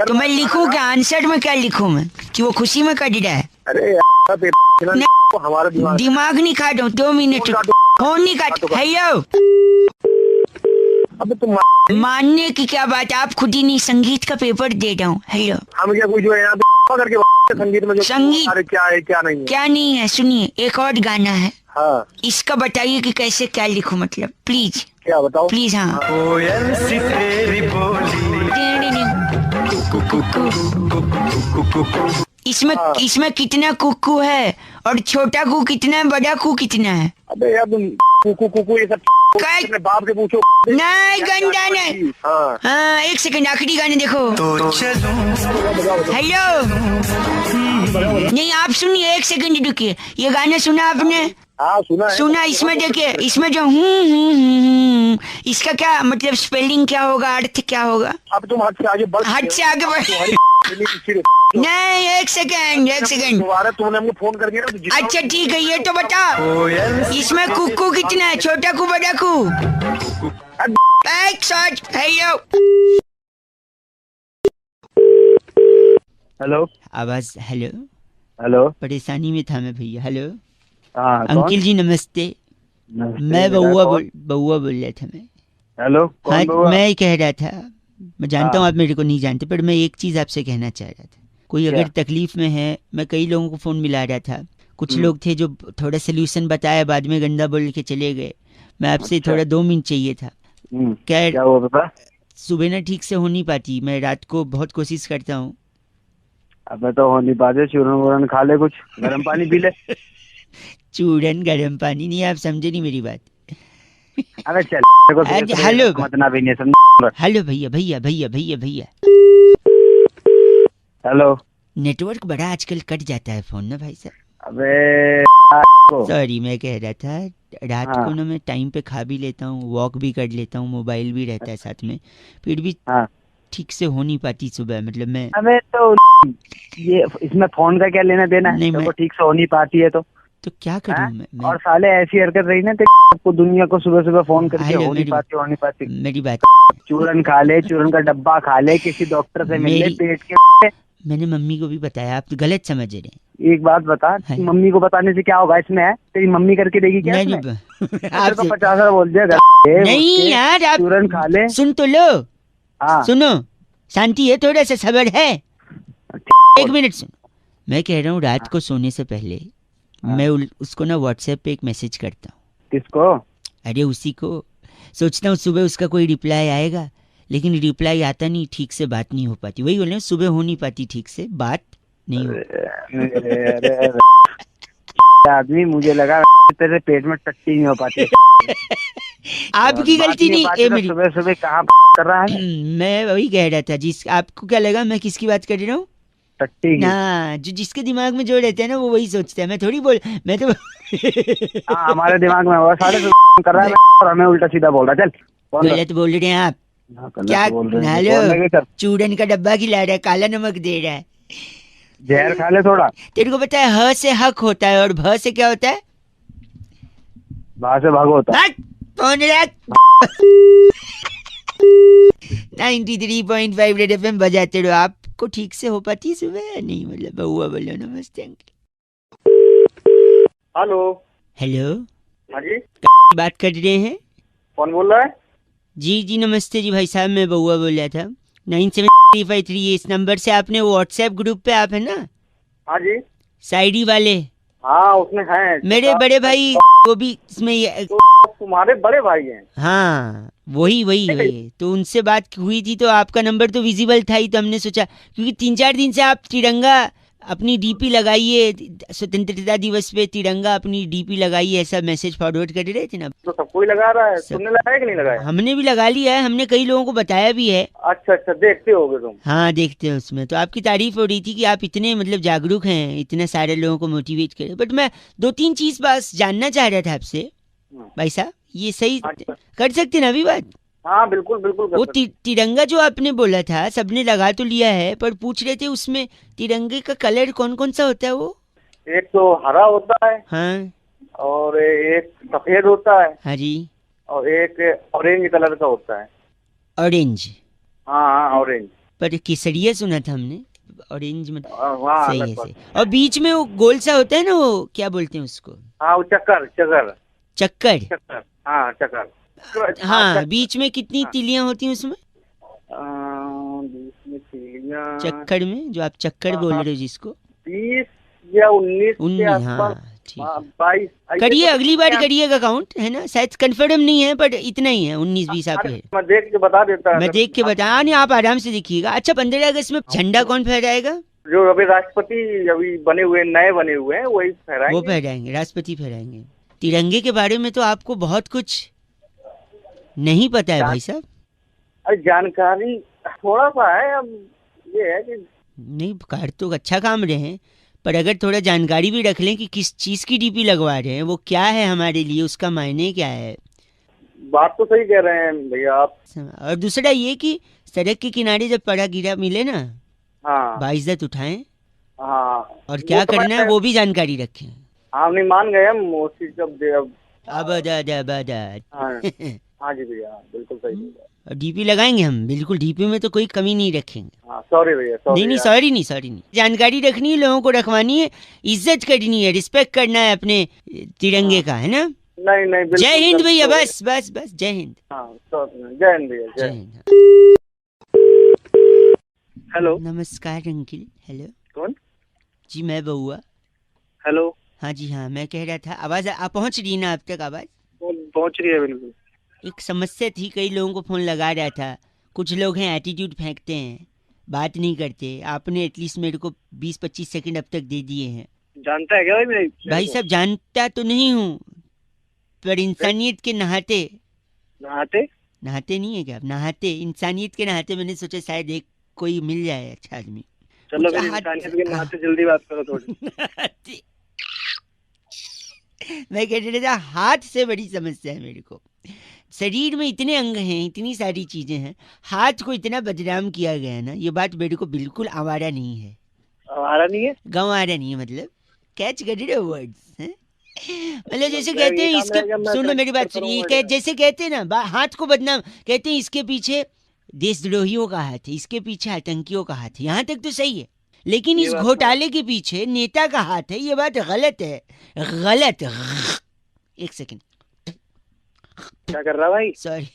Speaker 2: तो मैं लिखूं क्या आंसर में, क्या लिखूं मैं कि वो खुशी में कट रहा है?
Speaker 10: अरे हमारा
Speaker 2: दिमाग नहीं काटो, 2 मिनट फोन नहीं काट। हेलो
Speaker 10: अब तुम
Speaker 2: मानने की क्या बात, आप खुद ही नहीं संगीत का पेपर दे रहा हूँ। हेलो
Speaker 10: हम क्या कुछ जो है यहाँ करके संगीत में जो
Speaker 2: संगीत
Speaker 10: अरे क्या है क्या नहीं है?
Speaker 2: क्या नहीं है सुनिए, एक और गाना है।
Speaker 10: हाँ
Speaker 2: इसका बताइए कि कैसे क्या लिखूं मतलब, प्लीज
Speaker 10: क्या बताओ
Speaker 2: प्लीज। हाँ
Speaker 14: कोयल सी तेरी
Speaker 2: इसमें कितना कुकू है और छोटा कू कितना है, बड़ा कू कितना है?
Speaker 10: अबे यार तुम कुकू ये सब अपने बाप से पूछो।
Speaker 2: नहीं गंदा नहीं। हाँ 1 सेकंड आखिरी गाने देखो। हेलो नहीं आप सुनिए, 1 सेकंड रुकिए। ये गाना सुना आपने?
Speaker 10: हाँ सुना है।
Speaker 2: सुना, इसमें देखिए, इसमें जो इसका क्या मतलब, स्पेलिंग क्या होगा, अर्थ क्या होगा?
Speaker 10: अब तुम हद से आगे बढ़
Speaker 2: नहीं 1 सेकंड
Speaker 10: दोबारा तुमने हमको फोन करके ना।
Speaker 2: अच्छा ठीक है ये तो बता, इसमें कुकू कितना है, छोटा कू बड़ा कू? हेलो
Speaker 10: हेलो
Speaker 2: आवाज हेलो
Speaker 10: हेलो
Speaker 2: परेशानी में था मैं भैया। हेलो
Speaker 10: अंकिल
Speaker 2: जी नमस्ते। मैं बउआ बोल रहा था मैं।
Speaker 10: हेलो
Speaker 2: हाँ मैं कह रहा था, मैं जानता हूँ आप मेरे को नहीं जानते, पर मैं एक चीज आपसे कहना चाह रहा था। कोई अगर तकलीफ में है, मैं कई लोगों को फोन मिला रहा था, कुछ लोग थे जो थोड़ा सोल्यूशन बताया, बाद में गंदा बोल के चले गए। मैं आपसे थोड़ा 2 मिनट चाहिए था।
Speaker 10: क्या हुआ बता?
Speaker 2: सुबह ना ठीक से हो नहीं पाती, मैं रात को बहुत कोशिश करता हूँ।
Speaker 10: अब तो हो नहीं पाते, चूरन वूरन खा ले, कुछ गर्म पानी पी ले।
Speaker 2: चूरन गर्म पानी नहीं, आप समझे नहीं मेरी बात।
Speaker 10: अरे चल
Speaker 2: हेलो
Speaker 10: मतलब भी नहीं समझ।
Speaker 2: हेलो भैया
Speaker 10: हेलो
Speaker 2: नेटवर्क बड़ा आजकल कट जाता है फोन ना भाई साहब।
Speaker 10: अबे
Speaker 2: सॉरी मैं कह रहा था रात को ना मैं टाइम पे खा भी लेता हूँ, वॉक भी कर लेता हूँ, मोबाइल भी रहता है साथ में, फिर भी ठीक से हो नहीं पाती सुबह। मतलब मैं
Speaker 10: अबे तो ये इसमें फोन का क्या लेना देना है? तो ठीक से हो नहीं पाती है तो
Speaker 2: क्या करूँ मैं?
Speaker 10: और साले ऐसी हरकत रही ना आपको दुनिया को सुबह सुबह फोन करके हो नहीं पाती।
Speaker 2: मेरी बात,
Speaker 10: चूरन खा ले, चूरन का डब्बा खा ले, किसी डॉक्टर से मिल ले पेट के।
Speaker 2: मैंने मम्मी को भी बताया, आप तो गलत समझ रहे हैं।
Speaker 10: एक बात बता, मम्मी को बताने से क्या होगा इसमें? है तेरी मम्मी करके देगी क्या?
Speaker 2: आप
Speaker 10: तो 50 बोल दिया
Speaker 2: नहीं यार, आप
Speaker 10: चूरन खा ले।
Speaker 2: सुन तो लो, सुनो शांति है, थोड़ा सा सब्र है। 1 मिनट सुन, मैं कह रहा हूँ रात को सोने से पहले मैं उसको ना व्हाट्सएप पे एक मैसेज करता हूँ।
Speaker 10: किसको?
Speaker 2: अरे उसी को। सोचता हूँ सुबह उसका कोई रिप्लाई आएगा, लेकिन रिप्लाई आता नहीं, ठीक से बात नहीं हो पाती। वही बोले सुबह हो नहीं पाती ठीक से, बात नहीं हो।
Speaker 10: आदमी मुझे लगा तेरे पेट में टट्टी नहीं हो पाती।
Speaker 2: आपकी गलती नहीं,
Speaker 10: मेरी सुबह सुबह कहाँ कर रहा है?
Speaker 2: मैं वही कह रहा था, जिस आपको क्या लगा मैं किसकी बात कर रहा हूँ?
Speaker 10: हाँ
Speaker 2: जो जिसके दिमाग में जो रहते हैं ना वो वही सोचते हैं। मैं थोड़ी मैं तो
Speaker 10: हमारे दिमाग में हुआ सारे कर रहा है और हमें उल्टा सीधा बोल रहा। चल
Speaker 2: गलत बोल रहे हैं आप। क्या हेलो चूरन का डब्बा खिला रहा है, काला नमक दे रहा है,
Speaker 10: जहर खा ले थोड़ा।
Speaker 2: तेरे को पता है ह से हक होता है और भ से क्या होता है?
Speaker 10: भा से भाग होता है।
Speaker 2: 93.5 रेड एफएम बजाते रहो। आपको ठीक से हो पाती सुबह नहीं? मतलब बउआ बोलो नमस्ते अंकल।
Speaker 10: हेलो
Speaker 2: हेलो
Speaker 10: हाँ जी
Speaker 2: बात कर रहे हैं?
Speaker 10: कौन बोल रहा है?
Speaker 2: जी नमस्ते जी भाई साहब, मैं बउआ बोल रहा था। 97353 इस नंबर से आपने व्हाट्सएप ग्रुप पे आप है ना?
Speaker 10: हाँ जी
Speaker 2: शायरी वाले।
Speaker 10: हाँ उसमें है
Speaker 2: मेरे बड़े भाई वो भी इसमें
Speaker 10: तुम्हारे बड़े भाई हैं?
Speaker 2: हाँ वही तो उनसे बात हुई थी, तो आपका नंबर तो विजिबल था ही, तो हमने सोचा क्योंकि 3-4 दिन से आप तिरंगा अपनी डीपी लगाइए, स्वतंत्रता दिवस पे तिरंगा अपनी डीपी लगाइए, ऐसा मैसेज फॉरवर्ड कर रहे थे ना।
Speaker 10: तो सबको ही लगा रहा है, तुमने लगाया कि नहीं लगाया?
Speaker 2: हमने भी लगा लिया है, हमने कई लोगों को बताया भी है।
Speaker 10: अच्छा अच्छा, देखते होगे तुम?
Speaker 2: हाँ देखते हैं उसमें। तो आपकी तारीफ हो रही थी कि आप इतने मतलब जागरूक हैं, इतने सारे लोगों को मोटिवेट करें। बट मैं 2-3 चीज बस जानना चाह रहा था आपसे भाई साहब, ये सही कर सकते ना अभी बात?
Speaker 10: हाँ बिल्कुल बिल्कुल।
Speaker 2: वो तिरंगा जो आपने बोला था सबने लगा तो लिया है, पर पूछ रहे थे उसमें तिरंगे का कलर कौन कौन सा होता है? वो
Speaker 10: एक तो हरा होता है,
Speaker 2: हाँ,
Speaker 10: और एक सफेद होता है,
Speaker 2: हाँ जी,
Speaker 10: और एक ऑरेंज कलर का होता है।
Speaker 2: ऑरेंज?
Speaker 10: हाँ हाँ ऑरेंज।
Speaker 2: पर केसरिया सुना था हमने, ऑरेंज में
Speaker 10: सही
Speaker 2: है सही। और बीच में वो गोल सा होता है ना, वो क्या बोलते हैं उसको?
Speaker 10: हाँ वो चक्कर चक्कर
Speaker 2: चक्कर।
Speaker 10: चक्कर, हाँ चक्कर।
Speaker 2: हाँ, बीच में कितनी तिलियां होती हैं उसमें?
Speaker 10: बीच में तिलियां
Speaker 2: चक्कर में, जो आप चक्कर बोल रहे हो जिसको,
Speaker 10: 20 या 19 के
Speaker 2: हाँ
Speaker 10: आसपास। 22
Speaker 2: करिए, अगली बार करिएगा काउंट, है ना? शायद कंफर्म नहीं है बट इतना ही है, 19-20 आप है।
Speaker 10: मैं देख के बता देता।
Speaker 2: मैं देख के बता नहीं, आप आराम से देखिएगा। अच्छा, 15 अगस्त में झंडा कौन फहराएगा?
Speaker 10: जो अभी राष्ट्रपति अभी बने हुए, नए बने हुए हैं, वही फहराएंगे।
Speaker 2: वो फहराएंगे, राष्ट्रपति फहराएंगे। तिरंगे के बारे में तो आपको बहुत कुछ नहीं पता है भाई साहब।
Speaker 10: अरे जानकारी थोड़ा सा है, अब ये है कि
Speaker 2: नहीं, कार तो अच्छा काम रहे हैं, पर अगर थोड़ा जानकारी भी रख लें कि किस चीज की डीपी लगवा रहे हैं, वो क्या है हमारे लिए, उसका मायने क्या है।
Speaker 10: बात तो सही कह रहे हैं भैया आप।
Speaker 2: और दूसरा ये कि सड़क के किनारे जब पड़ा गिरा मिले ना,
Speaker 10: हाँ,
Speaker 2: बाइज्जत उठाएं।
Speaker 10: हाँ,
Speaker 2: और क्या करना है वो भी जानकारी रखें।
Speaker 10: हाँ नहीं मान गए हम वो चीज। हाँ जी भैया, बिल्कुल सही।
Speaker 2: डीपी लगाएंगे हम, बिल्कुल डीपी में तो कोई कमी नहीं रखेंगे।
Speaker 10: सॉरी भैया,
Speaker 2: नहीं सॉरी नहीं। जानकारी रखनी है, लोगों को रखवानी है, इज्जत करनी है, रिस्पेक्ट करना है अपने तिरंगे का, है ना?
Speaker 10: नहीं
Speaker 2: जय हिंद भैया, बस जय हिंद।
Speaker 10: जय हिंद भैया, जय हिंद। हेलो,
Speaker 2: नमस्कार अंकिल। हेलो,
Speaker 10: कौन
Speaker 2: जी? मैं बउआ।
Speaker 10: हेलो,
Speaker 2: हाँ जी हाँ, मैं कह रहा था, आवाज आप पहुंच रही ना? अब तक आवाज
Speaker 10: पहुंच रही है? बिल्कुल।
Speaker 2: एक समस्या थी, कई लोगों को फोन लगा रहा था। कुछ लोग हैं एटीट्यूड फेंकते हैं, बात नहीं करते। आपने एटलीस्ट मेरे को 20-25 सेकंड अब तक दे दिए हैं।
Speaker 10: जानता है क्या भाई?
Speaker 2: भाई साहब जानता तो नहीं हूँ, पर इंसानियत के नहाते नहाते नहीं है क्या आप? नहाते, इंसानियत के नहाते मैंने सोचा शायद एक कोई मिल जाए अच्छा आदमी।
Speaker 10: चलो फिर इंसानियत के नहाते जल्दी बात करो थोड़ी।
Speaker 2: मैं कह रहा था, हाथ से बड़ी समस्या है मेरे को। शरीर में इतने अंग हैं, इतनी सारी चीजें हैं, हाथ को इतना बदनाम किया गया है ना, ये बात मेरे को बिल्कुल आवारा नहीं है।
Speaker 10: आवारा नहीं है?
Speaker 2: गंवारा नहीं है, मतलब कैच कर रहे हो वर्ड्स हैं? मतलब जैसे कहते हैं इसके, सुनो मेरी बात सुनिए, जैसे कहते हैं ना हाथ को बदनाम, कहते हैं इसके पीछे देशद्रोहियों का हाथ है, इसके पीछे आतंकियों का हाथ है। यहाँ तक तो सही है, लेकिन इस घोटाले के पीछे नेता का हाथ है, ये बात गलत है। गलत। एक सेकंड,
Speaker 10: क्या कर रहा भाई?
Speaker 2: सॉरी,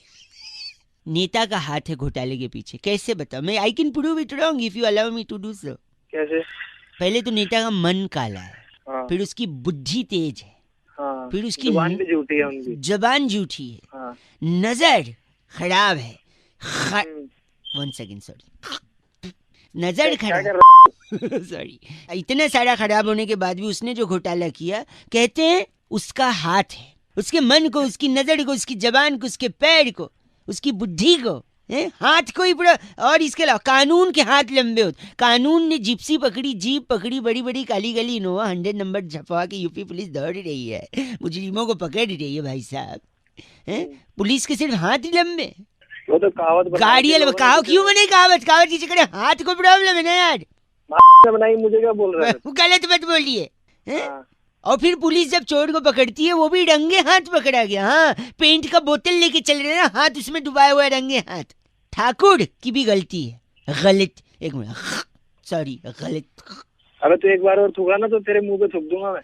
Speaker 2: नेता का हाथ है घोटाले के पीछे। कैसे बताओ मैं? I can prove it wrong if you allow me to do so.
Speaker 10: कैसे?
Speaker 2: पहले तो नेता का मन काला है, फिर उसकी बुद्धि तेज है, फिर उसकी
Speaker 10: जुबान भी झूठी है, उनकी
Speaker 2: जबान झूठी है, नजर खराब है। 1 सेकंड, सॉरी, नजर खराब, सॉरी। इतना सारा खराब होने के बाद भी उसने जो घोटाला किया, कहते हैं उसका हाथ है, उसके मन को, उसकी नजर को, उसकी जबान को, उसके पैर को, उसकी बुद्धि को, हाथ को ही पूरा। और इसके अलावा कानून के हाथ लंबे होते। कानून ने जिप्सी पकड़ी, जीप पकड़ी, बड़ी बड़ी काली गली इनोवा 100 नंबर छपवा के यूपी पुलिस दौड़ रही है, मुजरिमों को पकड़ रही है भाई साहब। पुलिस के सिर्फ हाथ ही लंबे।
Speaker 10: वो तो कहावत
Speaker 2: गाड़ियां कहावत क्यों बने? कहावत की जगह हाथ को प्रॉब्लम है ना यार।
Speaker 10: बनाई, मुझे क्या बोल रहा है?
Speaker 2: गलत मत बोलिए। और फिर पुलिस जब चोर को पकड़ती है, वो भी रंगे हाथ पकड़ा गया। हाँ, पेंट का बोतल लेके चल रहे ना, हाथ उसमें डुबाया हुआ है, रंगे हाथ। ठाकुर की भी गलती है। गलत, एक मिनट, सॉरी, गलत।
Speaker 10: अबे तो एक बार और थूका ना तो तेरे मुंह पे थूक दूंगा मैं।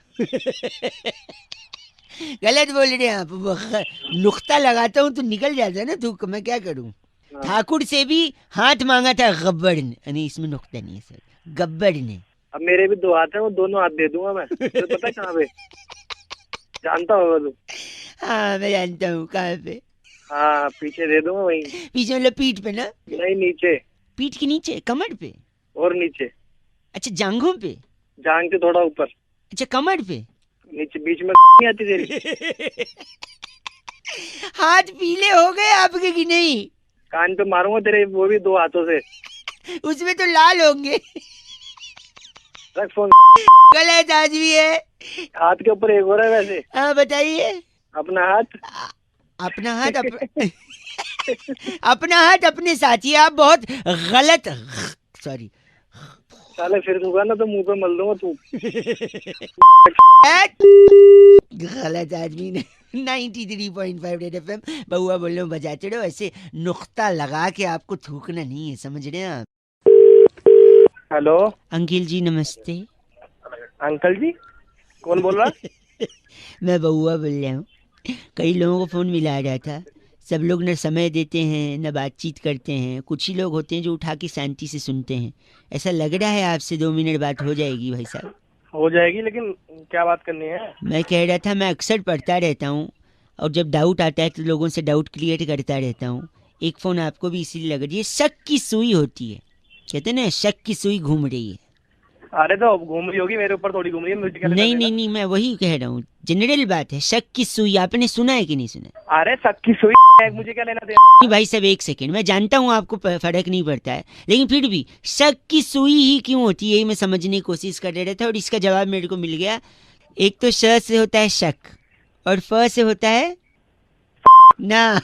Speaker 2: गलत बोल रहे हैं आप। नुक्ता लगाता हूँ तो निकल जाता है ना थूक, मैं क्या करूँ? ठाकुर से भी हाथ मांगा था गब्बर ने, नहीं इसमें नुक्ता नहीं है सर, गब्बर ने।
Speaker 10: अब मेरे भी 2 हाथ हैं, वो दोनों हाथ दे दूंगा मैं। तो पता है कहाँ पे? जानता होगा तू?
Speaker 2: हाँ मैं जानता हूँ कहाँ पे।
Speaker 10: हाँ पीछे दे दूंगा, वहीं
Speaker 2: पीछे मतलब पीठ पे ना?
Speaker 10: नहीं नीचे।
Speaker 2: पीठ के नीचे, कमर पे
Speaker 10: और नीचे।
Speaker 2: अच्छा, जांघों पे?
Speaker 12: जान के थोड़ा ऊपर।
Speaker 2: अच्छा, कमर पे
Speaker 12: नीचे बीच में नहीं आती तेरी।
Speaker 2: हाथ पीले हो गए आपके कि नहीं?
Speaker 12: कान पे मारूंगा तेरे, वो भी 2 हाथों से।
Speaker 2: उसमें तो लाल होंगे।
Speaker 12: रख फोन।
Speaker 2: गलत आदमी है।
Speaker 12: हाथ के ऊपर एक हो रहा है वैसे।
Speaker 2: हाँ बताइए।
Speaker 12: अपना हाथ
Speaker 2: अपना हाथ अपने साथ ही। आप बहुत गलत, सॉरी,
Speaker 12: साले फिर दूंगा ना तो मुंह पे मल दूंगा तू।
Speaker 2: गलत आदमी ने। 93.5 रेड एफएम बहुआ बोल रहा हूँ, बजाते रहो। ऐसे नुक्ता लगा के आपको थूकना नहीं है, समझ रहे हैं आप?
Speaker 12: हेलो
Speaker 2: अंकिल जी नमस्ते।
Speaker 12: अंकल जी कौन बोल रहा?
Speaker 2: मैं बहुआ बोल रहा हूँ। कई लोगों को फोन मिला रहा था, सब लोग न समय देते हैं न बातचीत करते हैं। कुछ ही लोग होते हैं जो उठा के शांति से सुनते हैं। ऐसा लग रहा है आपसे 2 मिनट बात हो जाएगी भाई साहब?
Speaker 12: हो जाएगी, लेकिन क्या बात करनी है?
Speaker 2: मैं कह रहा था, मैं अक्सर पढ़ता रहता हूँ और जब डाउट आता है तो लोगों से डाउट क्लियर करता रहता हूँ। एक फ़ोन आपको भी इसीलिए लग रही है। शक की सुई होती है, कहते हैं ना, शक की सुई घूम रही है।
Speaker 12: अरे तो घूम रही होगी, मेरे ऊपर थोड़ी घूम रही है।
Speaker 2: नहीं, मैं वही कह रहा हूँ, जनरल बात है। शक की सुई आपने सुना है कि नहीं सुना?
Speaker 12: अरे शक की सुई मुझे क्या लेना देना?
Speaker 2: भाई साहब एक सेकेंड, मैं जानता हूँ आपको फर्क नहीं पड़ता है, लेकिन फिर भी शक की सुई ही क्यों होती है, यही मैं समझने की कोशिश कर रहा था और इसका जवाब मेरे को मिल गया। एक तो श से होता है शक और फ से होता है ना।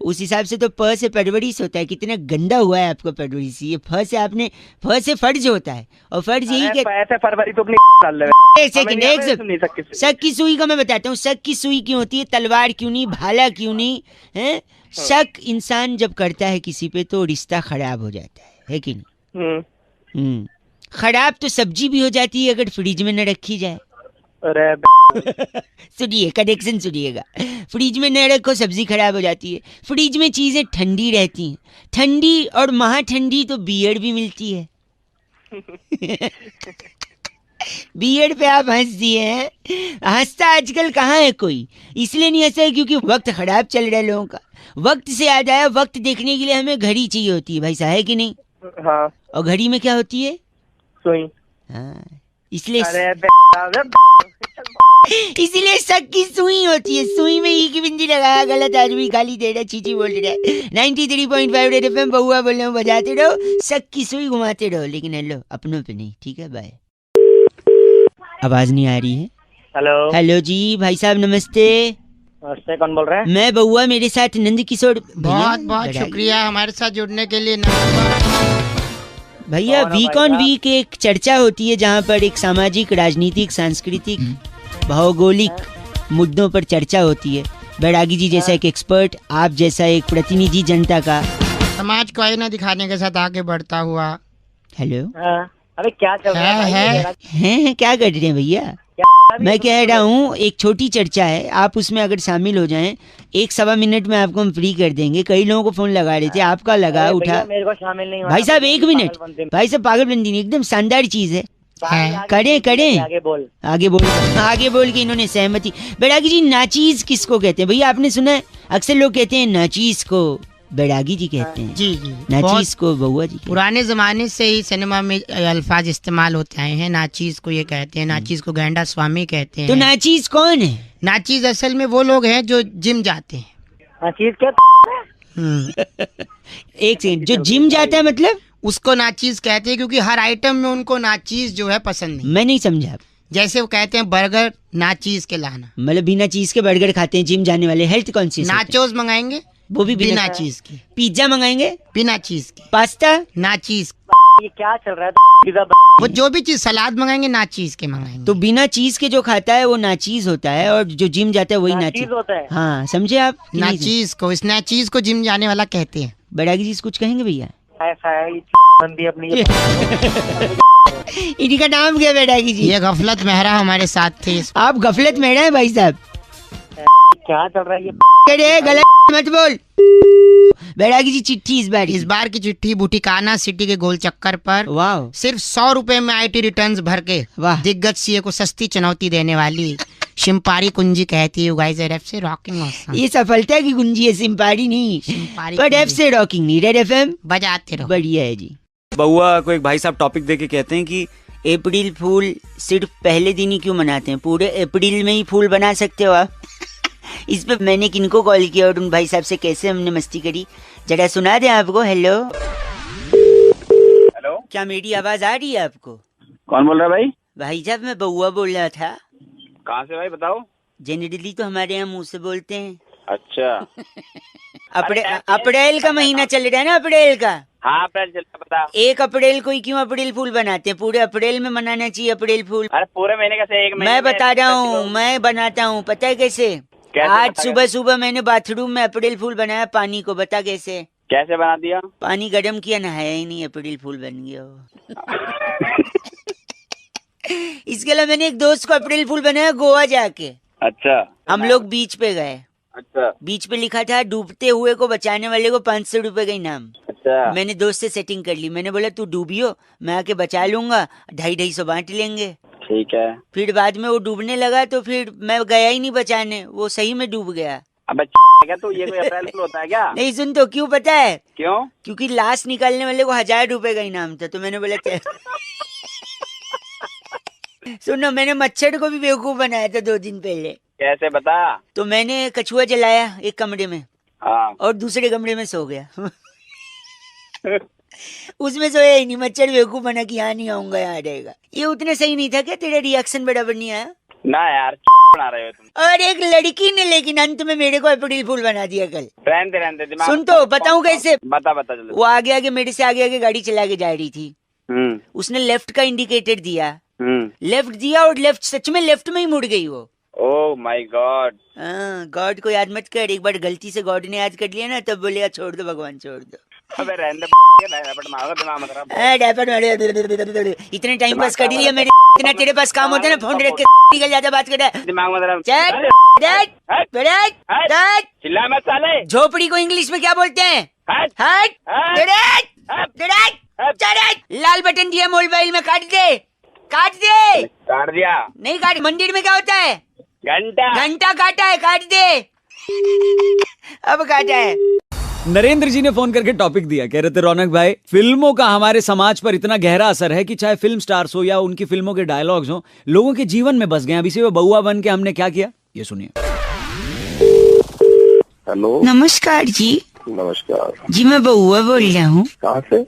Speaker 2: उस हिसाब से तो प से परवरिश होता है। कितना गंदा हुआ है आपको परवरिश। ये फ से आपने, फ से फर्ज होता है और फर्ज यही के
Speaker 12: पैसे फरवरी तो अपनी डाल ले।
Speaker 2: एक सेकंड, शक की सुई का मैं बताता हूँ। शक की सुई क्यों होती है? तलवार क्यों नहीं, भाला क्यों नहीं है? शक इंसान जब करता है किसी पे तो रिश्ता खराब हो जाता है कि नहीं? खराब तो सब्जी भी हो जाती है अगर फ्रिज में न रखी जाए।
Speaker 12: अरे
Speaker 2: सुनिए, कनेक्शन सुनिएगा। फ्रिज में न रखो, सब्जी खराब हो जाती है। फ्रिज में चीजें ठंडी रहती हैं, ठंडी और महा ठंडी तो बियर भी मिलती है। बियर पे आप हंस दिए हैं। हंसता आजकल कहाँ है कोई? इसलिए नहीं हंसा है क्योंकि वक्त खराब चल रहा है लोगों का। वक्त से याद आया, वक्त देखने के लिए हमें घड़ी चाहिए होती है भाई साहब, है कि नहीं?
Speaker 12: हाँ।
Speaker 2: और घड़ी में क्या होती है?
Speaker 12: सुई।
Speaker 2: हाँ, इसलिए शक की सुई होती है। सुई में ई की बिंदी लगाया। गलत आदमी गाली दे रहा, चीची बोल रहा है। 93.5 रेड एफएम बहुआ बोल रहा हूँ, बजाते रहो, शक की सुई घुमाते रहो, लेकिन हेलो अपनों पे नहीं, ठीक है? बाय। आवाज नहीं आ रही है? हेलो जी भाई साहब नमस्ते।
Speaker 15: नमस्ते, कौन बोल रहे हैं?
Speaker 2: मैं बहुआ, मेरे साथ नंद किशोर।
Speaker 4: बहुत बहुत शुक्रिया हमारे साथ जुड़ने के लिए।
Speaker 2: भैया वीक ऑन वीक एक चर्चा होती है जहाँ पर एक सामाजिक, राजनीतिक, सांस्कृतिक, भौगोलिक मुद्दों पर चर्चा होती है। बैरागी जी जैसा एक एक्सपर्ट, आप जैसा एक प्रतिनिधि जनता का,
Speaker 4: समाज को आईना दिखाने के साथ आगे बढ़ता हुआ।
Speaker 2: हेलो,
Speaker 15: अरे क्या चल रहा
Speaker 2: है? क्या कर रहे हैं भैया? मैं कह रहा हूँ एक छोटी चर्चा है, आप उसमें अगर शामिल हो जाएं, 1-1.25 मिनट में आपको हम फ्री कर देंगे। कई लोगों को फोन लगा रहे थे, आपका लगा, उठा।
Speaker 15: मेरे को शामिल नहीं
Speaker 2: भाई साहब 1 मिनट, भाई साहब पागलबंदी नहीं, एकदम शानदार चीज है। करें आगे बोल के इन्होंने सहमति। बैरागी जी नाचीज किसको कहते हैं भैया? आपने सुना है? अक्सर लोग कहते हैं नाचीज को बैरागी जी कहते हैं।
Speaker 4: जी
Speaker 2: नाचीज को बहुआ जी।
Speaker 4: पुराने जमाने से ही सिनेमा में अल्फाज इस्तेमाल होते आए हैं। नाचीज को ये कहते हैं, नाचीज को गैंडा स्वामी कहते हैं।
Speaker 2: तो नाचीज कौन है?
Speaker 4: नाचीज असल में वो लोग हैं जो जिम जाते हैं।
Speaker 15: नाचीज क्या?
Speaker 2: एक सेकंड, जो जिम जाता है मतलब
Speaker 4: उसको नाचीज कहते हैं, क्योंकि हर आइटम में उनको नाचीज जो है पसंद नहीं।
Speaker 2: मैं नहीं समझा।
Speaker 4: जैसे वो कहते हैं बर्गर नाचीज के लाना,
Speaker 2: मतलब बिना चीज के बर्गर खाते हैं जिम जाने वाले। Health conscious.
Speaker 4: नाचोस मंगाएंगे,
Speaker 2: वो भी
Speaker 4: बिना चीज की।
Speaker 2: पिज्जा मंगाएंगे,
Speaker 4: बिना चीज की।
Speaker 2: पास्ता,
Speaker 4: नाचीज।
Speaker 15: ये क्या चल रहा है?
Speaker 4: वो जो भी चीज, सलाद मंगाएंगे नाचीज के मंगाएंगे।
Speaker 2: तो बिना चीज के जो खाता है वो नाचीज होता है, और जो जिम जाता है वही नाचीज
Speaker 15: होता है।
Speaker 2: हाँ, समझे आप?
Speaker 4: नाचीज को, इस नाचीज को जिम जाने वाला कहते हैं।
Speaker 2: बैरागी जी कुछ कहेंगे भैया?
Speaker 15: अपनी
Speaker 2: इनका नाम क्या बैरागी जी?
Speaker 4: ये गफलत मेहरा हमारे साथ थे।
Speaker 2: आप गफलत मेहरा है भाई साहब?
Speaker 15: क्या चल रहा है ये?
Speaker 2: गलत मत बोल। बैरागी जी चिट्ठी इस बार
Speaker 4: की चिट्ठी बुटिकाना सिटी के गोल चक्कर पर।
Speaker 2: वाह।
Speaker 4: सिर्फ 100 रुपए में IT रिटर्न्स भर के दिग्गज सीए को सस्ती चुनौती देने वाली शिम्पारी कुंजी कहती है गाइस, रेड एफ से रॉकिंग ऑसम।
Speaker 2: ये सफलता की कुंजी है, सिम्पारी नहीं। पर एफ से रॉकिंग नहीं। रेड एफएम
Speaker 4: बजाते रहो,
Speaker 2: बढ़िया है जी।
Speaker 8: बउआ को एक भाई साहब टॉपिक देके कहते हैं कि
Speaker 2: अप्रैल फूल सिर्फ पहले दिन ही क्यों मनाते हैं, पूरे अप्रैल में ही फूल बना सकते हो आप। इस पे मैंने किनको कॉल किया और उन भाई साहब से कैसे हमने मस्ती करी, जरा सुना दें आपको। हेलो
Speaker 6: हेलो,
Speaker 2: क्या मेरी आवाज आ रही है आपको?
Speaker 6: कौन बोल रहा है भाई?
Speaker 2: भाई साहब मैं बउआ बोल रहा था।
Speaker 6: कहाँ से भाई बताओ?
Speaker 2: जनरली तो हमारे यहाँ मुंह से बोलते हैं।
Speaker 6: अच्छा।
Speaker 2: अप्रैल का महीना चल रहा है ना, अप्रैल का।
Speaker 6: हाँ अप्रैल चल रहा, बता।
Speaker 2: 1 अप्रैल को ही क्यों अप्रैल फूल बनाते हैं? पूरे अप्रैल में मनाना चाहिए अप्रैल फूल।
Speaker 6: अरे पूरे महीने कैसे? एक महीने
Speaker 2: मैं बता रहा हूँ, मैं बनाता हूँ, पता है कैसे? आज सुबह सुबह मैंने बाथरूम में अप्रैल फूल बनाया पानी को, बता कैसे?
Speaker 6: कैसे बना दिया?
Speaker 2: पानी गर्म किया, नहाया ही नहीं, अप्रैल फूल बन गया वो। इसके अलावा मैंने एक दोस्त को अप्रैल फूल बनाया गोवा जाके।
Speaker 6: अच्छा।
Speaker 2: हम लोग बीच पे गए।
Speaker 6: अच्छा।
Speaker 2: बीच पे लिखा था डूबते हुए को बचाने वाले को 500 रुपए का इनाम।
Speaker 6: अच्छा।
Speaker 2: मैंने दोस्त से सेटिंग कर ली, मैंने बोला तू डूबियो, मैं आके बचा लूंगा, 250-250 बांट लेंगे।
Speaker 6: ठीक है।
Speaker 2: फिर बाद में वो डूबने लगा तो फिर मैं गया ही नहीं बचाने, वो सही में डूब गया।
Speaker 6: अबे क्या तू, ये कोई अप्रैल फूल होता है क्या?
Speaker 2: नहीं सुन तो, क्यों पता है?
Speaker 6: क्यों?
Speaker 2: क्योंकि लाश निकालने वाले को 1000 रुपए का इनाम था, तो मैंने बोला सुनो, मैंने मच्छर को भी बेवकूफ बनाया था 2 दिन पहले।
Speaker 6: कैसे बता?
Speaker 2: तो मैंने कछुआ जलाया एक कमरे में।
Speaker 6: हाँ।
Speaker 2: और दूसरे कमरे में सो गया। उसमें सोया ही नहीं, मच्छर बेवकूफ बना कि यहाँ नहीं आऊंगा, यहाँ रहेगा। ये उतना सही नहीं था क्या? तेरा रिएक्शन बराबर नहीं आया
Speaker 6: ना यार, बना रहे हो तुम।
Speaker 2: और एक लड़की ने लेकिन अंत में मेरे को अप्रैल फूल बना दिया कल।
Speaker 6: रहने दे।
Speaker 2: सुन तो, बताऊं कैसे?
Speaker 6: बता जल्दी।
Speaker 2: वो आगे मेरे से आगे गाड़ी चला के जा रही थी। उसने लेफ्ट का इंडिकेटर दिया, लेफ्ट दिया और लेफ्ट सच में लेफ्ट में ही मुड़ गई वो।
Speaker 6: Oh my God.
Speaker 2: गॉड को याद मत कर, एक बार गलती से गॉड ने याद कर लिया ना तब बोलेगा छोड़ दो भगवान छोड़ दो।
Speaker 6: अबे रहने दे,
Speaker 2: इतने टाइम पास कर लिया मेरे, इतना तेरे पास काम होता है ना, फोन रख के निकल जाता, बात कर रहा है
Speaker 6: दिमाग में। चिल्ला मत साले।
Speaker 2: झोपड़ी को इंग्लिश में क्या बोलते हैं? लाल बटन दिया मोबाइल में, काट दे।
Speaker 6: काट दिया।
Speaker 2: नहीं काट, मंदिर में क्या होता है?
Speaker 6: घंटा
Speaker 2: काटा है, काट दे। अब काटा है।
Speaker 8: नरेंद्र जी ने फोन करके टॉपिक दिया, कह रहे थे रौनक भाई, फिल्मों का हमारे समाज पर इतना गहरा असर है कि चाहे फिल्म स्टार्स हो या उनकी फिल्मों के डायलॉग्स हो, लोगों के जीवन में बस गए। अभी से वो बउआ बन के हमने क्या किया, ये सुनिए।
Speaker 13: हेलो,
Speaker 2: नमस्कार जी।
Speaker 13: नमस्कार
Speaker 2: जी, मैं बउआ बोल रहा हूँ।
Speaker 13: कहाँ से?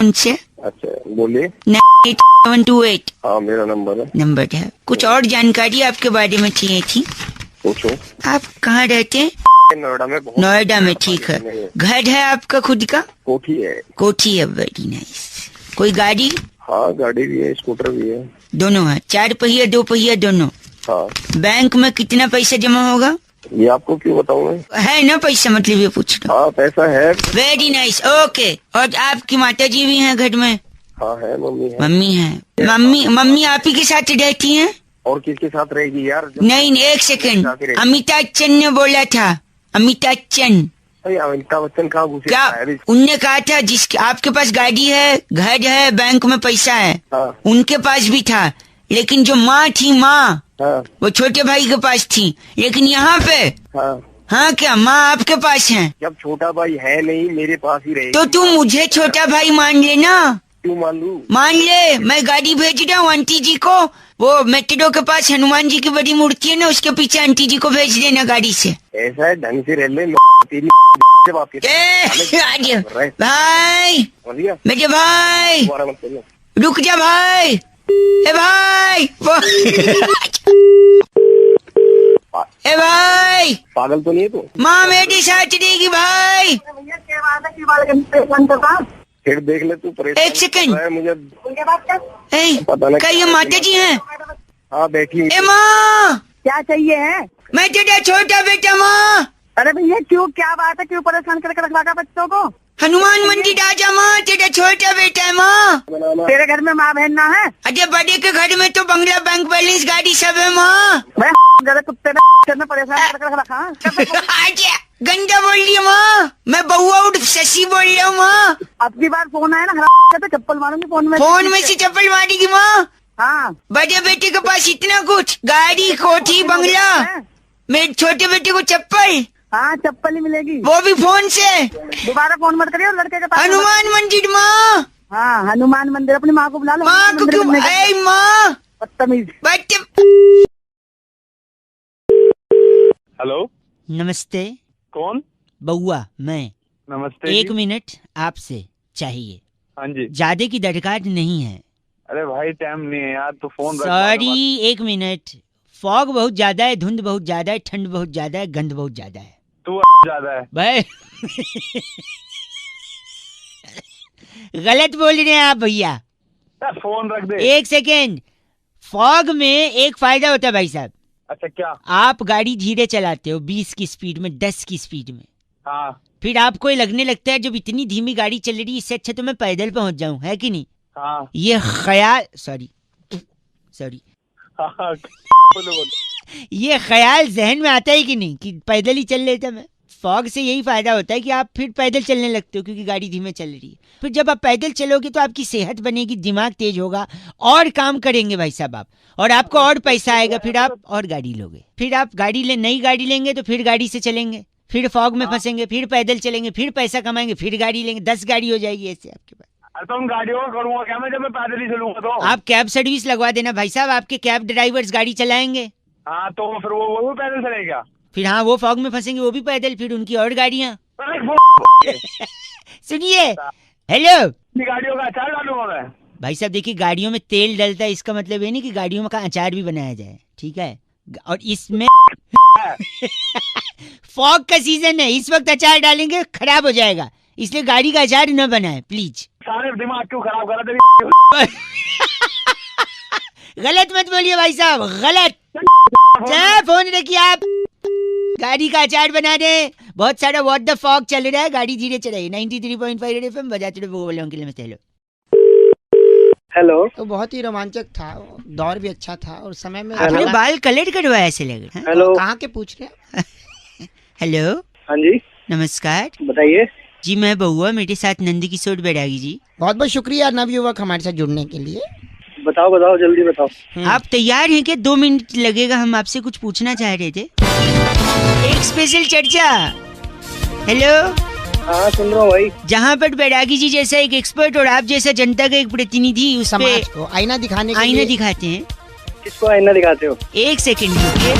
Speaker 2: उनसे।
Speaker 13: अच्छा बोलिए।
Speaker 2: 9728।
Speaker 13: हाँ मेरा नंबर
Speaker 2: है। कुछ और जानकारी आपके बारे में चाहिए थी।
Speaker 13: पूछो।
Speaker 2: आप कहाँ रहते हैं? नोएडा में। ठीक है। घर है आपका खुद का? कोठी है। Very nice. कोई गाड़ी?
Speaker 13: हाँ गाड़ी भी है, स्कूटर भी है।
Speaker 2: दोनों है? 4 पहिया 2 पहिया दोनों?
Speaker 13: हाँ।
Speaker 2: बैंक में कितना पैसा जमा होगा?
Speaker 13: ये आपको क्यों बताऊँ मैं?
Speaker 2: है ना पैसा, मतलब ये पूछ रहा हूँ।
Speaker 13: हाँ पैसा है।
Speaker 2: Very nice, okay. और आपकी माता जी भी हैं घर में?
Speaker 13: हाँ है, मम्मी है।
Speaker 2: मम्मी आप ही के साथ रहती हैं?
Speaker 13: और किसके साथ रहेगी यार?
Speaker 2: नहीं, 1 सेकंड। अमिताभ बच्चन ने बोला था, अमिताभ बच्चन
Speaker 13: कहाँ घुसे?
Speaker 2: क्या उनने कहा था? जिसके आपके पास गाड़ी है, घर है, बैंक में पैसा है।
Speaker 13: हाँ।
Speaker 2: उनके पास भी था, लेकिन जो माँ थी, वो छोटे भाई के पास थी, लेकिन यहाँ पे हाँ क्या माँ आपके पास है?
Speaker 13: जब छोटा भाई है नहीं, मेरे पास ही रहेगी।
Speaker 2: तो तू मुझे छोटा भाई मान लेना।
Speaker 13: क्यों मान लूं?
Speaker 2: मान ले, मैं गाड़ी भेज रहा हूँ आंटी जी को। वो मेट्रो के पास हनुमान जी की बड़ी मूर्ति है ना, उसके पीछे आंटी जी को भेज देना गाड़ी से।
Speaker 13: ऐसा है, ढंग से रह ले। तेरी
Speaker 2: भाई, मेरे भाई, रुक जा भाई। ए भाई, ए भाई,
Speaker 13: पागल तो नहीं है तू?
Speaker 2: माँ मेरी साथ रहेगी भाई।
Speaker 13: फिर देख ले तू।
Speaker 2: 1 सेकंड
Speaker 13: मुझे
Speaker 2: पता नहीं। क्या ये माता जी हैं?
Speaker 13: हाँ बैठी।
Speaker 2: ए माँ,
Speaker 16: क्या चाहिए है?
Speaker 2: मैं तेरा छोटा बेटा। माँ,
Speaker 16: अरे भैया क्यों, क्या बात है, क्यों परेशान करके रखवा बच्चों को?
Speaker 2: हनुमान मंदिर आजा माँ, तेरा छोटा बेटा है माँ।
Speaker 16: तेरे घर में माँ बहन ना है?
Speaker 2: अरे बड़े के घर में तो बंगला, बैंक बैलेंस, गाड़ी सब है माँ।
Speaker 16: कुत्ते ने परेशान करके रखा।
Speaker 2: गंदा बोल रही है माँ, मैं बउआ उठ शशि बोल रहा हूँ माँ।
Speaker 16: अब की बार फोन आया ना तो चप्पल मारूंगी फोन में
Speaker 2: से चप्पल मारेगी माँ।
Speaker 16: हाँ,
Speaker 2: बड़े बेटे के पास इतना कुछ, गाड़ी, कोठी, बंगला, मेरे छोटे बेटे को चप्पल।
Speaker 16: हाँ चप्पल ही मिलेगी,
Speaker 2: वो भी फोन से।
Speaker 16: दोबारा फोन मत करिए लड़के के पास।
Speaker 2: हनुमान मंदिर माँ,
Speaker 16: हाँ हनुमान मंदिर, अपनी माँ को बुला लो।
Speaker 2: माँ को क्यों? माँ
Speaker 16: बदतमीज।
Speaker 10: हेलो
Speaker 2: नमस्ते।
Speaker 10: कौन?
Speaker 2: बउआ मैं।
Speaker 10: नमस्ते।
Speaker 2: 1 मिनट आपसे चाहिए।
Speaker 10: हाँ जी।
Speaker 2: ज्यादा की दरकार नहीं है।
Speaker 10: अरे भाई टाइम नहीं है यार, तो फोन रख।
Speaker 2: Sorry 1 minute. फॉग बहुत ज्यादा है, धुंध बहुत ज्यादा है, ठंड बहुत ज्यादा है, गंध बहुत ज्यादा है।
Speaker 10: तू ज्यादा है
Speaker 2: भाई गलत बोल रहे हैं आप भैया।
Speaker 10: फोन रख दे।
Speaker 2: 1 सेकेंड। फॉग में एक फायदा होता है भाई साहब।
Speaker 10: अच्छा क्या?
Speaker 2: आप गाड़ी धीरे चलाते हो, 20 की स्पीड में, 10 की स्पीड में।
Speaker 10: हाँ।
Speaker 2: फिर आपको ये लगने लगता है जब इतनी धीमी गाड़ी चल रही है, इससे अच्छा तो मैं पैदल पहुंच जाऊं, है कि नहीं?
Speaker 10: हाँ।
Speaker 2: ये ख्याल सॉरी
Speaker 10: हाँ, बोलो।
Speaker 2: ये ख्याल जहन में आता है कि नहीं कि पैदल ही चल लेता मैं? फॉग से यही फायदा होता है कि आप फिर पैदल चलने लगते हो क्योंकि गाड़ी धीमे चल रही है। फिर जब आप पैदल चलोगे तो आपकी सेहत बनेगी, दिमाग तेज होगा, और काम करेंगे भाई साहब आप, और आपको और पैसा आएगा, फिर आप और गाड़ी लोगे, फिर आप नई गाड़ी लेंगे तो फिर गाड़ी से चलेंगे, फिर फॉग में फंसेंगे, फिर पैदल चलेंगे, फिर पैसा कमाएंगे, फिर गाड़ी लेंगे, 10 गाड़ी हो जाएगी ऐसे आपके पास।
Speaker 10: तो हम गाड़ियों का करूंगा क्या मैं, जब मैं पैदल ही चलूंगा तो?
Speaker 2: आप कैब सर्विस लगवा देना भाई साहब, आपके कैब ड्राइवर्स गाड़ी चलाएंगे।
Speaker 10: हाँ तो फिर वो पैदल चलेगा?
Speaker 2: फिर हाँ वो फॉग में फंसेंगे, वो भी पैदल, फिर उनकी और गाड़ियाँ। सुनिए, हेलो।
Speaker 10: गाड़ियों का अचार डालूंगा मैं।
Speaker 2: भाई साहब देखिए, गाड़ियों में तेल डलता है, इसका मतलब ये नहीं कि गाड़ियों का अचार भी बनाया जाए, ठीक है? और इसमें फॉग का सीजन है, इस वक्त अचार डालेंगे खराब हो जाएगा, इसलिए गाड़ी का अचार न बनाए प्लीज।
Speaker 10: सारे दिमाग क्यों खराब कर रहे?
Speaker 2: गलत मत बोलिए भाई साहब, गलत। फोन रखिए आप, गाड़ी का अचार बना दे। बहुत सारा व्हाट द फॉग चल रहा है, गाड़ी धीरे चलाइए। 93.5 रेड एफएम बजाते रहो, बोलो अंकल नमस्ते।
Speaker 5: हेलो।
Speaker 4: तो बहुत ही रोमांचक था, दौर भी अच्छा था, और समय में
Speaker 2: आपने बाल कलर करवाया ऐसे लग रहा है।
Speaker 5: हेलो।
Speaker 4: कहाँ के पूछ रहे हैं?
Speaker 2: हेलो।
Speaker 5: हाँ जी
Speaker 2: नमस्कार।
Speaker 5: बताइए।
Speaker 2: जी मैं बउआ, मेरे साथ नंद किशोर बैरागी जी।
Speaker 4: बहुत बहुत शुक्रिया नवयुवक हमारे साथ जुड़ने के लिए।
Speaker 5: बताओ जल्दी बताओ।
Speaker 2: आप तैयार हैं क्या? 2 मिनट लगेगा, हम आपसे कुछ पूछना चाह रहे थे। एक स्पेशल चर्चा। हेलो।
Speaker 5: हाँ सुन रहा हूँ भाई।
Speaker 2: जहाँ पर बैरागी जी जैसा एक एक्सपर्ट और आप जैसा जनता का एक प्रतिनिधि, उस पे
Speaker 4: आईना दिखाने के
Speaker 2: आईना दिखाते हैं।
Speaker 5: किसको आईना दिखाते हो?
Speaker 2: 1 सेकंड रुकिए।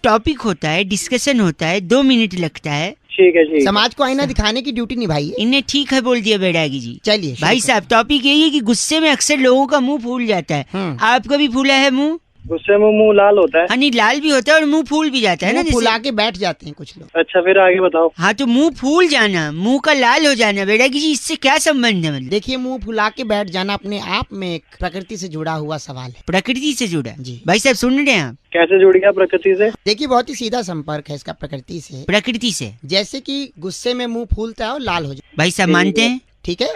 Speaker 2: टॉपिक होता है, डिस्कशन होता है, 2 मिनट लगता है।
Speaker 5: ठीक है।
Speaker 4: समाज को आईना दिखाने की ड्यूटी निभाइए।
Speaker 2: इन्हें ठीक है बोल दिया बैरागी जी।
Speaker 4: चलिए
Speaker 2: भाई साहब, टॉपिक यही है कि गुस्से में अक्सर लोगों का मुंह फूल जाता है। आपका भी फूला है मुंह?
Speaker 5: गुस्से में मुंह लाल होता है।
Speaker 2: हाँ नहीं, लाल भी होता है और मुंह फूल भी जाता है ना,
Speaker 4: फुला के बैठ जाते हैं कुछ लोग।
Speaker 5: अच्छा फिर आगे बताओ।
Speaker 2: हाँ तो मुंह फूल जाना, मुंह का लाल हो जाना, बैरागी जी इससे क्या संबंध है? मतलब
Speaker 4: देखिए, मुंह फुला के बैठ जाना अपने आप में एक प्रकृति से जुड़ा हुआ सवाल है।
Speaker 2: प्रकृति से जुड़ा
Speaker 4: जी
Speaker 2: भाई साहब, सुन रहे हैं आप?
Speaker 5: कैसे जुड़ गया प्रकृति से?
Speaker 4: देखिए, बहुत ही सीधा संपर्क है इसका प्रकृति से।
Speaker 2: प्रकृति से
Speaker 4: जैसे कि गुस्से में मुंह फूलता है और लाल हो जाता है।
Speaker 2: भाई साहब मानते हैं?
Speaker 4: ठीक है।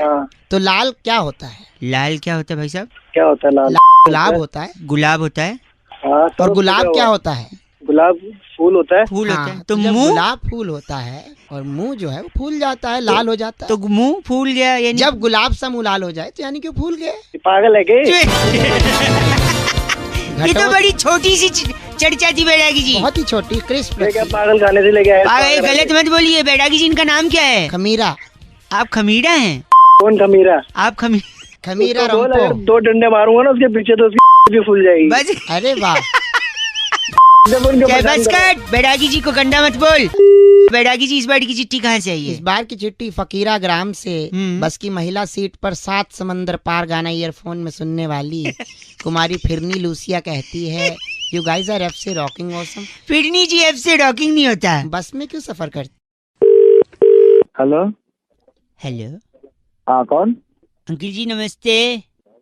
Speaker 4: तो लाल क्या होता है?
Speaker 2: लाल क्या होता है भाई साहब?
Speaker 5: क्या होता है लाल?
Speaker 4: गुलाब होता है।
Speaker 2: गुलाब होता है।
Speaker 5: हाँ,
Speaker 4: और गुलाब क्या होता है?
Speaker 5: गुलाब फूल होता है।
Speaker 2: फूल होता है।
Speaker 4: तो मुंह गुलाब फूल होता है और मुंह जो है वो फूल जाता है, लाल हो जाता है।
Speaker 2: तो मुंह फूल गया, यानी
Speaker 4: जब गुलाब सा मुंह लाल हो जाए तो यानी कि फूल गया।
Speaker 5: पागल है क्या?
Speaker 2: ये तो बड़ी छोटी सी चर्चा थी बैरागी जी,
Speaker 4: बहुत ही छोटी क्रिस्प।
Speaker 5: पागल खाने से लेके आए।
Speaker 2: गलत मत बोलिए बैरागी जी, इनका नाम क्या है?
Speaker 4: खमीरा।
Speaker 2: आप खमीरा हैं?
Speaker 5: कौन खमीरा?
Speaker 2: आप
Speaker 4: खमीरा
Speaker 5: तो अगर 2 डंडे मारूंगा ना उसके पीछे तो उसकी भी फूल जाएगी।
Speaker 2: बस।
Speaker 4: अरे वाह।
Speaker 2: बस कर, बैरागी जी को गंदा मत बोल। बैरागी जी, इस बार की चिट्ठी कहाँ से आई है?
Speaker 4: इस बार की चिट्ठी फकीरा ग्राम से। बस की महिला सीट पर 7 समंदर पार गाना ईयरफोन में सुनने वाली कुमारी फिरनी लूसिया कहती है, यू गाइस आर एफ से रॉकिंग ऑसम।
Speaker 2: फिरनी जी एफ से रॉकिंग नहीं होता।
Speaker 4: बस में क्यों सफर करती?
Speaker 13: हेलो।
Speaker 2: हेलो।
Speaker 13: हाँ कौन?
Speaker 2: अंकिल जी नमस्ते।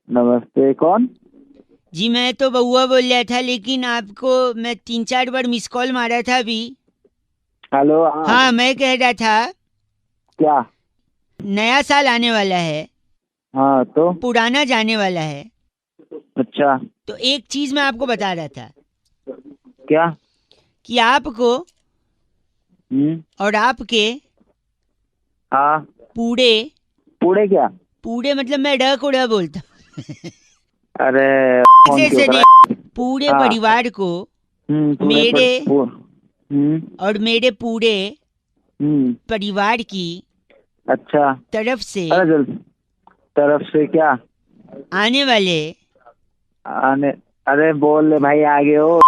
Speaker 13: नमस्ते, कौन?
Speaker 2: जी मैं तो बउआ बोल रहा था, लेकिन आपको मैं 3-4 बार मिस कॉल मारा था अभी।
Speaker 13: हेलो।
Speaker 2: हाँ मैं कह रहा था,
Speaker 13: क्या?
Speaker 2: नया साल आने वाला है।
Speaker 13: हाँ तो?
Speaker 2: पुराना जाने वाला है।
Speaker 13: अच्छा।
Speaker 2: तो एक चीज मैं आपको बता रहा था।
Speaker 13: क्या?
Speaker 2: कि आपको और आपके
Speaker 13: हाँ
Speaker 2: पूरे
Speaker 13: क्या?
Speaker 2: पूरे मतलब मैं ड को ड बोलता
Speaker 13: अरे
Speaker 2: से पूरे परिवार को मेरे और मेरे पूरे परिवार की
Speaker 13: अच्छा
Speaker 2: तरफ से
Speaker 17: तरफ से क्या
Speaker 2: आने वाले
Speaker 17: आने? अरे बोल ले भाई, आगे हो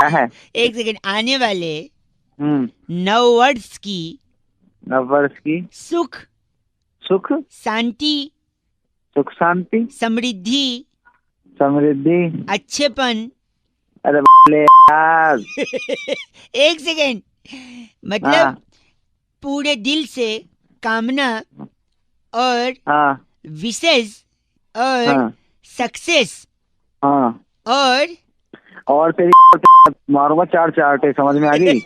Speaker 17: है।
Speaker 2: एक सेकंड, आने वाले 9 वर्ष की,
Speaker 17: 9 वर्ष की
Speaker 2: सुख
Speaker 17: सुख
Speaker 2: शांति,
Speaker 17: सुख शांति,
Speaker 2: समृद्धि,
Speaker 17: समृद्धि,
Speaker 2: अच्छेपन।
Speaker 17: अरे ले यार।
Speaker 2: एक सेकंड, मतलब पूरे दिल से कामना और विशेष और सक्सेस
Speaker 17: और तेरी मारूंगा 4 चाटे, समझ में आ गई?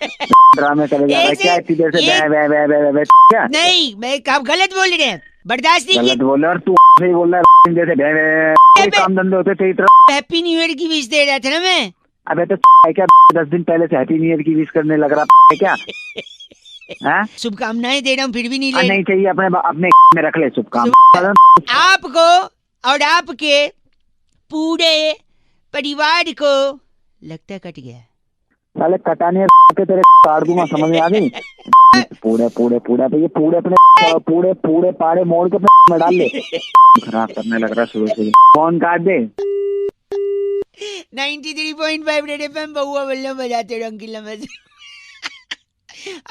Speaker 17: ड्रामे करेगा क्या इतनी देर से? क्या
Speaker 2: नहीं, मैं आप गलत बोल रहे हैं, बर्दाश्त नहीं
Speaker 17: गलत बोल रहा है। और तू सही बोल रहा है जैसे काम धंधे होते थे इतना।
Speaker 2: हैप्पी न्यू ईयर की विश दे रहा था ना मैं।
Speaker 17: अबे तो क्या 10 दिन पहले से हैप्पी न्यू ईयर की विश करने लग रहा है क्या?
Speaker 2: शुभकामनाएं दे रहा हूँ फिर भी नहीं ले।
Speaker 17: नहीं चाहिए, अपने में रख ले शुभकामनाएं।
Speaker 2: आपको और आपके पूरे परिवार को। लगता है कट गया।
Speaker 17: साले कटाने के तेरे काट दूंगा, समझ में आ गई? पूरे पूरे पूरे ये पूरे अपने पूरे पूरे पाड़े मोड़ के अपने में डाल ले। खराब करने लग रहा शुरू से। फोन काट दे।
Speaker 2: 93.5 रेड एफएम बउआ बल्लम बजाते रहो अंकिल नमस्ते।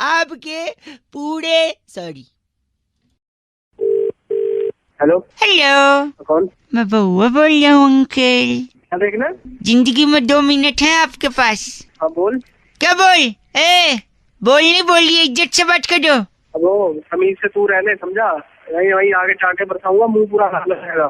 Speaker 2: आपके पूरे सॉरी।
Speaker 3: हेलो
Speaker 2: हेलो,
Speaker 3: कौन?
Speaker 2: मैं बउआ बोल रहा हूँ अंकल।
Speaker 3: क्या देखना?
Speaker 2: जिंदगी में 2 मिनट है आपके पास।
Speaker 3: हाँ बोल।
Speaker 2: क्या बोल? बोलने बोलिए, इज्जत से बात करो।
Speaker 3: अब वो तमीज से तू रहने, समझा? वही वही आगे चाटे बरसाऊंगा, मुंह पूरा लाल रहेगा।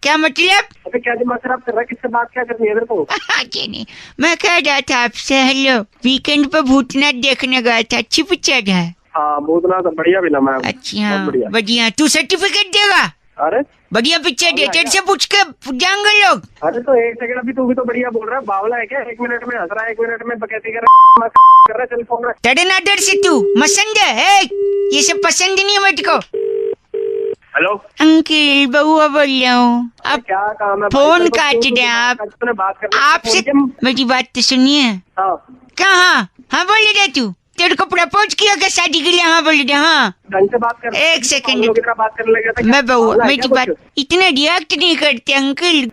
Speaker 2: क्या मतलब?
Speaker 3: अबे क्या दिमाग खराब कर रहा है? किससे बात क्या करनी है मेरे को?
Speaker 2: नहीं, मैं कह रहा था आपसे, हेलो वीकेंड पे भूतनाथ देखने गया था, अच्छी पिक्चर है।
Speaker 3: हाँ भूतनाथ बढ़िया फिल्म है।
Speaker 2: अच्छा बढ़िया। तू सर्टिफिकेट देगा?
Speaker 3: अरे
Speaker 2: बढ़िया पिक्चर है, तेरे से पूछ के जाएंगे लोग।
Speaker 3: अरे तो एक सेकंड, अभी तू भी तो बढ़िया बोल रहा है। बावला है क्या? 1 मिनट में हंस रहा है, 1 मिनट में बकैती कर रहा है, चल फोन रख।
Speaker 2: तेरे नादर से तू मसंद है, ये सब पसंद नहीं है मुझको।
Speaker 3: हेलो
Speaker 2: अंकिल, बउआ बोल रहा हूँ। आप
Speaker 3: क्या काम है?
Speaker 2: फोन काट दे आप। आपसे मेरी बात तो सुनिए। कहाँ? हाँ बोल रहे तू, तेरे को प्रपोज किया क्या शादी के लिए? हाँ बोल रहे। हाँ
Speaker 3: ढंग से बात कर।
Speaker 2: एक सेकंड,
Speaker 3: बात करने लगे
Speaker 2: मैं बउआ मेरी बात इतना रिएक्ट नहीं करते अंकल।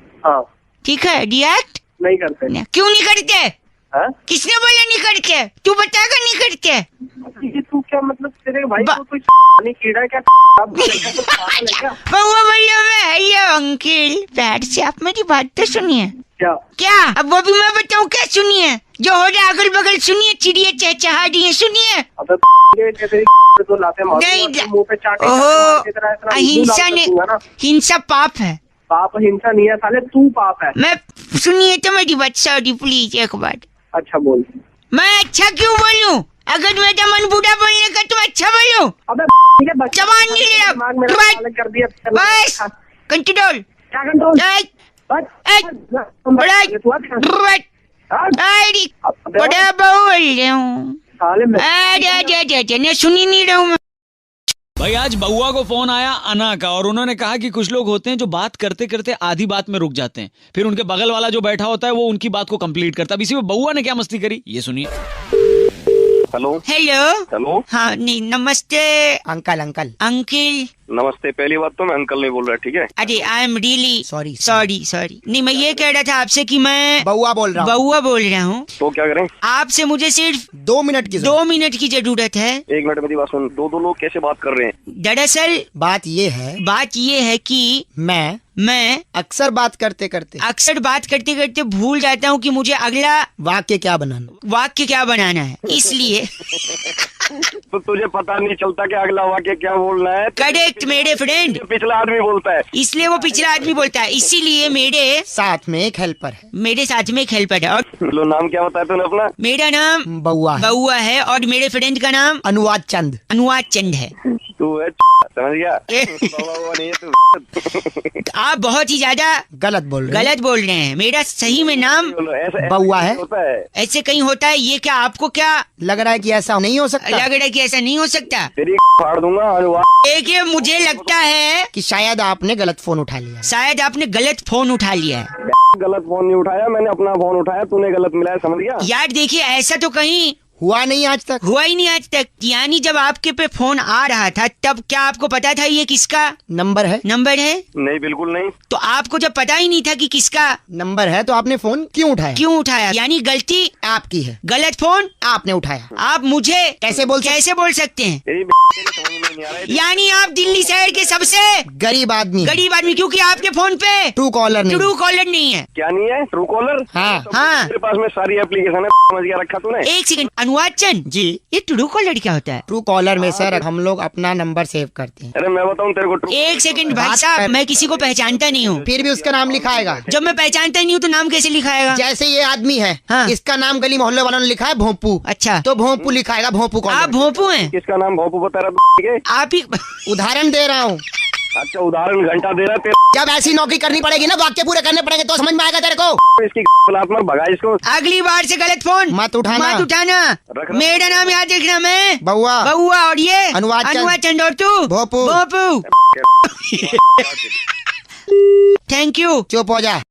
Speaker 2: ठीक है, रिएक्ट
Speaker 3: नहीं करते।
Speaker 2: क्यों नहीं करते? किसने बोला नहीं करते? तू बताएगा नहीं करते?
Speaker 3: तू क्या मतलब तेरे भाई को कोई कीड़ा क्या?
Speaker 2: बउआ बोलिए मैं। हेलो अंकल, बैठ से आप मेरी बात तो सुनिए। क्या? अब वो भी मैं बताऊँ क्या? सुनिए, जो हो रहा अगल बगल सुनिए, चिड़िया चहचहा रही है, सुनिए। नहीं, ओहो, अहिंसा ने, हिंसा पाप है।
Speaker 3: पाप हिंसा नहीं है साले, तू पाप है।
Speaker 2: मैं सुनिए तो मेरी बात, सॉरी प्लीज एक बार।
Speaker 3: अच्छा बोल।
Speaker 2: मैं अच्छा क्यों बोलूं? अगर मेरा मन बुरा बोलने का तो अच्छा बोलूं।
Speaker 3: अबे
Speaker 2: जवान नहीं ले रहा
Speaker 3: कर दिया।
Speaker 2: बस कंट्रोल।
Speaker 3: क्या कंट्रोल?
Speaker 2: बड़ा बोल रहा हूँ, सुनी नहीं रहा हूँ मैं।
Speaker 8: भाई आज बउआ को फोन आया अना का, और उन्होंने कहा कि कुछ लोग होते हैं जो बात करते करते आधी बात में रुक जाते हैं, फिर उनके बगल वाला जो बैठा होता है वो उनकी बात को कंप्लीट करता है। इसी में बउआ ने क्या मस्ती करी, ये सुनिए।
Speaker 6: Hello
Speaker 2: hello
Speaker 6: hello.
Speaker 2: हाँ नहीं, नमस्ते
Speaker 4: अंकल। अंकल
Speaker 6: नमस्ते। पहली बात तो मैं अंकल नहीं बोल रहा, ठीक है?
Speaker 2: अरे आई एम रियली सॉरी। नहीं, मैं ये कह रहा था आपसे कि मैं
Speaker 4: बउआ बोल रहा
Speaker 2: हूँ।
Speaker 6: तो क्या करें?
Speaker 2: आपसे मुझे सिर्फ
Speaker 4: 2 मिनट की
Speaker 2: जरूरत है।
Speaker 6: 1 मिनट मेरी बात सुन। 2 लोग कैसे बात कर रहे हैं?
Speaker 2: दरअसल
Speaker 4: बात ये है कि मैं अक्सर बात करते करते भूल जाता हूँ कि मुझे अगला वाक्य क्या बनाना है, इसलिए
Speaker 6: तो तुझे पता नहीं चलता कि अगला वाक्य क्या बोलना है?
Speaker 2: करेक्ट मेरे फ्रेंड,
Speaker 6: पिछला आदमी बोलता है,
Speaker 2: इसलिए वो पिछला आदमी बोलता है, इसीलिए मेरे
Speaker 4: साथ में एक हेल्पर है। और
Speaker 6: लो नाम क्या बताया तूने अपना?
Speaker 2: मेरा नाम बउआ है और मेरे फ्रेंड का नाम अनुवाद चंद है।
Speaker 6: तू है समझ गया? नहीं है तू।
Speaker 2: आप बहुत ही ज्यादा गलत बोल रहे हैं। मेरा सही में नाम
Speaker 4: बउआ है।
Speaker 2: ऐसे कहीं होता है ये? क्या आपको क्या
Speaker 4: लग रहा है कि ऐसा नहीं हो सकता?
Speaker 6: तेरी फाड़ दूंगा।
Speaker 2: देखिए, मुझे लगता है
Speaker 4: कि शायद आपने गलत फोन उठा लिया है।
Speaker 6: गलत फोन नहीं उठाया मैंने, अपना फोन उठाया, तूने गलत मिलाया, समझ गया?
Speaker 2: यार देखिए, ऐसा तो कहीं
Speaker 5: हुआ नहीं आज तक।
Speaker 2: हुआ ही नहीं आज तक। यानी जब आपके पे फोन आ रहा था तब क्या आपको पता था ये किसका
Speaker 5: नंबर है?
Speaker 2: नंबर है?
Speaker 6: नहीं, बिल्कुल नहीं।
Speaker 2: तो आपको जब पता ही नहीं था कि किसका
Speaker 5: नंबर है तो आपने फोन क्यों उठाया?
Speaker 2: क्यों उठाया? यानी गलती
Speaker 5: आपकी है।
Speaker 2: गलत फोन
Speaker 5: आपने उठाया।
Speaker 2: आप मुझे कैसे बोल सकते हैं? यानी आप दिल्ली शहर के सबसे
Speaker 5: गरीब आदमी।
Speaker 2: गरीब आदमी, क्योंकि आपके फोन पे
Speaker 5: ट्रू कॉलर
Speaker 2: नहीं है।
Speaker 6: क्या नहीं है? True collar?
Speaker 5: हाँ
Speaker 2: हाँ,
Speaker 6: मेरे पास में सारी एप्लीकेशन है, समझ गया रखा तूने।
Speaker 2: एक सेकंड, अनुवाद चंद
Speaker 5: जी,
Speaker 2: ये ट्रू कॉलर क्या होता है?
Speaker 5: ट्रू कॉलर में सर हम लोग अपना नंबर सेव करते हैं।
Speaker 6: अरे मैं बताऊं तेरे को।
Speaker 2: एक सेकंड भाई साहब, मैं किसी को पहचानता नहीं हूँ।
Speaker 5: फिर भी उसका नाम लिखाएगा।
Speaker 2: जब मैं पहचानता ही नहीं हूँ तो नाम कैसे लिखाएगा?
Speaker 5: जैसे ये आदमी है,
Speaker 2: हाँ।
Speaker 5: इसका नाम गली मोहल्ले वालों ने लिखा है भोंपू।
Speaker 2: अच्छा,
Speaker 5: तो भोंपू लिखाएगा, भोंपू कॉलर।
Speaker 2: आप भोंपू हैं?
Speaker 6: किसका नाम भोंपू बता रहा?
Speaker 2: आप ही।
Speaker 5: उदाहरण दे रहा हूँ।
Speaker 6: अच्छा, उदाहरण घंटा दे रहा है।
Speaker 5: जब ऐसी नौकरी करनी पड़ेगी ना, वाक्य पूरे करने पड़ेंगे तो समझ में आएगा तेरे को।
Speaker 6: इसकी भगा इसको।
Speaker 2: अगली बार से गलत फोन
Speaker 5: मत उठाना।
Speaker 2: मेरा नाम याद रखना। मैं
Speaker 5: बउआ
Speaker 2: और ये
Speaker 5: अनुवाद
Speaker 2: चंद और तू
Speaker 5: भोंपू।
Speaker 2: Thank you.
Speaker 5: चुप हो जा।